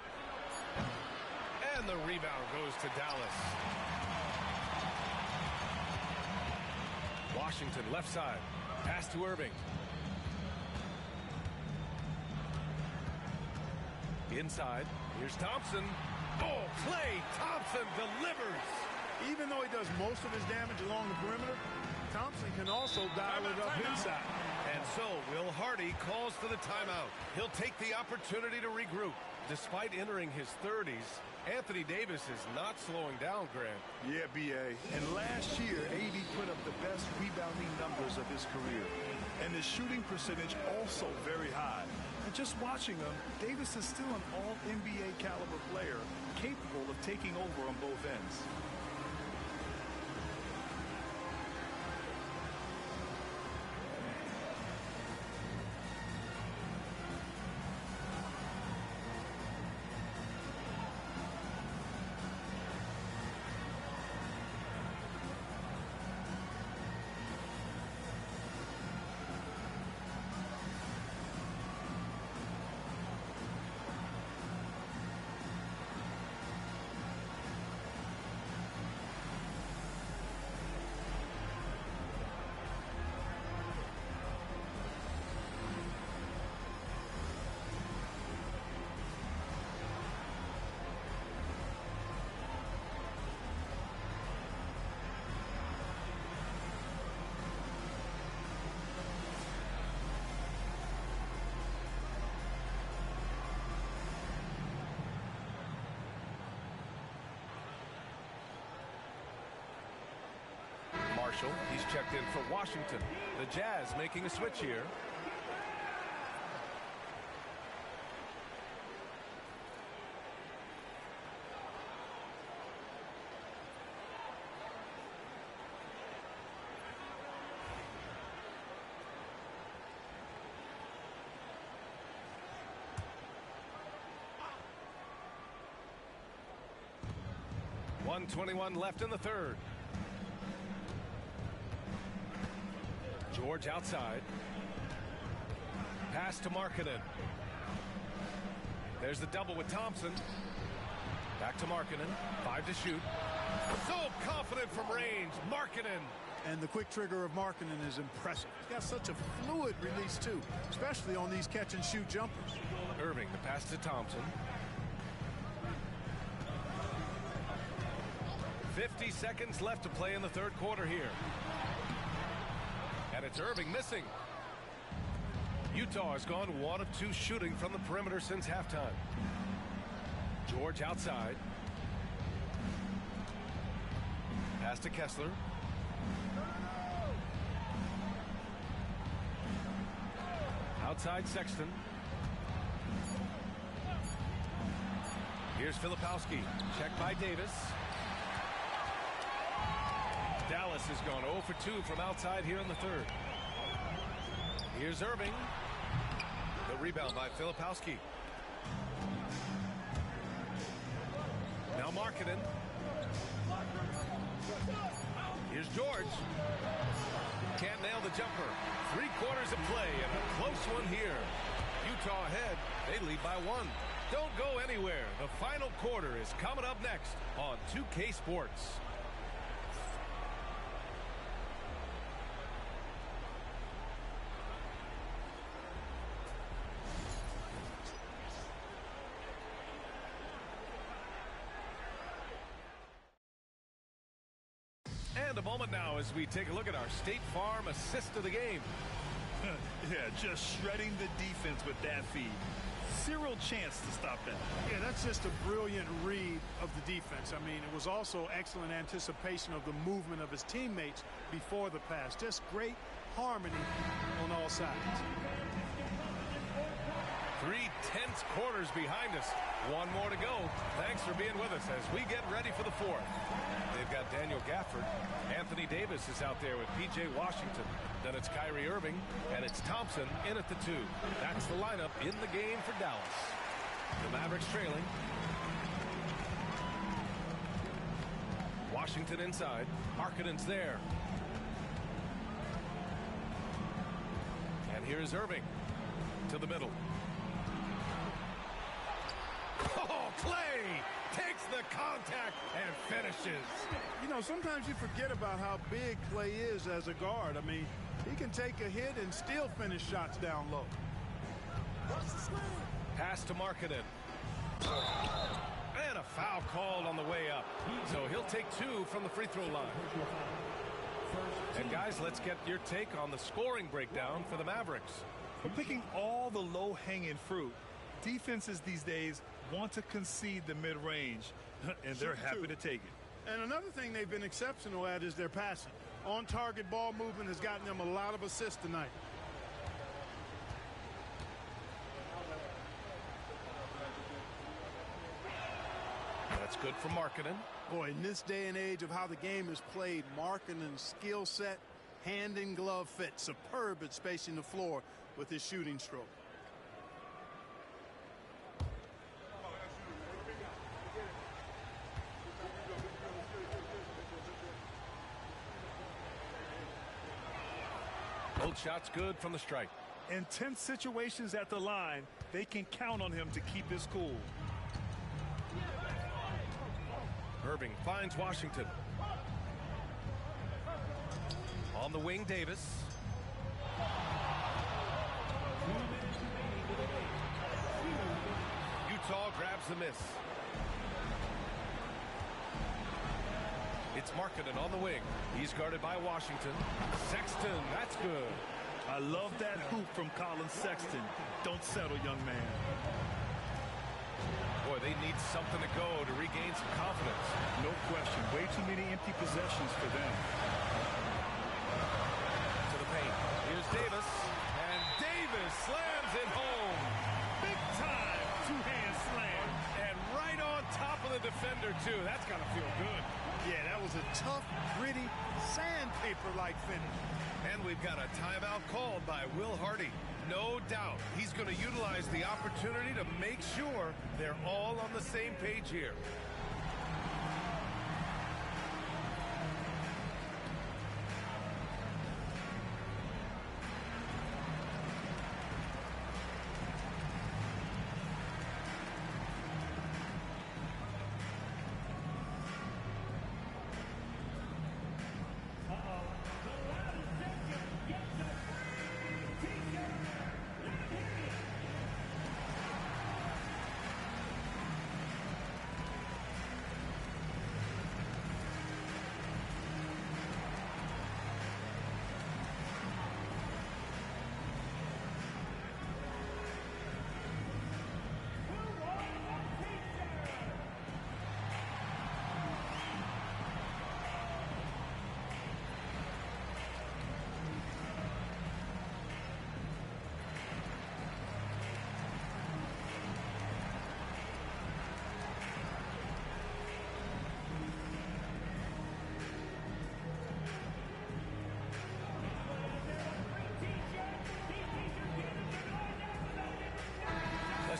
And the rebound goes to Dallas. Washington left side. Pass to Irving. Inside. Here's Thompson. Oh, Klay Thompson delivers. Even though he does most of his damage along the perimeter, Thompson can also dial it up inside. And so Will Hardy calls for the timeout. He'll take the opportunity to regroup. Despite entering his 30s, Anthony Davis is not slowing down, Grant. Yeah, B.A. And last year, AD put up the best rebounding numbers of his career. And his shooting percentage also very high. And just watching him, Davis is still an all-NBA caliber player, capable of taking over on both ends. Marshall, he's checked in for Washington. The Jazz making a switch here. .121 left in the third. George outside. Pass to Markkanen. There's the double with Thompson. Back to Markkanen. 5 to shoot. So confident from range. Markkanen. And the quick trigger of Markkanen is impressive. He's got such a fluid release, too, especially on these catch-and-shoot jumpers. Irving, the pass to Thompson. 50 seconds left to play in the third quarter here. And it's Irving missing. Utah has gone 1 of 2 shooting from the perimeter since halftime. George outside. Pass to Kessler. Outside Sexton. Here's Filipowski. Checked by Davis. Dallas has gone 0 for 2 from outside here in the third. Here's Irving. The rebound by Filipowski. Now Markkanen. Here's George. Can't nail the jumper. 3 quarters of play and a close one here. Utah ahead. They lead by 1. Don't go anywhere. The final quarter is coming up next on 2K Sports. And a moment now as we take a look at our State Farm assist of the game. Yeah, just shredding the defense with that feed. Zero chance to stop that. Yeah, that's just a brilliant read of the defense. I mean, it was also excellent anticipation of the movement of his teammates before the pass. Just great harmony on all sides. 3 tense quarters behind us. 1 more to go. Thanks for being with us as we get ready for the 4th. They've got Daniel Gafford. Anthony Davis is out there with P.J. Washington. Then it's Kyrie Irving, and it's Thompson in at the 2. That's the lineup in the game for Dallas. The Mavericks trailing. Washington inside. Markkanen's there. And here's Irving to the middle. Oh, Clay takes the contact and finishes. You know, sometimes you forget about how big Clay is as a guard. I mean, he can take a hit and still finish shots down low. Pass to Markkanen. And a foul called on the way up. So he'll take 2 from the free throw line. And guys, let's get your take on the scoring breakdown for the Mavericks. We're picking all the low-hanging fruit. Defenses these days want to concede the mid-range, and they're happy to take it. And another thing they've been exceptional at is their passing. On-target ball movement has gotten them a lot of assists tonight. That's good for Markkanen. Boy, in this day and age of how the game is played, Markkanen's skill set, hand and glove fit, superb at spacing the floor with his shooting stroke. Both shots good from the stripe. In tense situations at the line, they can count on him to keep his cool. Irving finds Washington. On the wing, Davis. Utah grabs the miss. It's Markkanen on the wing. He's guarded by Washington. Sexton, that's good. I love that hoop from Colin Sexton. Don't settle, young man. Boy, they need something to go to regain some confidence. No question. Way too many empty possessions for them. To the paint. Here's Davis. And Davis slams it home. Big time two-hand slam. And right on top of the defender, too. That's got to feel good. Yeah, that was a tough, gritty, sandpaper-like finish. And we've got a timeout called by Will Hardy. No doubt he's going to utilize the opportunity to make sure they're all on the same page here.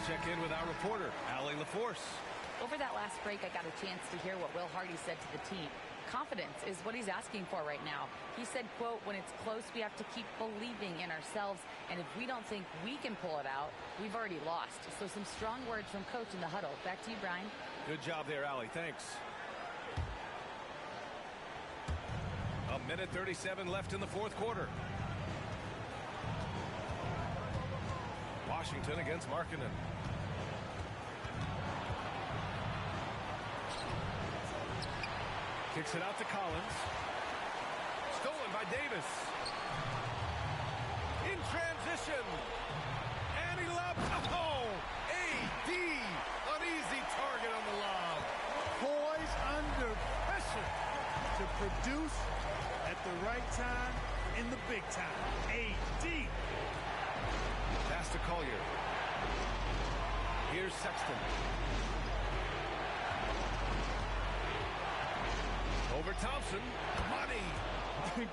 Check in with our reporter, Allie LaForce. Over that last break, I got a chance to hear what Will Hardy said to the team. Confidence is what he's asking for right now. He said, quote, when it's close, we have to keep believing in ourselves. And if we don't think we can pull it out, we've already lost. So some strong words from Coach in the huddle. Back to you, Brian. Good job there, Allie. Thanks. A minute 37 left in the fourth quarter. Washington against Markkanen. Kicks it out to Collins. Stolen by Davis. In transition. And he lobs. Oh! AD. Uneasy target on the lob. Poised under pressure to produce at the right time in the big time. AD. Pass to Collier. Here's Sexton. Over Thompson. Money.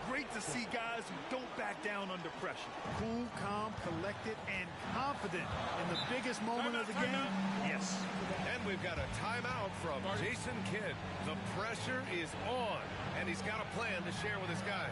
Great to see guys who don't back down under pressure. Cool, calm, collected, and confident in the biggest moment of the game. Yes. And we've got a timeout from Jason Kidd. The pressure is on, and he's got a plan to share with his guys.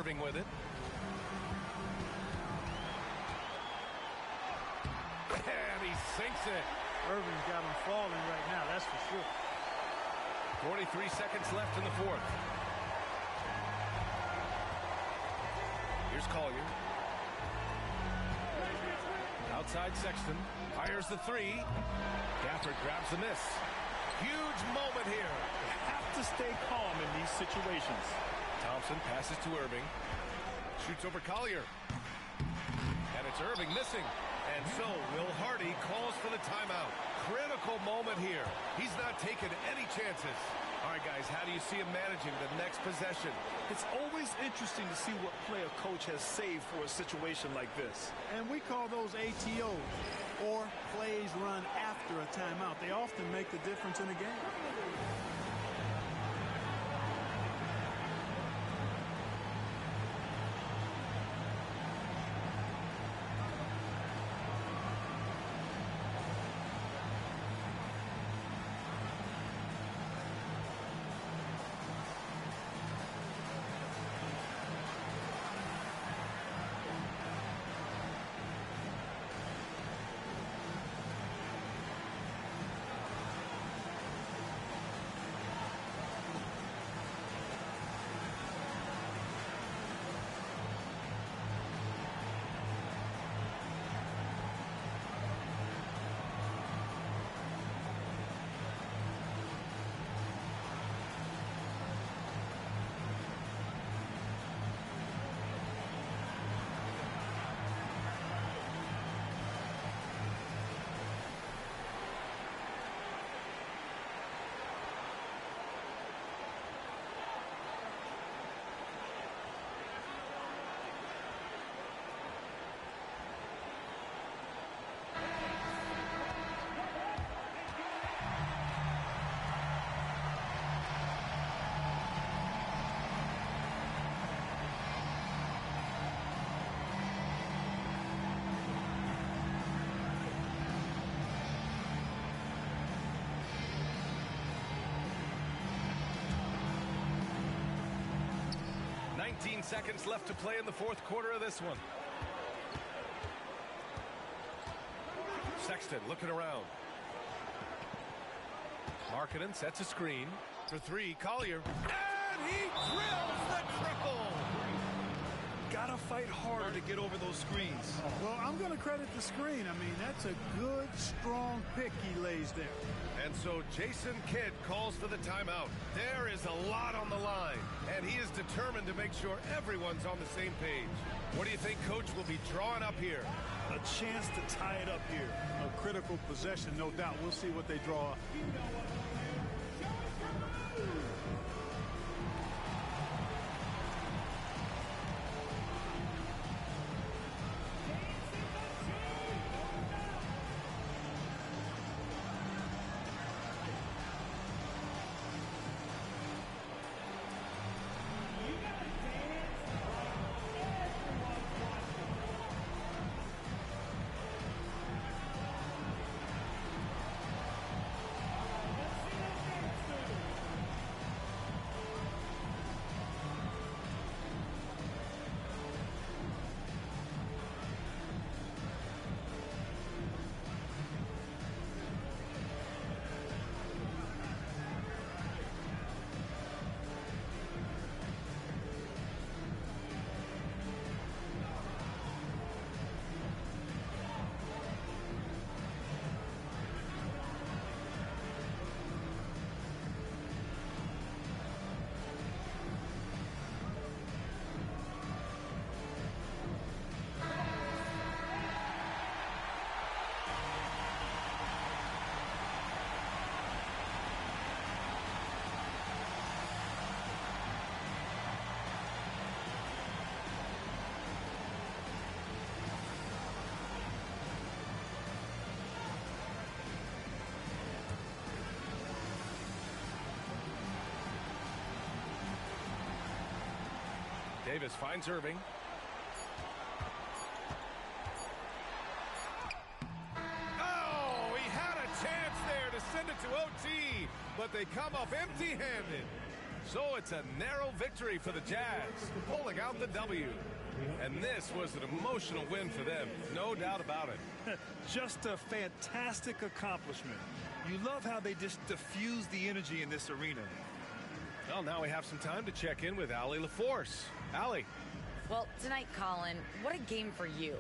Irving with it. And he sinks it. Irving's got him falling right now, that's for sure. 43 seconds left in the fourth. Here's Collier. Outside Sexton. Fires the three. Gafford grabs the miss. Huge moment here. You have to stay calm in these situations. Thompson passes to Irving. Shoots over Collier. And it's Irving missing. And so Will Hardy calls for the timeout. Critical moment here. He's not taking any chances. All right, guys, how do you see him managing the next possession? It's always interesting to see what play a coach has saved for a situation like this. And we call those ATOs, or plays run after a timeout. They often make the difference in a game. Seconds left to play in the fourth quarter of this one. Sexton looking around. Markkanen sets a screen for three. Collier, and he drills the triple. got to fight harder to get over those screens. Well, I'm going to credit the screen. I mean, that's a good, strong pick he lays there. And so Jason Kidd calls for the timeout. There is a lot on the line, and he is determined to make sure everyone's on the same page. What do you think Coach will be drawing up here? A chance to tie it up here. A critical possession, no doubt. We'll see what they draw up. Davis finds Irving. Oh, he had a chance there to send it to OT, but they come up empty-handed. So it's a narrow victory for the Jazz, pulling out the W. And this was an emotional win for them, no doubt about it. Just a fantastic accomplishment. You love how they just diffuse the energy in this arena. Well, now we have some time to check in with Allie LaForce. Allie. Well, tonight, Colin, what a game for you.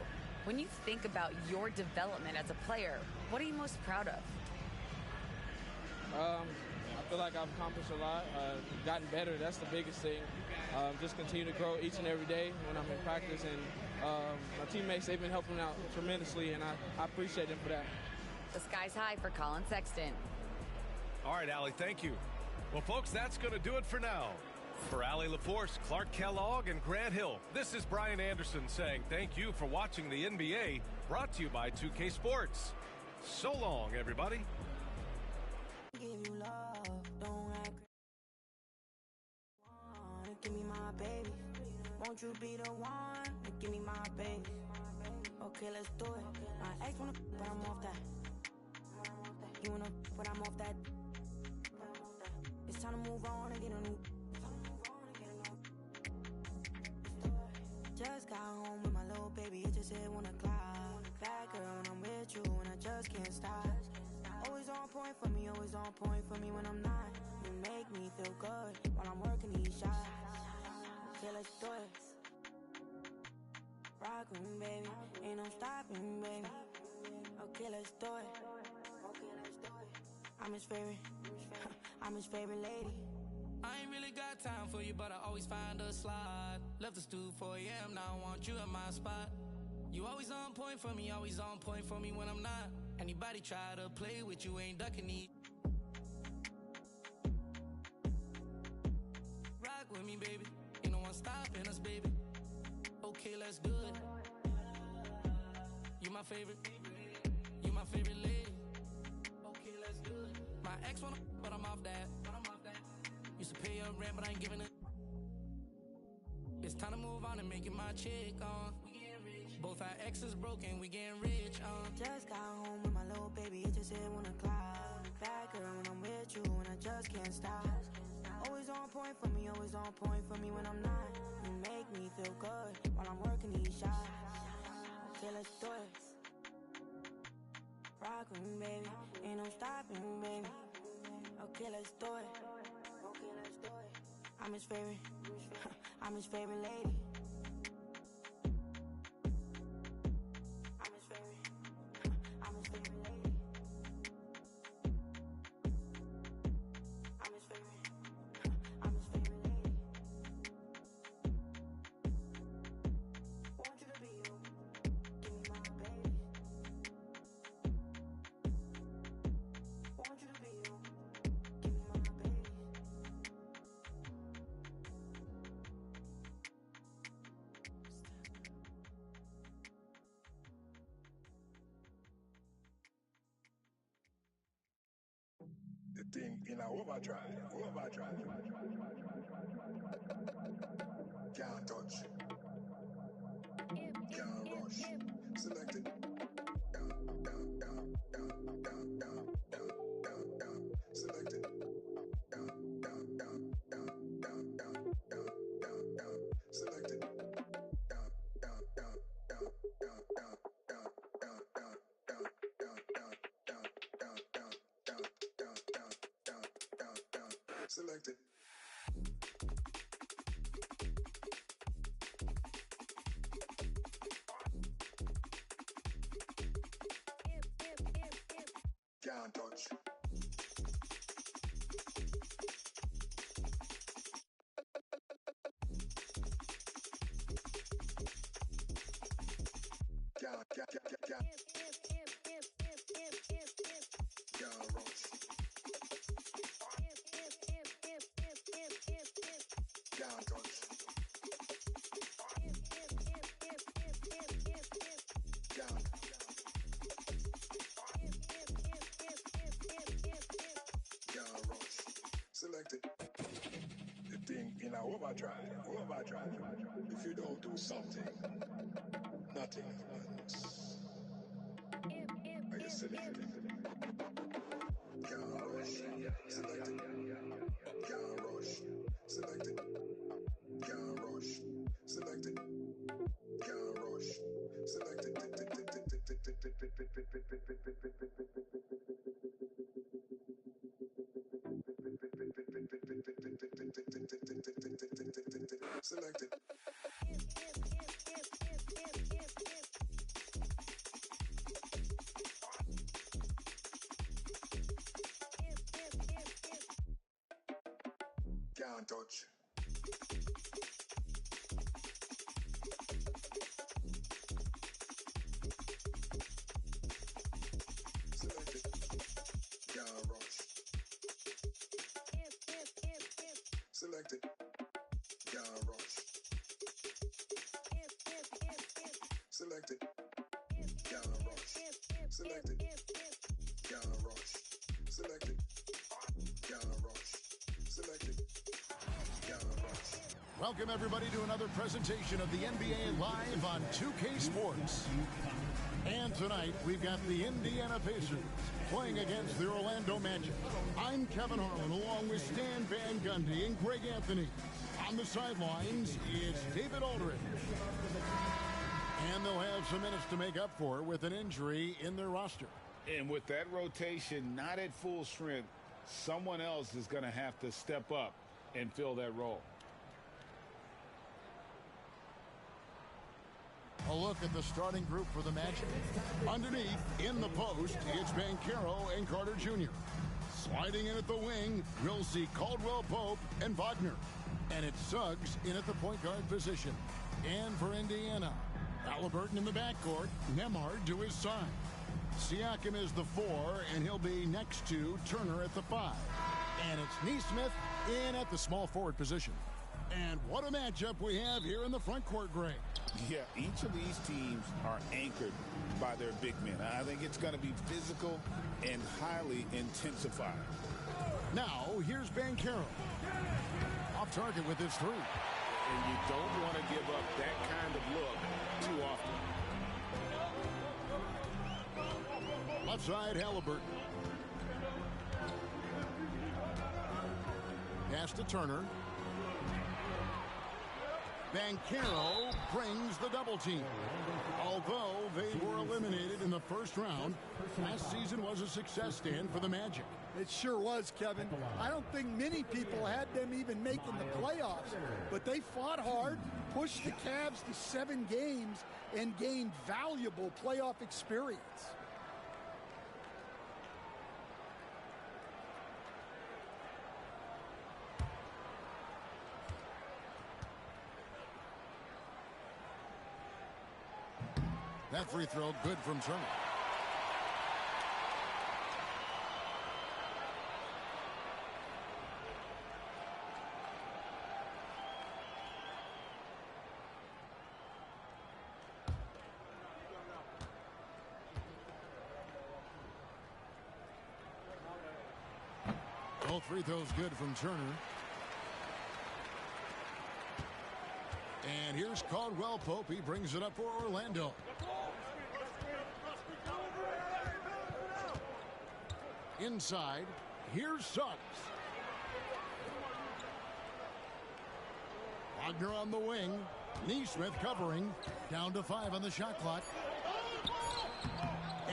When you think about your development as a player, what are you most proud of? I feel like I've accomplished a lot, gotten better. That's the biggest thing. Just continue to grow each and every day when I'm in practice. And my teammates, they've been helping out tremendously, and I appreciate them for that. The sky's high for Colin Sexton. All right, Allie, thank you. Well, folks, that's going to do it for now. For Allie LaForce, Clark Kellogg, and Grant Hill, this is Brian Anderson saying thank you for watching the NBA, brought to you by 2K Sports. So long, everybody. Give you love, don't act. Give me my baby. Won't you be the one to give me my baby? Okay, let's do it. My ex wanna, but I'm off that. You wanna, but I'm off that. It's time to move on and get a new. Just got home with my little baby, it just hit 1 o'clock. That girl, when I'm with you, and I just can't stop. Always on point for me, always on point for me when I'm not. You make me feel good while I'm working these shots. Okay, let's do it. Rock with me, baby, ain't no stopping, baby. Okay, let's do it. I'm his favorite, I'm his favorite lady. I ain't really got time for you, but I always find a slot. Left the stoop 4 a.m., now I want you in my spot. You always on point for me, always on point for me when I'm not. Anybody try to play with you, ain't ducking it. Rock with me, baby, ain't no one stopping us, baby. Okay, let's do it. You my favorite lady. Okay, let's do it. My ex wanna, but I'm off that. Used to pay your rent, but I ain't giving it. It's time to move on and make it my chick, we getting rich. Both our exes broken, we getting rich, Just got home with my little baby, it just hit 1 o'clock. That girl, when I'm with you, and I just can't stop. Always on point for me, always on point for me when I'm not. You make me feel good while I'm working these shots. Okay, let's do it. Rock with me, baby, ain't no stopping, baby. Okay, let's do it. I'm his favorite, I'm his favorite lady. thing in a overdrive. Can't touch. Can't rush. Select it. Down. Select it. Down. Select it. Select it. Can't touch. Can't rush. Can't touch. Can't. Can't rush. Select it. The thing in a overdrive. If you don't do something, nothing happens. Are you select it? Can't rush. Select it. Can't rush. Select it. Can't rush. Select it. Can't rush. Select it. Select it. Can't touch. Select it. Can't rush. Select it. Can't rush. Select it. Can't rush. Select it. Can't rush. Select it. Can't rush. Select it. Can't rush. Welcome, everybody, to another presentation of the NBA Live on 2K Sports. And tonight, we've got the Indiana Pacers playing against the Orlando Magic. I'm Kevin Harlan, along with Stan Van Gundy and Greg Anthony. On the sidelines is David Aldridge. And they'll have some minutes to make up for with an injury in their roster. And with that rotation not at full strength, someone else is going to have to step up and fill that role. A look at the starting group for the Magic. Underneath, in the post, it's Banchero and Carter Jr. Sliding in at the wing, we'll see Caldwell Pope and Wagner. And it's Suggs in at the point guard position. And for Indiana, Halliburton in the backcourt, Nembhard to his side. Siakam is the 4, and he'll be next to Turner at the 5. And it's Nesmith in at the small forward position. And what a matchup we have here in the front court, Greg. Yeah, each of these teams are anchored by their big men. I think it's going to be physical and highly intensified. Now, here's Banchero. Off target with his 3. And you don't want to give up that kind of look too often. Left side, Halliburton. Pass to Turner. Banchero brings the double team. Although they were eliminated in the first round, last season was a success, Stan, for the Magic. It sure was, Kevin. I don't think many people had them even making the playoffs, but they fought hard, pushed the Cavs to 7 games, and gained valuable playoff experience. That free throw good from Turner. Both free throws good from Turner. And here's Caldwell Pope. He brings it up for Orlando. Inside, here's Suggs. Wagner on the wing. Neesmith covering. Down to 5 on the shot clock.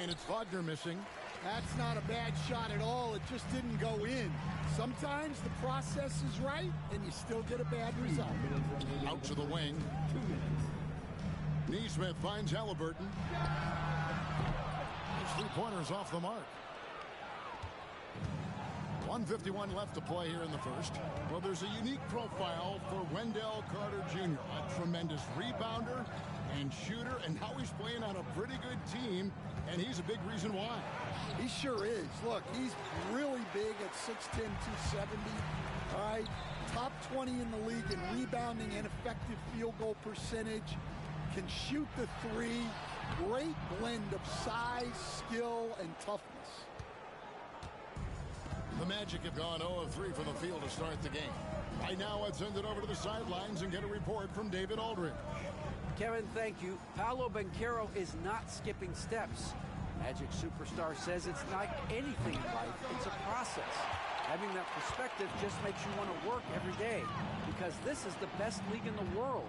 And it's Wagner missing. That's not a bad shot at all. It just didn't go in. Sometimes the process is right, and you still get a bad result. Out to the wing. Neesmith finds Halliburton. His three-pointers off the mark. 1:51 left to play here in the first. Well, there's a unique profile for Wendell Carter Jr. A tremendous rebounder and shooter, and now he's playing on a pretty good team, and he's a big reason why. He sure is. Look, he's really big at 6'10", 270. All right, top 20 in the league in rebounding and effective field goal percentage. Can shoot the three. Great blend of size, skill, and toughness. The Magic have gone 0 of 3 from the field to start the game. Right now, let's send it over to the sidelines and get a report from David Aldridge. Kevin, thank you. Paolo Banchero is not skipping steps. Magic superstar says it's like anything in life. It's a process. Having that perspective just makes you want to work every day because this is the best league in the world.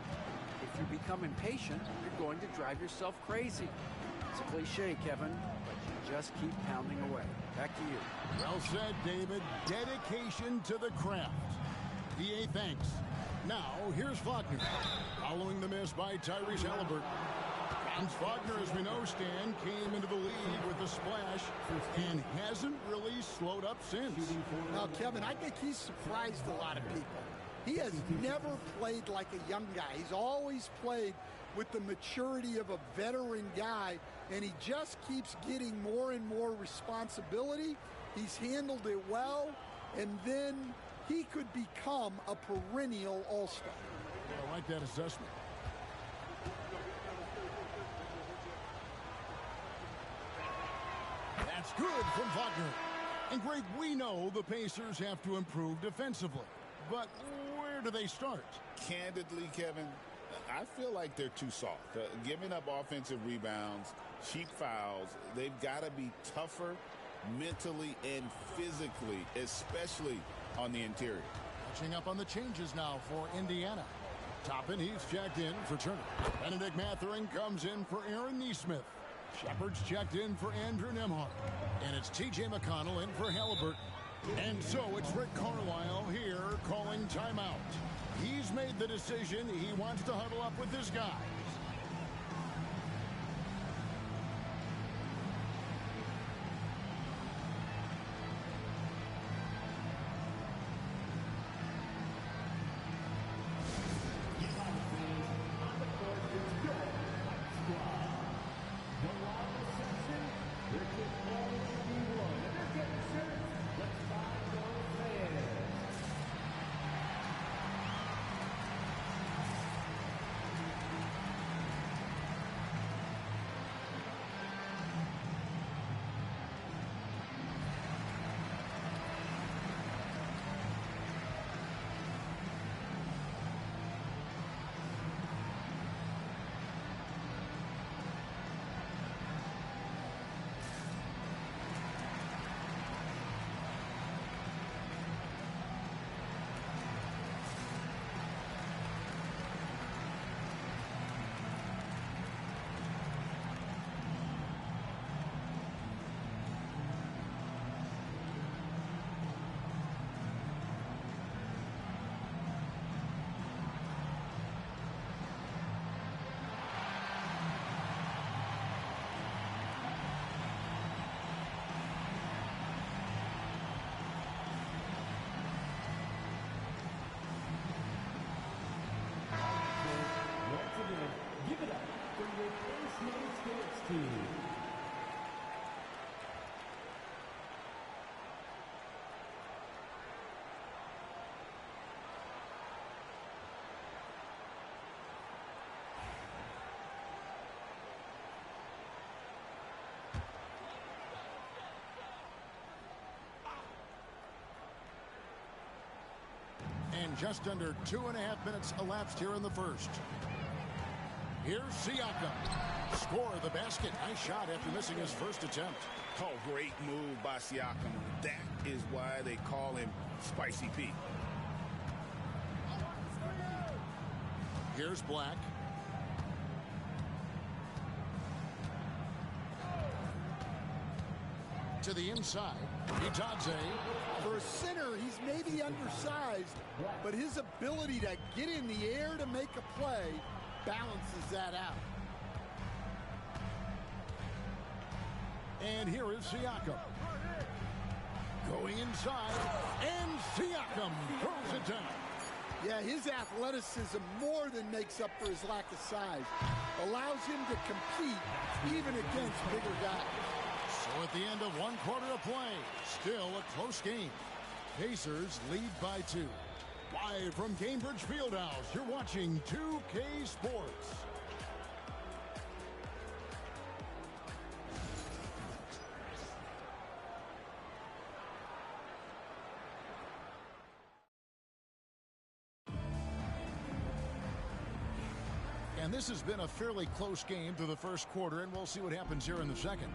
If you become impatient, you're going to drive yourself crazy. It's a cliche, Kevin, but you just keep pounding away. Back to you. Well said, David. Dedication to the craft. DA thanks. Now, here's Wagner. Following the miss by Tyrese Halliburton. Franz Wagner, as we know, Stan, came into the league with a splash and hasn't really slowed up since. Now, Kevin, I think he's surprised a lot of people. He has never played like a young guy. He's always played with the maturity of a veteran guy, and he just keeps getting more and more responsibility. He's handled it well, and then he could become a perennial all-star. I like that assessment. That's good from Wagner. And Greg, we know the Pacers have to improve defensively. But where do they start? Candidly, Kevin, I feel like they're too soft. Giving up offensive rebounds, cheap fouls, they've got to be tougher mentally and physically, especially on the interior. Catching up on the changes now for Indiana. Toppin, he's checked in for Turner. Benedict Mathurin comes in for Aaron Neesmith. Shepard's checked in for Andrew Nembhard. And it's T.J. McConnell in for Halliburton. And so it's Rick Carlisle here calling timeout. He's made the decision. He wants to huddle up with his guys. just under 2.5 minutes elapsed here in the first. Here's Siakam. Score the basket. Nice shot after missing his first attempt. Oh, great move by Siakam. That is why they call him Spicy Pete. Here's Black. To the inside. Itadze. For a center, he's maybe undersized, but his ability to get in the air to make a play balances that out. And here is Siakam. Going inside, and Siakam throws it down. Yeah, his athleticism more than makes up for his lack of size. Allows him to compete even against bigger guys. So at the end of one quarter of play, still a close game. Pacers lead by 2. Live from Cambridge Fieldhouse, you're watching 2K Sports. And this has been a fairly close game through the first quarter, and we'll see what happens here in the second.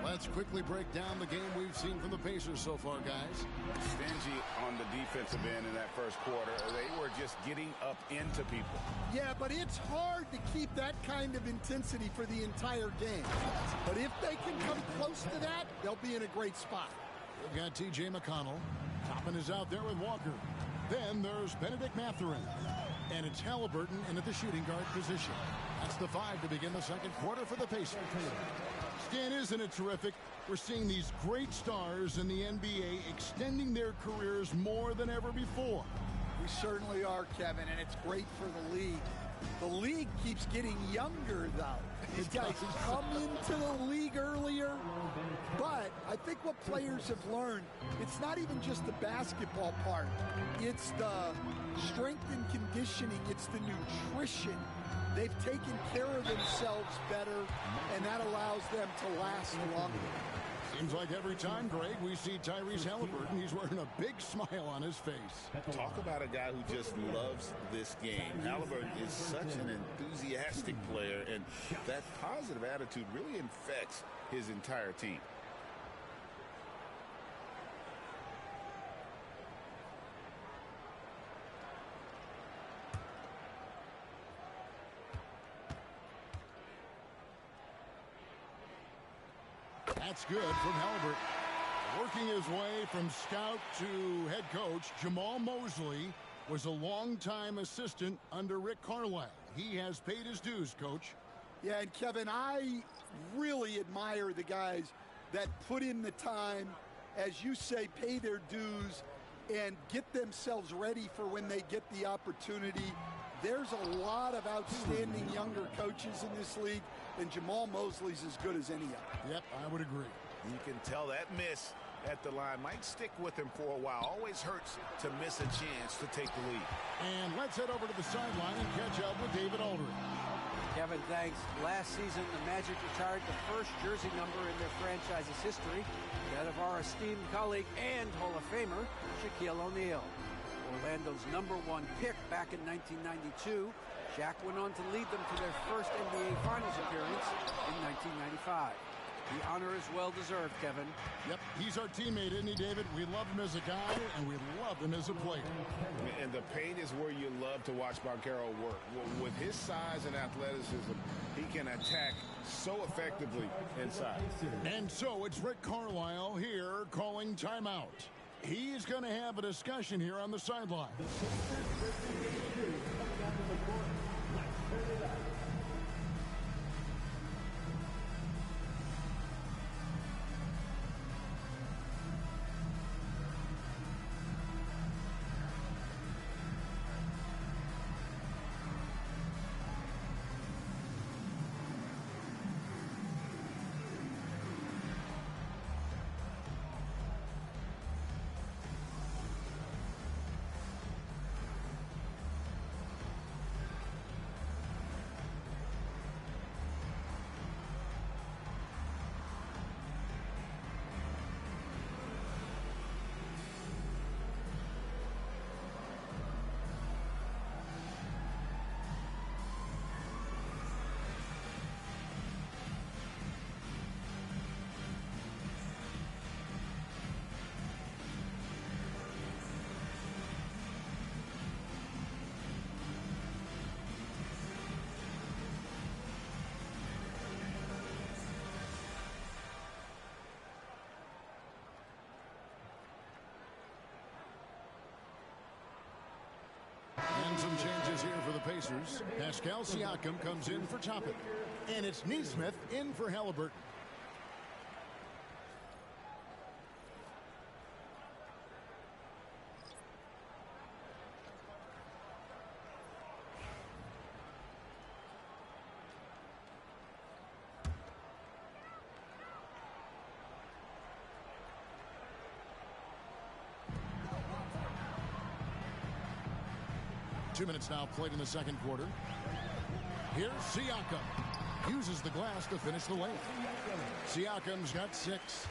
Let's quickly break down the game we've seen from the Pacers so far, guys. Stingy on the defensive end in that first quarter. They were just getting up into people. Yeah, but it's hard to keep that kind of intensity for the entire game. But if they can come close to that, they'll be in a great spot. We've got T.J. McConnell. Toppin is out there with Walker. Then there's Benedict Mathurin. And it's Halliburton in at the shooting guard position. That's the 5 to begin the second quarter for the Pacers. Stan, isn't it terrific? We're seeing these great stars in the NBA extending their careers more than ever before. We certainly are, Kevin, and it's great for the league. The league keeps getting younger, though. These guys come into the league earlier, but I think what players have learned, it's not even just the basketball part. It's the strength and conditioning. It's the nutrition. They've taken care of themselves better, and that allows them to last longer. Seems like every time, Greg, we see Tyrese Halliburton, he's wearing a big smile on his face. Talk about a guy who just loves this game. Halliburton is such an enthusiastic player, and that positive attitude really infects his entire team. That's good from Halliburton. Working his way from scout to head coach, Jamal Mosley was a longtime assistant under Rick Carlisle. He has paid his dues, Coach. Yeah, and Kevin, I really admire the guys that put in the time, as you say, pay their dues and get themselves ready for when they get the opportunity. There's a lot of outstanding younger coaches in this league, and Jamal Mosley's as good as any of them. Yep, I would agree. You can tell that miss at the line might stick with him for a while. Always hurts to miss a chance to take the lead. And let's head over to the sideline and catch up with David Aldridge. Kevin, thanks. Last season, the Magic retired the first jersey number in their franchise's history, that of our esteemed colleague and Hall of Famer, Shaquille O'Neal. Orlando's #1 pick back in 1992, Shaq went on to lead them to their first NBA Finals appearance in 1995. The honor is well-deserved, Kevin. Yep, he's our teammate, isn't he, David? We love him as a guy, and we love him as a player. And the paint is where you love to watch Banchero work. With his size and athleticism, he can attack so effectively inside. And so it's Rick Carlisle here calling timeout. He's going to have a discussion here on the sideline. here for the Pacers. Pascal Siakam comes in for Toppin. And it's Neesmith in for Halliburton. Two minutes now played in the second quarter. Here's Siakam. Uses the glass to finish the lane. Siakam's got 6.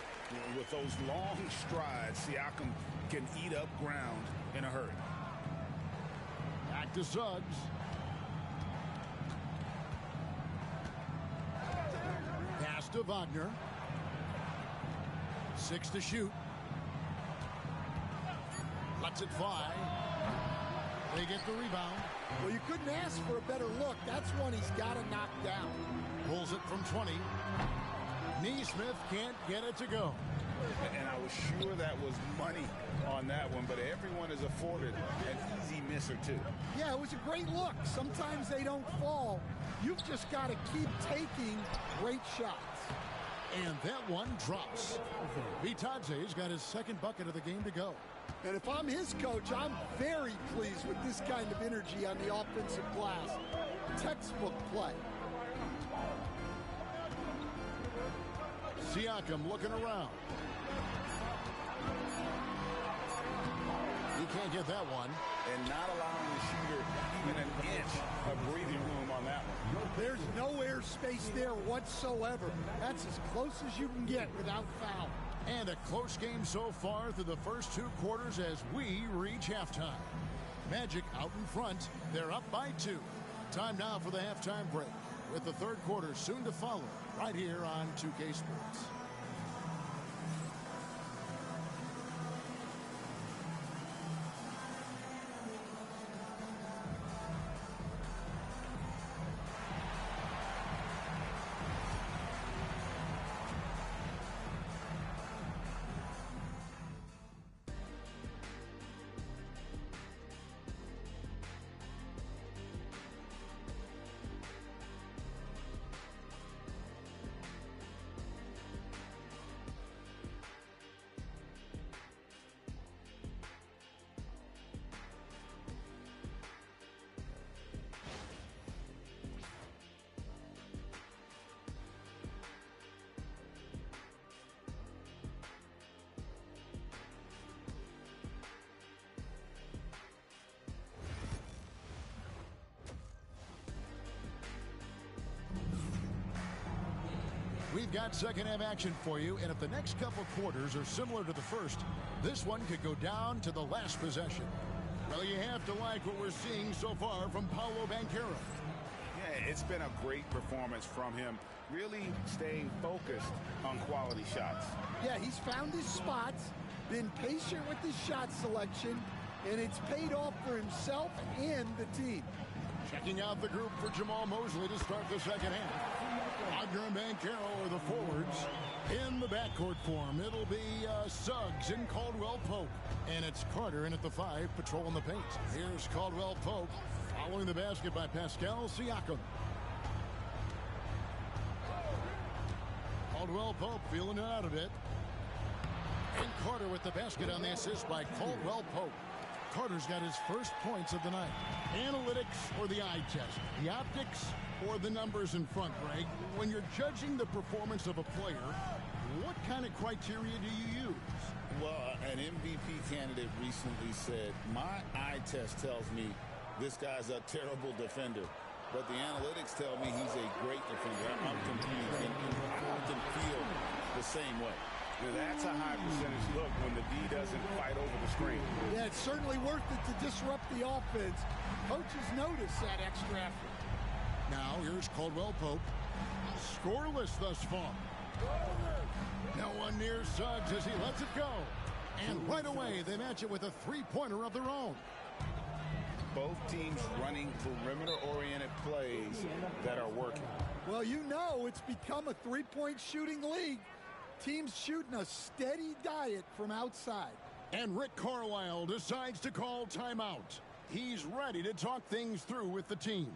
With those long strides, Siakam can eat up ground in a hurry. Back to Suggs. Pass to Wagner. 6 to shoot. Lets it fly. They get the rebound. Well, you couldn't ask for a better look. That's one he's got to knock down. Pulls it from 20. Neesmith can't get it to go. And I was sure that was money on that one, but everyone is afforded an easy miss or two. Yeah, it was a great look. Sometimes they don't fall. You've just got to keep taking great shots. And that one drops. Vitadze's got his second bucket of the game to go. And if I'm his coach, I'm very pleased with this kind of energy on the offensive glass. Textbook play. Siakam looking around. You can't get that one. And not allowing the shooter even an inch of breathing room on that one. There's no airspace there whatsoever. That's as close as you can get without foul. And a close game so far through the first 2 quarters as we reach halftime. Magic out in front. They're up by 2. Time now for the halftime break, with the third quarter soon to follow right here on 2K Sports. We've got second half action for you, and if the next couple quarters are similar to the first, this one could go down to the last possession. Well, you have to like what we're seeing so far from Paolo Banchero. Yeah, it's been a great performance from him, really staying focused on quality shots. Yeah, he's found his spots, been patient with his shot selection, and it's paid off for himself and the team. Checking out the group for Jamal Mosley to start the second half. Wagner and Banchero are the forwards. In the backcourt form, it'll be Suggs and Caldwell Pope. And it's Carter in at the 5, patrolling the paint. Here's Caldwell Pope, following the basket by Pascal Siakam. Caldwell Pope feeling it out a bit. And Carter with the basket on the assist by Caldwell Pope. Carter's got his first points of the night. Analytics or the eye test? The optics or the numbers in front, Greg? When you're judging the performance of a player, what kind of criteria do you use? Well, an MVP candidate recently said, my eye test tells me this guy's a terrible defender, but the analytics tell me he's a great defender. I'm confused, and I often feel the same way. That's a high percentage look when the D doesn't fight over the screen. Yeah, it's certainly worth it to disrupt the offense. Coaches notice that extra effort. Now here's Caldwell Pope. Scoreless thus far. No one near Suggs as he lets it go. And right away they match it with a three-pointer of their own. Both teams running perimeter-oriented plays that are working. Well, you know it's become a three-point shooting league. Teams shooting a steady diet from outside. And Rick Carlisle decides to call timeout. He's ready to talk things through with the team.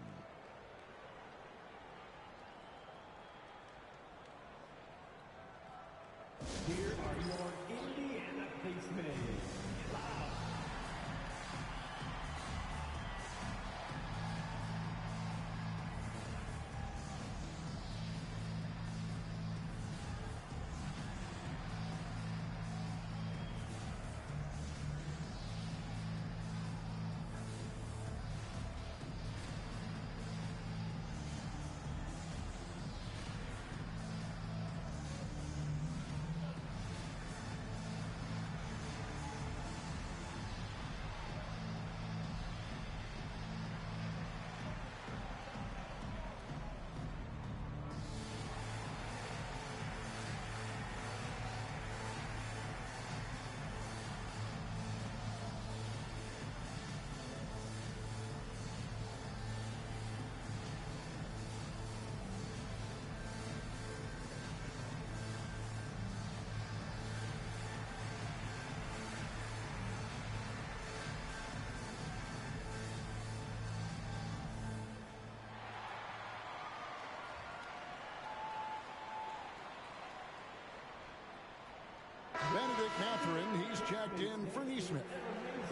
Here are your Indiana basemen. Benedict Mathurin, he's checked in for Neesmith.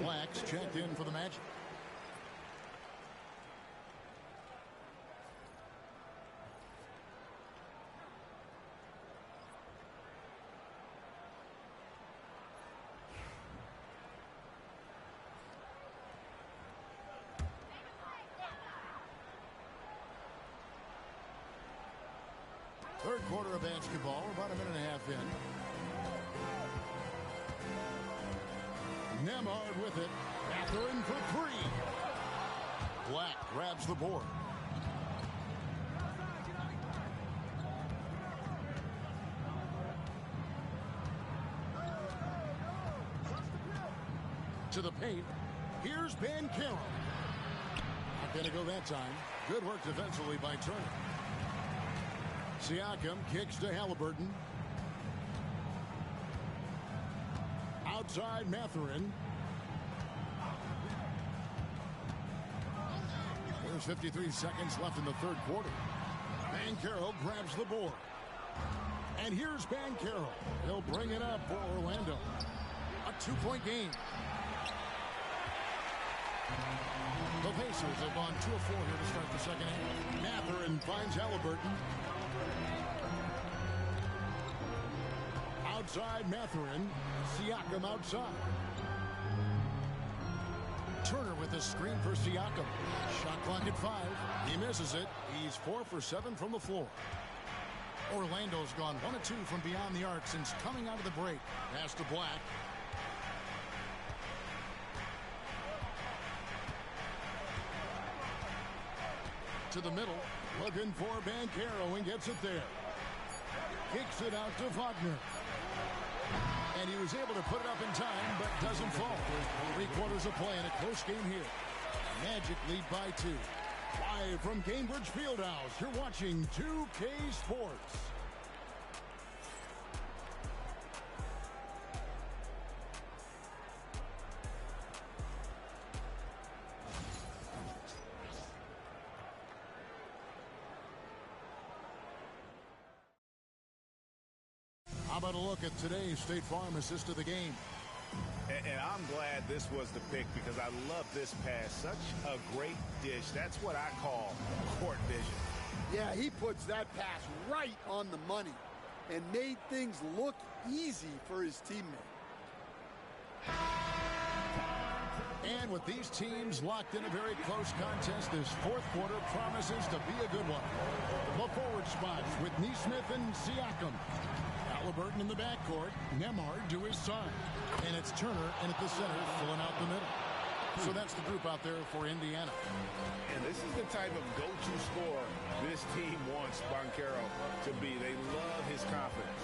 Black's checked in for the Magic. Third quarter of basketball, about a minute and a half in. Nembhard with it. Mathurin for three. Black grabs the board. To the paint. Here's Banchero. Not going to go that time. Good work defensively by Turner. Siakam kicks to Halliburton. Outside Mathurin. There's 53 seconds left in the third quarter. Banchero grabs the board. And here's Banchero. He'll bring it up for Orlando. A two-point game. The Pacers have gone 2 of 4 here to start the second half. Mathurin finds Halliburton. Outside Mathurin. Siakam outside. Turner with a screen for Siakam. Shot clock at 5. He misses it. He's 4 for 7 from the floor. Orlando's gone 1 of 2 from beyond the arc since coming out of the break. Pass to Black. To the middle. Looking for Banchero and gets it there. Kicks it out to Wagner. And he was able to put it up in time, but doesn't fall. 3 quarters of play in a close game here. Magic lead by 2. Live from Cambridge Fieldhouse, you're watching 2K Sports. How about a look at today's State Farm assist of the game? And I'm glad this was the pick because I love this pass. Such a great dish. That's what I call court vision. Yeah, he puts that pass right on the money and made things look easy for his teammate. And with these teams locked in a very close contest, this fourth quarter promises to be a good one. The forward spots with Neesmith and Siakam. Halliburton in the backcourt. Nembhard to his side. And it's Turner in at the center, filling out the middle. So that's the group out there for Indiana. And this is the type of go-to scorer this team wants Banchero to be. They love his confidence.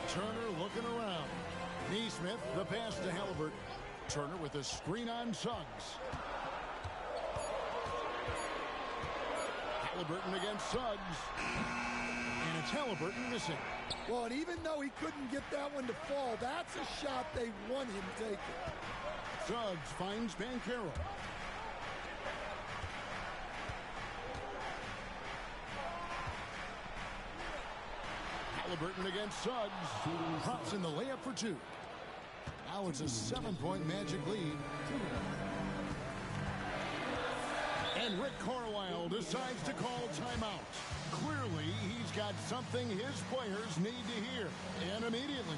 Turner looking around. Neesmith, the pass to Halliburton. Turner with a screen on Suggs. Halliburton against Suggs. And It's Halliburton missing. Well, and even though he couldn't get that one to fall, that's a shot they want him taking. Suggs finds Banchero. Halliburton against Suggs. Pops in the layup for two. Now it's a 7-point Magic lead. And Rick Carlisle decides to call timeout. Clearly, he's got something his players need to hear, and immediately.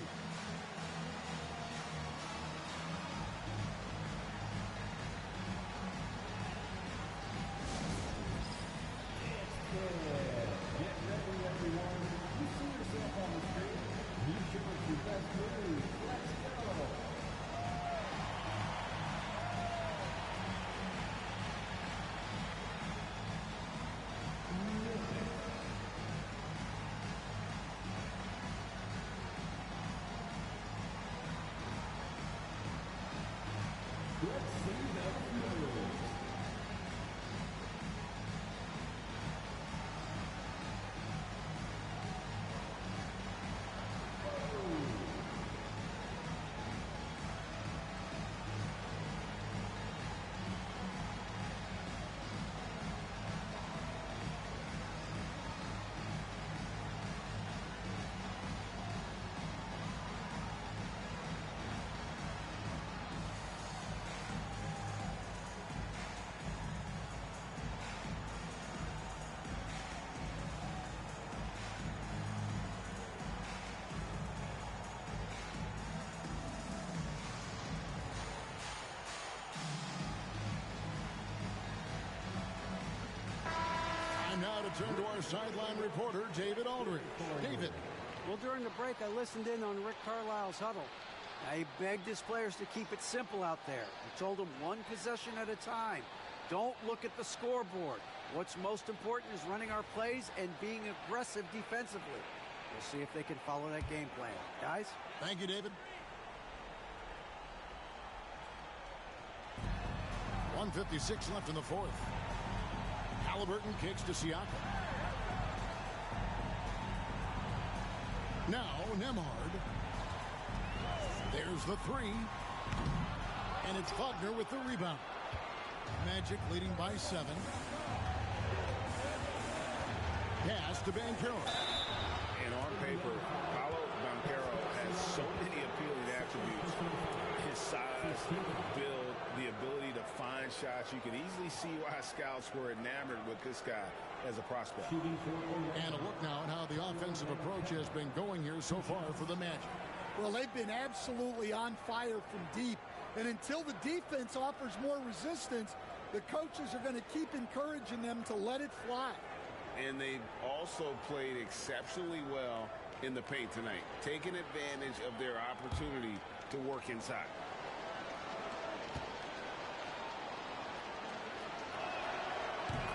Now to turn to our sideline reporter, David Aldridge. David. Well, during the break, I listened in on Rick Carlisle's huddle. Now, he begged his players to keep it simple out there. He told them one possession at a time. Don't look at the scoreboard. What's most important is running our plays and being aggressive defensively. We'll see if they can follow that game plan. Guys? Thank you, David. 1:56 left in the fourth. Halliburton kicks to Siakam. Now Nembhard. There's the three. And it's Wagner with the rebound. Magic leading by 7. Pass to Banchero. And on paper, Paolo Banchero has so many appealing attributes. His size, build, the ability to find shots. You can easily see why scouts were enamored with this guy as a prospect. And a look now at how the offensive approach has been going here so far for the Magic. Well, they've been absolutely on fire from deep. And until the defense offers more resistance, the coaches are going to keep encouraging them to let it fly. And they've also played exceptionally well in the paint tonight, taking advantage of their opportunity to work inside.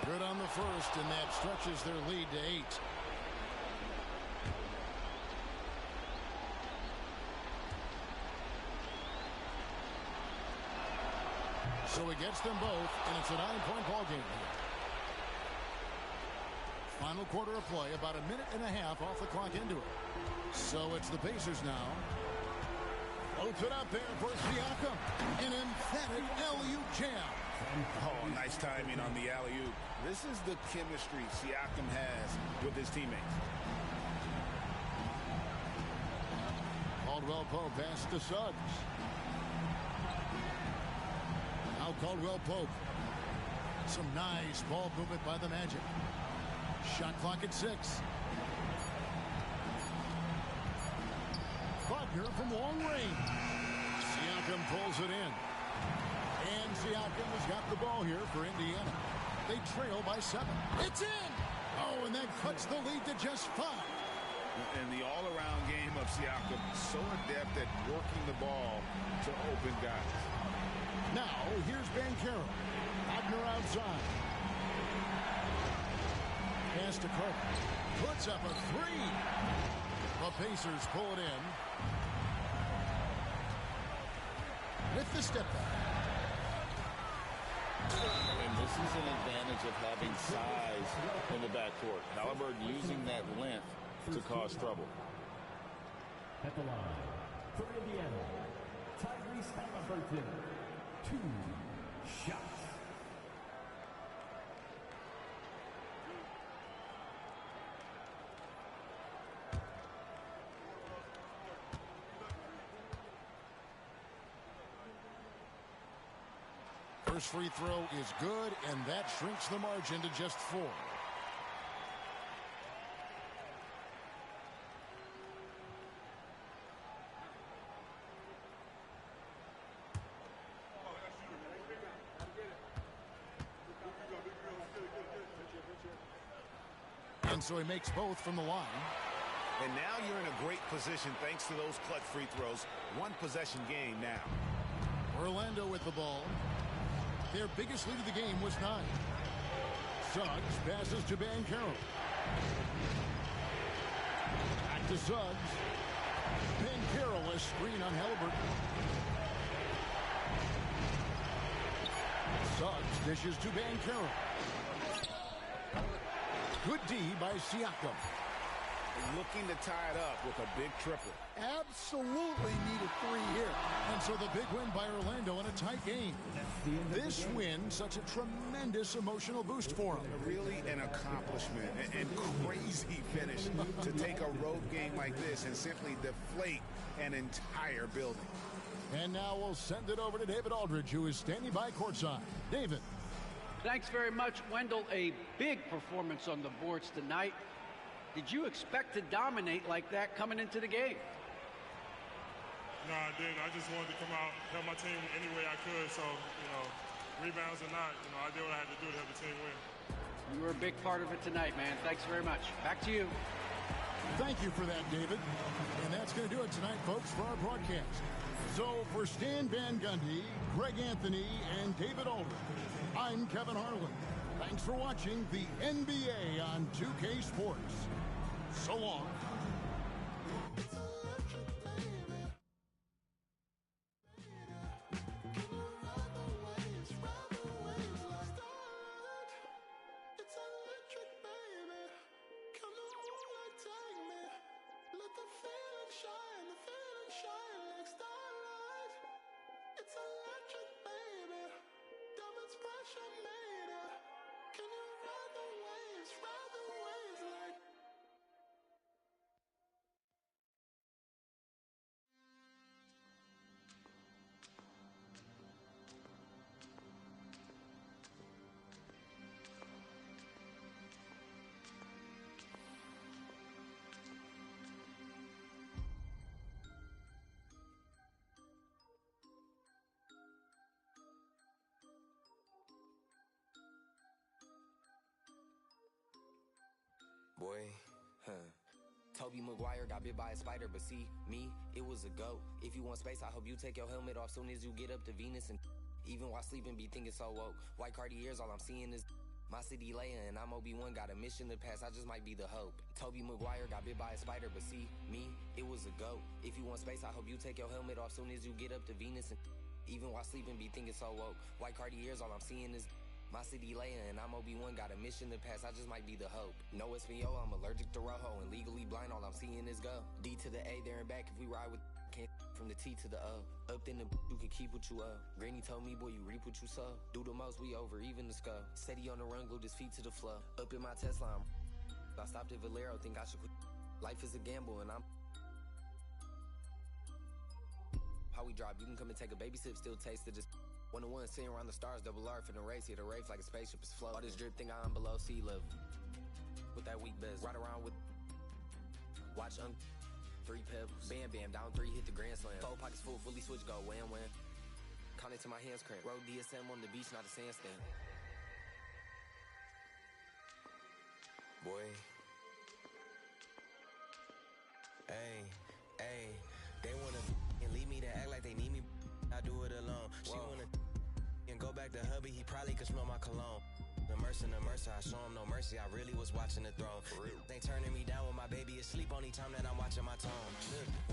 Good on the first, and that stretches their lead to 8. So he gets them both, and it's a 9-point ball game here. Final quarter of play, about a minute and a half off the clock into it. So it's the Pacers now. Floats it up there for Siakam. An emphatic alley-oop jam. Oh, nice timing on the alley-oop. This is the chemistry Siakam has with his teammates. Caldwell Pope pass to Suggs. Now Caldwell Pope. Some nice ball movement by the Magic. Shot clock at 6. Wagner from long range. Siakam pulls it in. And Siakam has got the ball here for Indiana. They trail by 7. It's in! Oh, and that cuts the lead to just 5. And the all-around game of Siakam, so adept at working the ball to open guys. Now, here's Banchero. Wagner outside. Pass to Carter. Puts up a 3. The Pacers pull it in. With the step back. And this is an advantage of having size in the backcourt. Halliburton using that length to cause trouble. At the line, for Indiana, Tyrese Halliburton, 2 shots. First free throw is good, and that shrinks the margin to just 4. And so he makes both from the line. And now you're in a great position thanks to those clutch free throws. One possession game now. Orlando with the ball. Their biggest lead of the game was 9. Suggs passes to Banchero. Back to Suggs. Banchero, a screen on Halliburton. Suggs dishes to Banchero. Good D by Siakam. Looking to tie it up with a big triple. Absolutely needed 3 here. And so the big win by Orlando in a tight game. This win, such a tremendous emotional boost for them. Really an accomplishment and crazy finish to take a road game like this and simply deflate an entire building. And now we'll send it over to David Aldridge, who is standing by courtside. David. Thanks very much, Wendell. A big performance on the boards tonight. Did you expect to dominate like that coming into the game? No, I didn't. I just wanted to come out, help my team any way I could. So, rebounds or not, I did what I had to do to help the team win. You were a big part of it tonight, man. Thanks very much. Back to you. Thank you for that, David. And that's going to do it tonight, folks, for our broadcast. So for Stan Van Gundy, Greg Anthony, and David Aldridge, I'm Kevin Harlan. Thanks for watching the NBA on 2K Sports. So long. Boy, Tobey Maguire got bit by a spider, but see, me, it was a goat. If you want space, I hope you take your helmet off soon as you get up to Venus. And even while sleeping, be thinking so woke. White Cartiers, all I'm seeing is my city Leia, and I'm Obi-Wan, got a mission to pass, I just might be the hope. Tobey Maguire got bit by a spider, but see, me, it was a goat. If you want space, I hope you take your helmet off soon as you get up to Venus. And even while sleeping, be thinking so woke. White Cartiers, all I'm seeing is my city Leia, and I'm Obi-Wan, got a mission to pass, I just might be the hope. No Espanol, I'm allergic to Rojo, and legally blind, all I'm seeing is go. D to the A, there and back, if we ride with can't from the T to the O. Up in the you can keep what you owe. Granny told me, boy, you reap what you sow. Do the most, we over, even the skull. Said he on the run, glued his feet to the floor. Up in my Tesla, I stopped at Valero, think I should quit. Life is a gamble, and I'm how we drop, you can come and take a baby sip, still taste it, just 1-on-1, sitting around the stars, double R for the race, hit a race like a spaceship is flow. All this drip thing, I'm below sea level. With that weak best, ride around with watch 3 pebbles, bam bam, down 3, hit the grand slam. 4 pockets full, fully switch, go wham wham. Count it to my hands cramp. Road DSM on the beach, not a sandstand. Boy. Hey, they wanna leave me to act like they need me. I do it alone. She wanna and go back to hubby, he probably could smell my cologne. The mercy, I show him no mercy, I really was watching the throne. They turning me down when my baby is asleep only time that I'm watching my tone.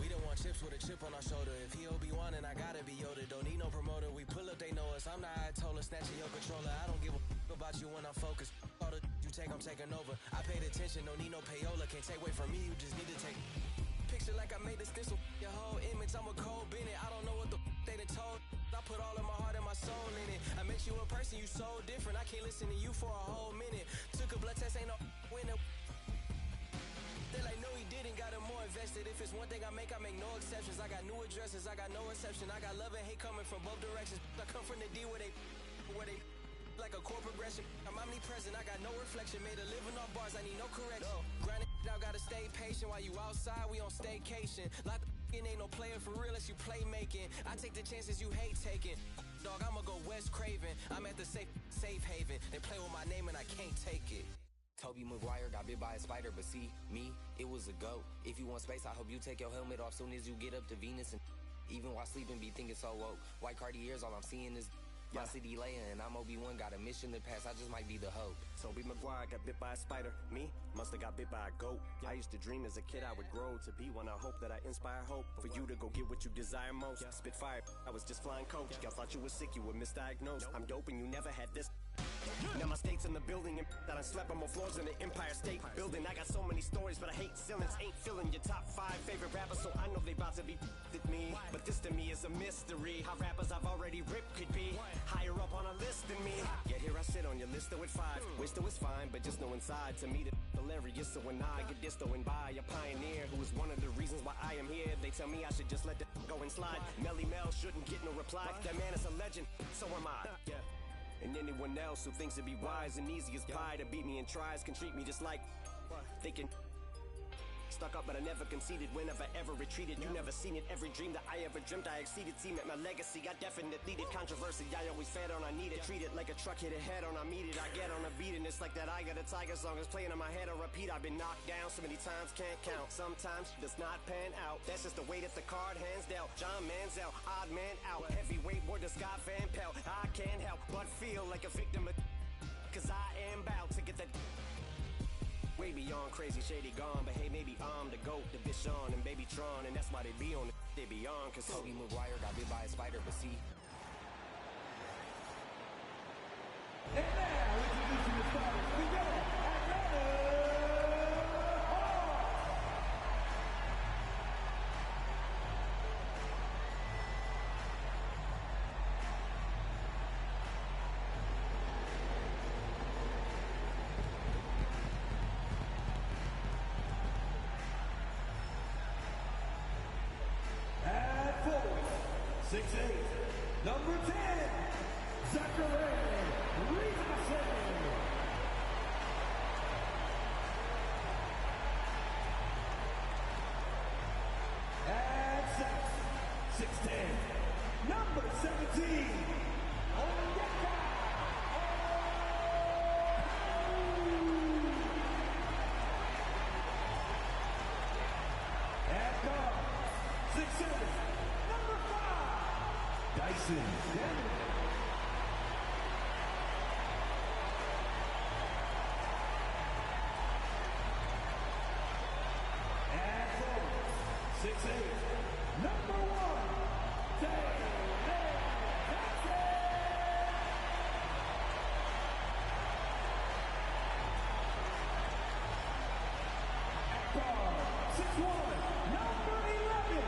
We don't want chips with a chip on our shoulder. If he Obi-Wan and I gotta be Yoda, don't need no promoter. We pull up, they know us, I'm the Ayatollah, snatching your controller. I don't give a about you when I'm focused. all the you take, I'm taking over. I paid attention, don't need no payola. Can't take away from me, you just need to take. Picture like I made the stencil. Your whole image, I'm a cold Bennett. I don't know what the they done told. I put all of my heart and my soul in it. I met you in person, you so different. I can't listen to you for a whole minute. Took a blood test, ain't no winner. They're like, no, he didn't, got him more invested. If it's one thing I make no exceptions. I got new addresses, I got no reception. I got love and hate coming from both directions. I come from the D where they like a core progression. I'm omnipresent, I got no reflection. Made a living off bars, I need no correction. Grinding out, gotta stay patient. While you outside, we on staycation. Like ain't no player for real unless you play making. I take the chances you hate taking. Dog, I'ma go Wes Craven. I'm at the safe haven. They play with my name and I can't take it. Tobey Maguire got bit by a spider, but see, me, it was a goat. If you want space, I hope you take your helmet off soon as you get up to Venus. And even while sleeping, be thinking so woke. White Cartiers, all I'm seeing is my city Leia, and I'm Obi-Wan, got a mission to pass, I just might be the hope. Tobey Maguire got bit by a spider. Me, musta got bit by a goat. I used to dream as a kid I would grow to be one. I hope that I inspire hope for you to go get what you desire most. Spit fire, I was just flying coach. Y'all thought you were sick, you were misdiagnosed. I'm dope and you never had this. Now my state's in the building and that I slept on more floors than the Empire State Building. I got so many stories, but I hate ceilings. Ain't filling your top 5 favorite rappers, so I know they about to be with me. But this to me is a mystery. How rappers I've already ripped could be higher up on a list than me. Yet here I sit on your list though at 5. Wish though it's fine, but just know inside to me the hilarious. So when I get distoing by a pioneer who is one of the reasons why I am here, they tell me I should just let the go and slide. Melly Mel shouldn't get no reply. That man is a legend, so am I. And anyone else who thinks it'd be wise and easy as pie to beat me in tries can treat me just like thinking. Stuck up, but I never conceded whenever ever retreated. You never seen it, every dream that I ever dreamt I exceeded. Team at my legacy, I definitely did controversy. I always fed on, I need it. Treat it like a truck hit a head on, I meet it. I get on a beat and it's like that I Got a Tiger song is playing in my head on repeat. I've been knocked down so many times, can't count. Sometimes does not pan out. That's just the way that the card hands dealt. John Manziel, odd man out. Heavyweight war to Scott Van Pelt. I can't help but feel like a victim of cause I am bound to get that way beyond crazy, shady, gone. But hey, maybe I'm the GOAT, the Bishon and Baby Tron, and that's why they be on the they be on. Cause Tobey Maguire got bit by a spider, but see. And now, introducing the starters, we go At forward, 6'8", number 10, Zachary Richardson. At 6'10", number 17, Onyeka At guard, 6'7", number 5, Dyson Daniel. At forward, 6'8", number 1, David Jackson. At guard, 6'1", number 11,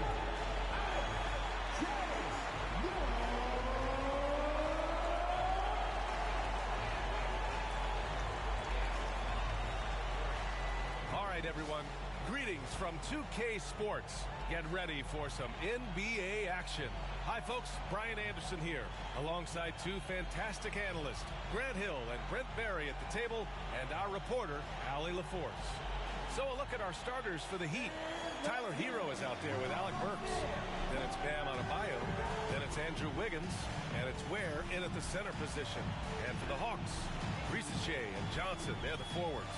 All right, everyone. Greetings from 2K Sports. Get ready for some NBA action. Hi, folks. Brian Anderson here, alongside two fantastic analysts, Grant Hill and Brent Barry at the table, and our reporter, Allie LaForce. So a look at our starters for the Heat. Tyler Hero is out there with Alec Burks. Then it's Bam Adebayo. Then it's Andrew Wiggins. And it's Ware in at the center position. And for the Hawks, Shea and Johnson, they're the forwards.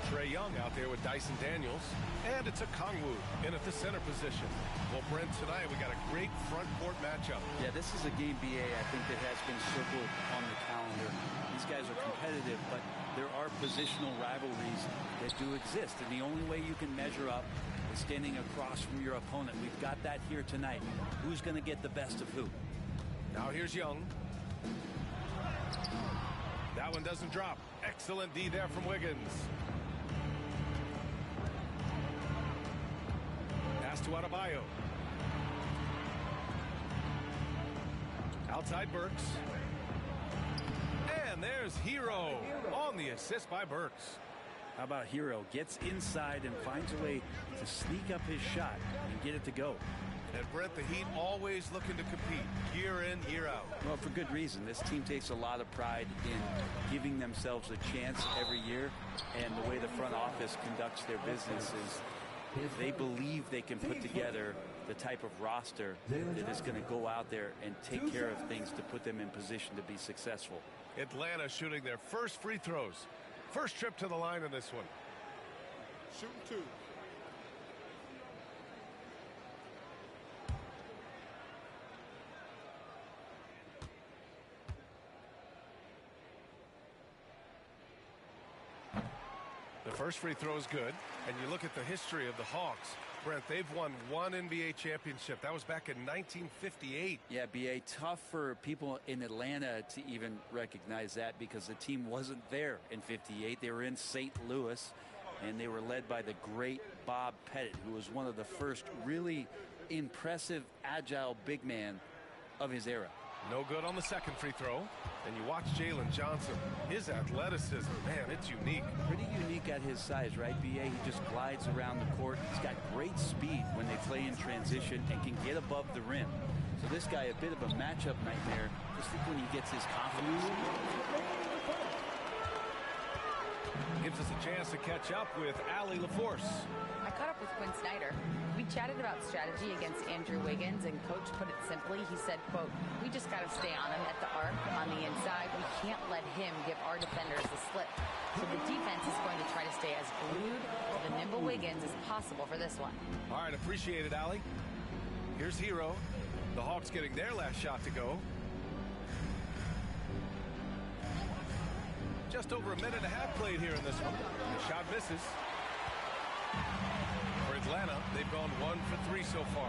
Trae Young out there with Dyson Daniels. And it's a Kongwu in at the center position. Well, Brent, tonight we got a great front court matchup. Yeah, this is a game BA, I think, that has been circled on the calendar. These guys are competitive, but there are positional rivalries that do exist. And the only way you can measure up is standing across from your opponent. We've got that here tonight. Who's going to get the best of who? Now here's Young. That That one doesn't drop. Excellent D there from Wiggins. Pass to Adebayo. Outside Burks. And there's Hero on the assist by Burks. How about Hero? Gets inside and finds a way to sneak up his shot and get it to go. And Brent, the Heat always looking to compete year in, year out. Well, for good reason. This team takes a lot of pride in giving themselves a chance every year. And the way the front office conducts their business is they believe they can put together the type of roster that is going to go out there and take care of things to put them in position to be successful. Atlanta shooting their first free throws. First trip to the line in this one. Shooting two. The first free throw is good. And you look at the history of the Hawks. Brent, they've won one NBA championship. That was back in 1958. Yeah, B.A., tough for people in Atlanta to even recognize that because the team wasn't there in 58. They were in St. Louis, and they were led by the great Bob Pettit, who was one of the first really impressive, agile big man of his era. No good on the second free throw. And you watch Jalen Johnson. His athleticism, man, it's unique. Pretty unique at his size, right, B.A.? He just glides around the court. He's got great speed when they play in transition and can get above the rim. So this guy, a bit of a matchup nightmare. Just think when he gets his confidence. Gives us a chance to catch up with Allie LaForce. I caught up with Quinn Snyder. We chatted about strategy against Andrew Wiggins, and Coach put it simply. He said, quote, "We just got to stay on him at the arc on the inside. We can't let him give our defenders the slip." So the defense is going to try to stay as glued to the nimble Wiggins as possible for this one. All right, appreciate it, Allie. Here's Hero. The Hawks getting their last shot to go. Just over a minute and a half played here in this one. The shot misses. For Atlanta, they've gone 1 for 3 so far.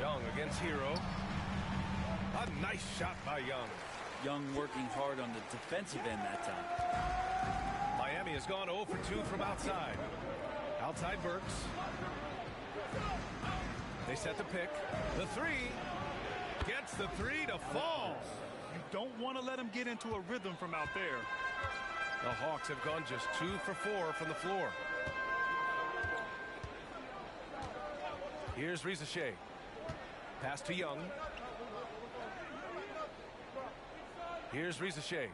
Young against Hero. A nice shot by Young. Young working hard on the defensive end that time. Miami has gone 0 for 2 from outside. Outside Burks. They set the pick. The three. Gets the three to fall. You don't want to let him get into a rhythm from out there. The Hawks have gone just 2 for 4 from the floor. Here's Reza Shea. Pass to Young. Here's Reza Shea.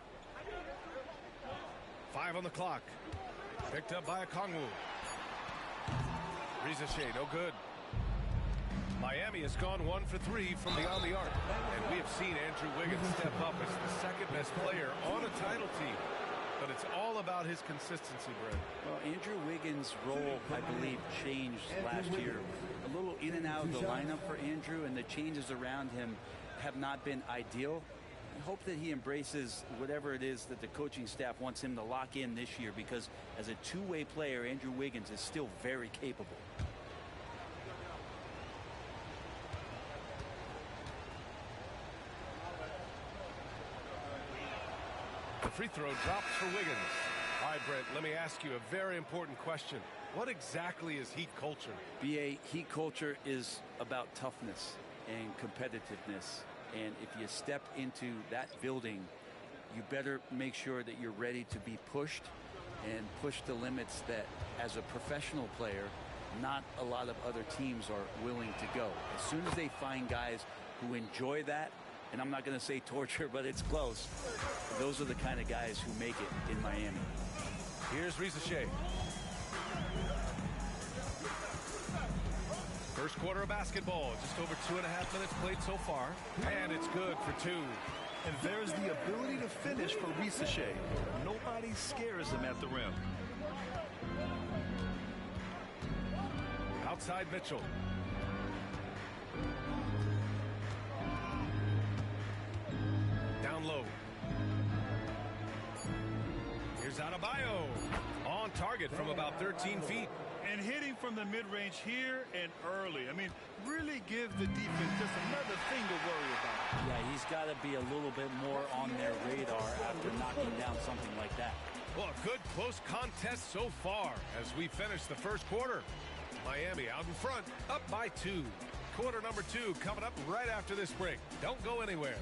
5 on the clock. Picked up by Okongwu. Reza Shea, no good. Miami has gone 1 for 3 from beyond the arc. And we have seen Andrew Wiggins step up as the second best player on a title team. But it's all about his consistency, Brent. Well, Andrew Wiggins' role, I believe, changed last year. A little in and out of the lineup for Andrew, and the changes around him have not been ideal. I hope that he embraces whatever it is that the coaching staff wants him to lock in this year, because as a two-way player, Andrew Wiggins is still very capable. The free throw drops for Wiggins. All right, Brent, let me ask you a very important question. What exactly is Heat culture? BA, Heat culture is about toughness and competitiveness. And if you step into that building, you better make sure that you're ready to be pushed and push the limits that, as a professional player, not a lot of other teams are willing to go. As soon as they find guys who enjoy that, and I'm not going to say torture, but it's close, those are the kind of guys who make it in Miami. Here's Reza Shea. First quarter of basketball, just over 2.5 minutes played so far, and it's good for 2. And there's the ability to finish for Reza Shea. Nobody scares him at the rim. Outside Mitchell. Down low. Here's Adebayo. On target from about 13 feet. And hitting from the mid-range here and early. I mean, really give the defense just another thing to worry about. Yeah, he's got to be a little bit more on their radar after knocking down something like that. Well, a good close contest so far as we finish the first quarter. Miami out in front, up by 2. Quarter number 2 coming up right after this break. Don't go anywhere.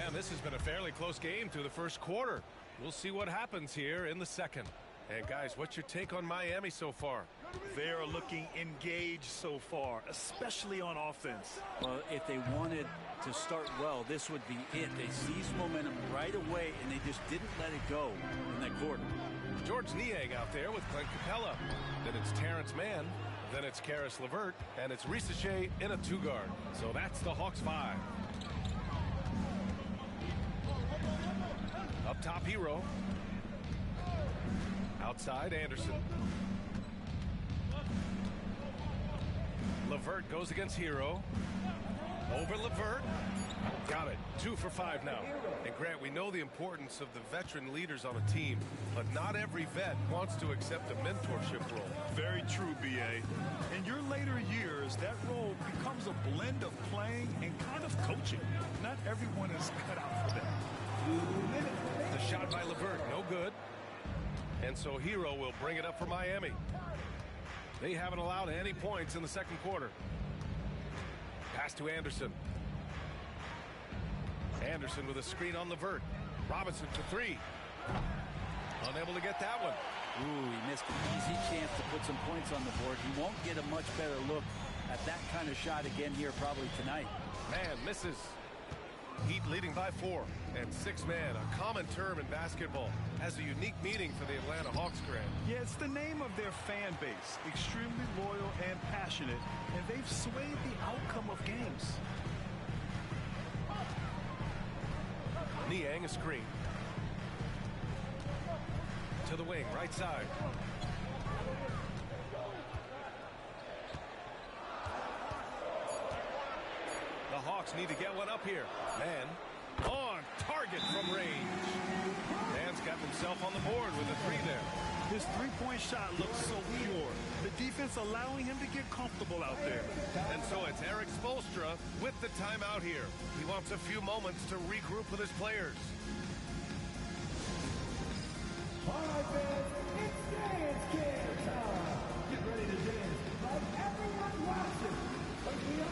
And this has been a fairly close game through the first quarter. We'll see what happens here in the second. And guys, what's your take on Miami so far? They are looking engaged so far, especially on offense. Well, if they wanted to start well, this would be it. They seized momentum right away, and they just didn't let it go in that quarter. Georges Niang out there with Clint Capella. Then it's Terrence Mann. Then it's Caris LeVert. And it's Risa Shea in a 2-guard. So that's the Hawks 5. Up top, Hero. Outside, Anderson. LeVert goes against Hero. Over LeVert. Got it. 2 for 5 now. And Grant, we know the importance of the veteran leaders on a team, but not every vet wants to accept a mentorship role. Very true, B.A. In your later years, that role becomes a blend of playing and kind of coaching. Not everyone is cut out for that. The shot by LeVert, no good. And so Hero will bring it up for Miami. They haven't allowed any points in the second quarter. Pass to Anderson. Anderson with a screen on LeVert. Robinson for 3. Unable to get that one. Ooh, he missed an easy chance to put some points on the board. He won't get a much better look at that kind of shot again here probably tonight. Man misses. Heat leading by 4. And 6-man, a common term in basketball, has a unique meaning for the Atlanta Hawks, Grant. Yeah, it's the name of their fan base. Extremely loyal and passionate, and they've swayed the outcome of games. Niang a screen. To the wing, right side. The Hawks need to get one up here. Man on target from range. Man's got himself on the board with a 3 there. His three-point shot looks so pure. The defense allowing him to get comfortable out there. And so it's Eric Spoelstra with the timeout here. He wants a few moments to regroup with his players. All right, fans, it's dance care time. Get ready to dance like everyone watching. But we are.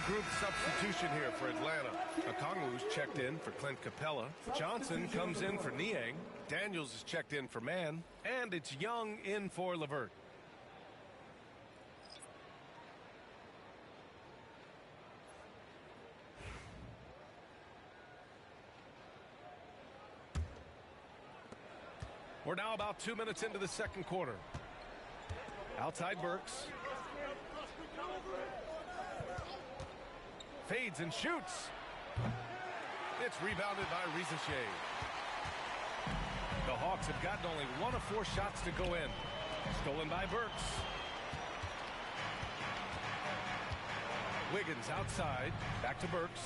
Group substitution here for Atlanta. Okongwu's checked in for Clint Capella. Johnson comes in for Niang. Daniels is checked in for Mann. And it's Young in for LeVert. We're now about 2 minutes into the second quarter. Outside Burks. Fades and shoots. It's rebounded by Risa Shea. The Hawks have gotten only 1 of 4 shots to go in. Stolen by Burks. Wiggins outside. Back to Burks.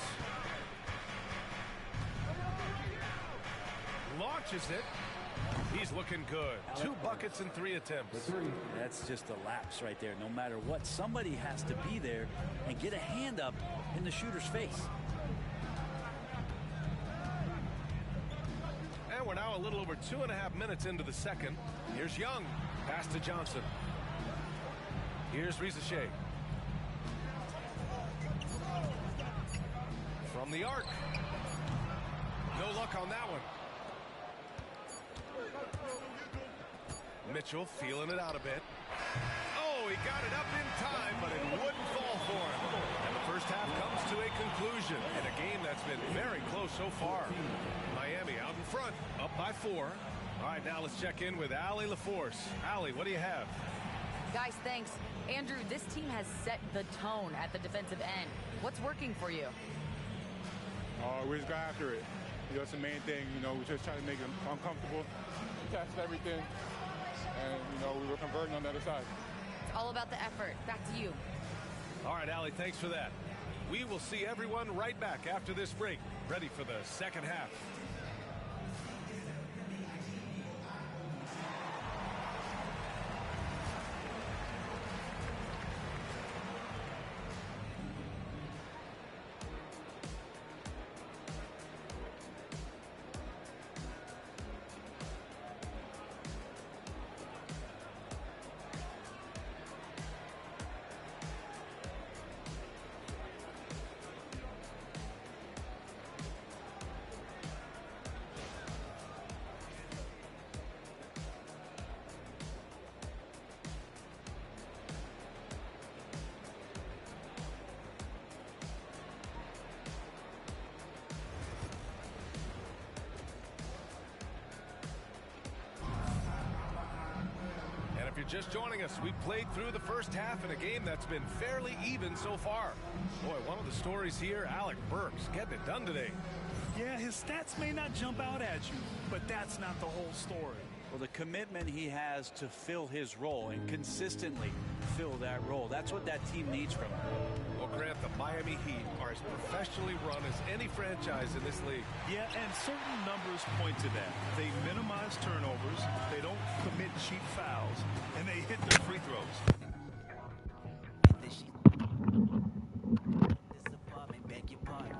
Launches it. He's looking good. 2 buckets in 3 attempts. That's just a lapse right there. No matter what, somebody has to be there and get a hand up in the shooter's face. And we're now a little over 2.5 minutes into the second. Here's Young. Pass to Johnson. Here's Risacher. From the arc. No luck on that one. Mitchell feeling it out a bit. Oh, he got it up in time, but it wouldn't fall for him. And the first half comes to a conclusion in a game that's been very close so far. Miami out in front, up by 4. All right, now let's check in with Allie LaForce. Allie, what do you have? Guys, thanks. Andrew, this team has set the tone at the defensive end. What's working for you? We just got after it. You know, it's the main thing. You know, we just try to make them uncomfortable. We tested everything, and, you know, we were converting on the other side. It's all about the effort. Back to you. All right, Allie, thanks for that. We will see everyone right back after this break, ready for the second half. If you're just joining us, we played through the first half in a game that's been fairly even so far. Boy, one of the stories here, Alec Burks getting it done today. Yeah, his stats may not jump out at you, but that's not the whole story. Well, the commitment he has to fill his role and consistently fill that role, that's what that team needs from him. Well, Grant, the Miami Heat are as professionally run as any franchise in this league. Yeah, and certain numbers point to that. They minimize turnovers, they don't commit cheap fouls, and they hit their free throws. This apartment, beg your pardon.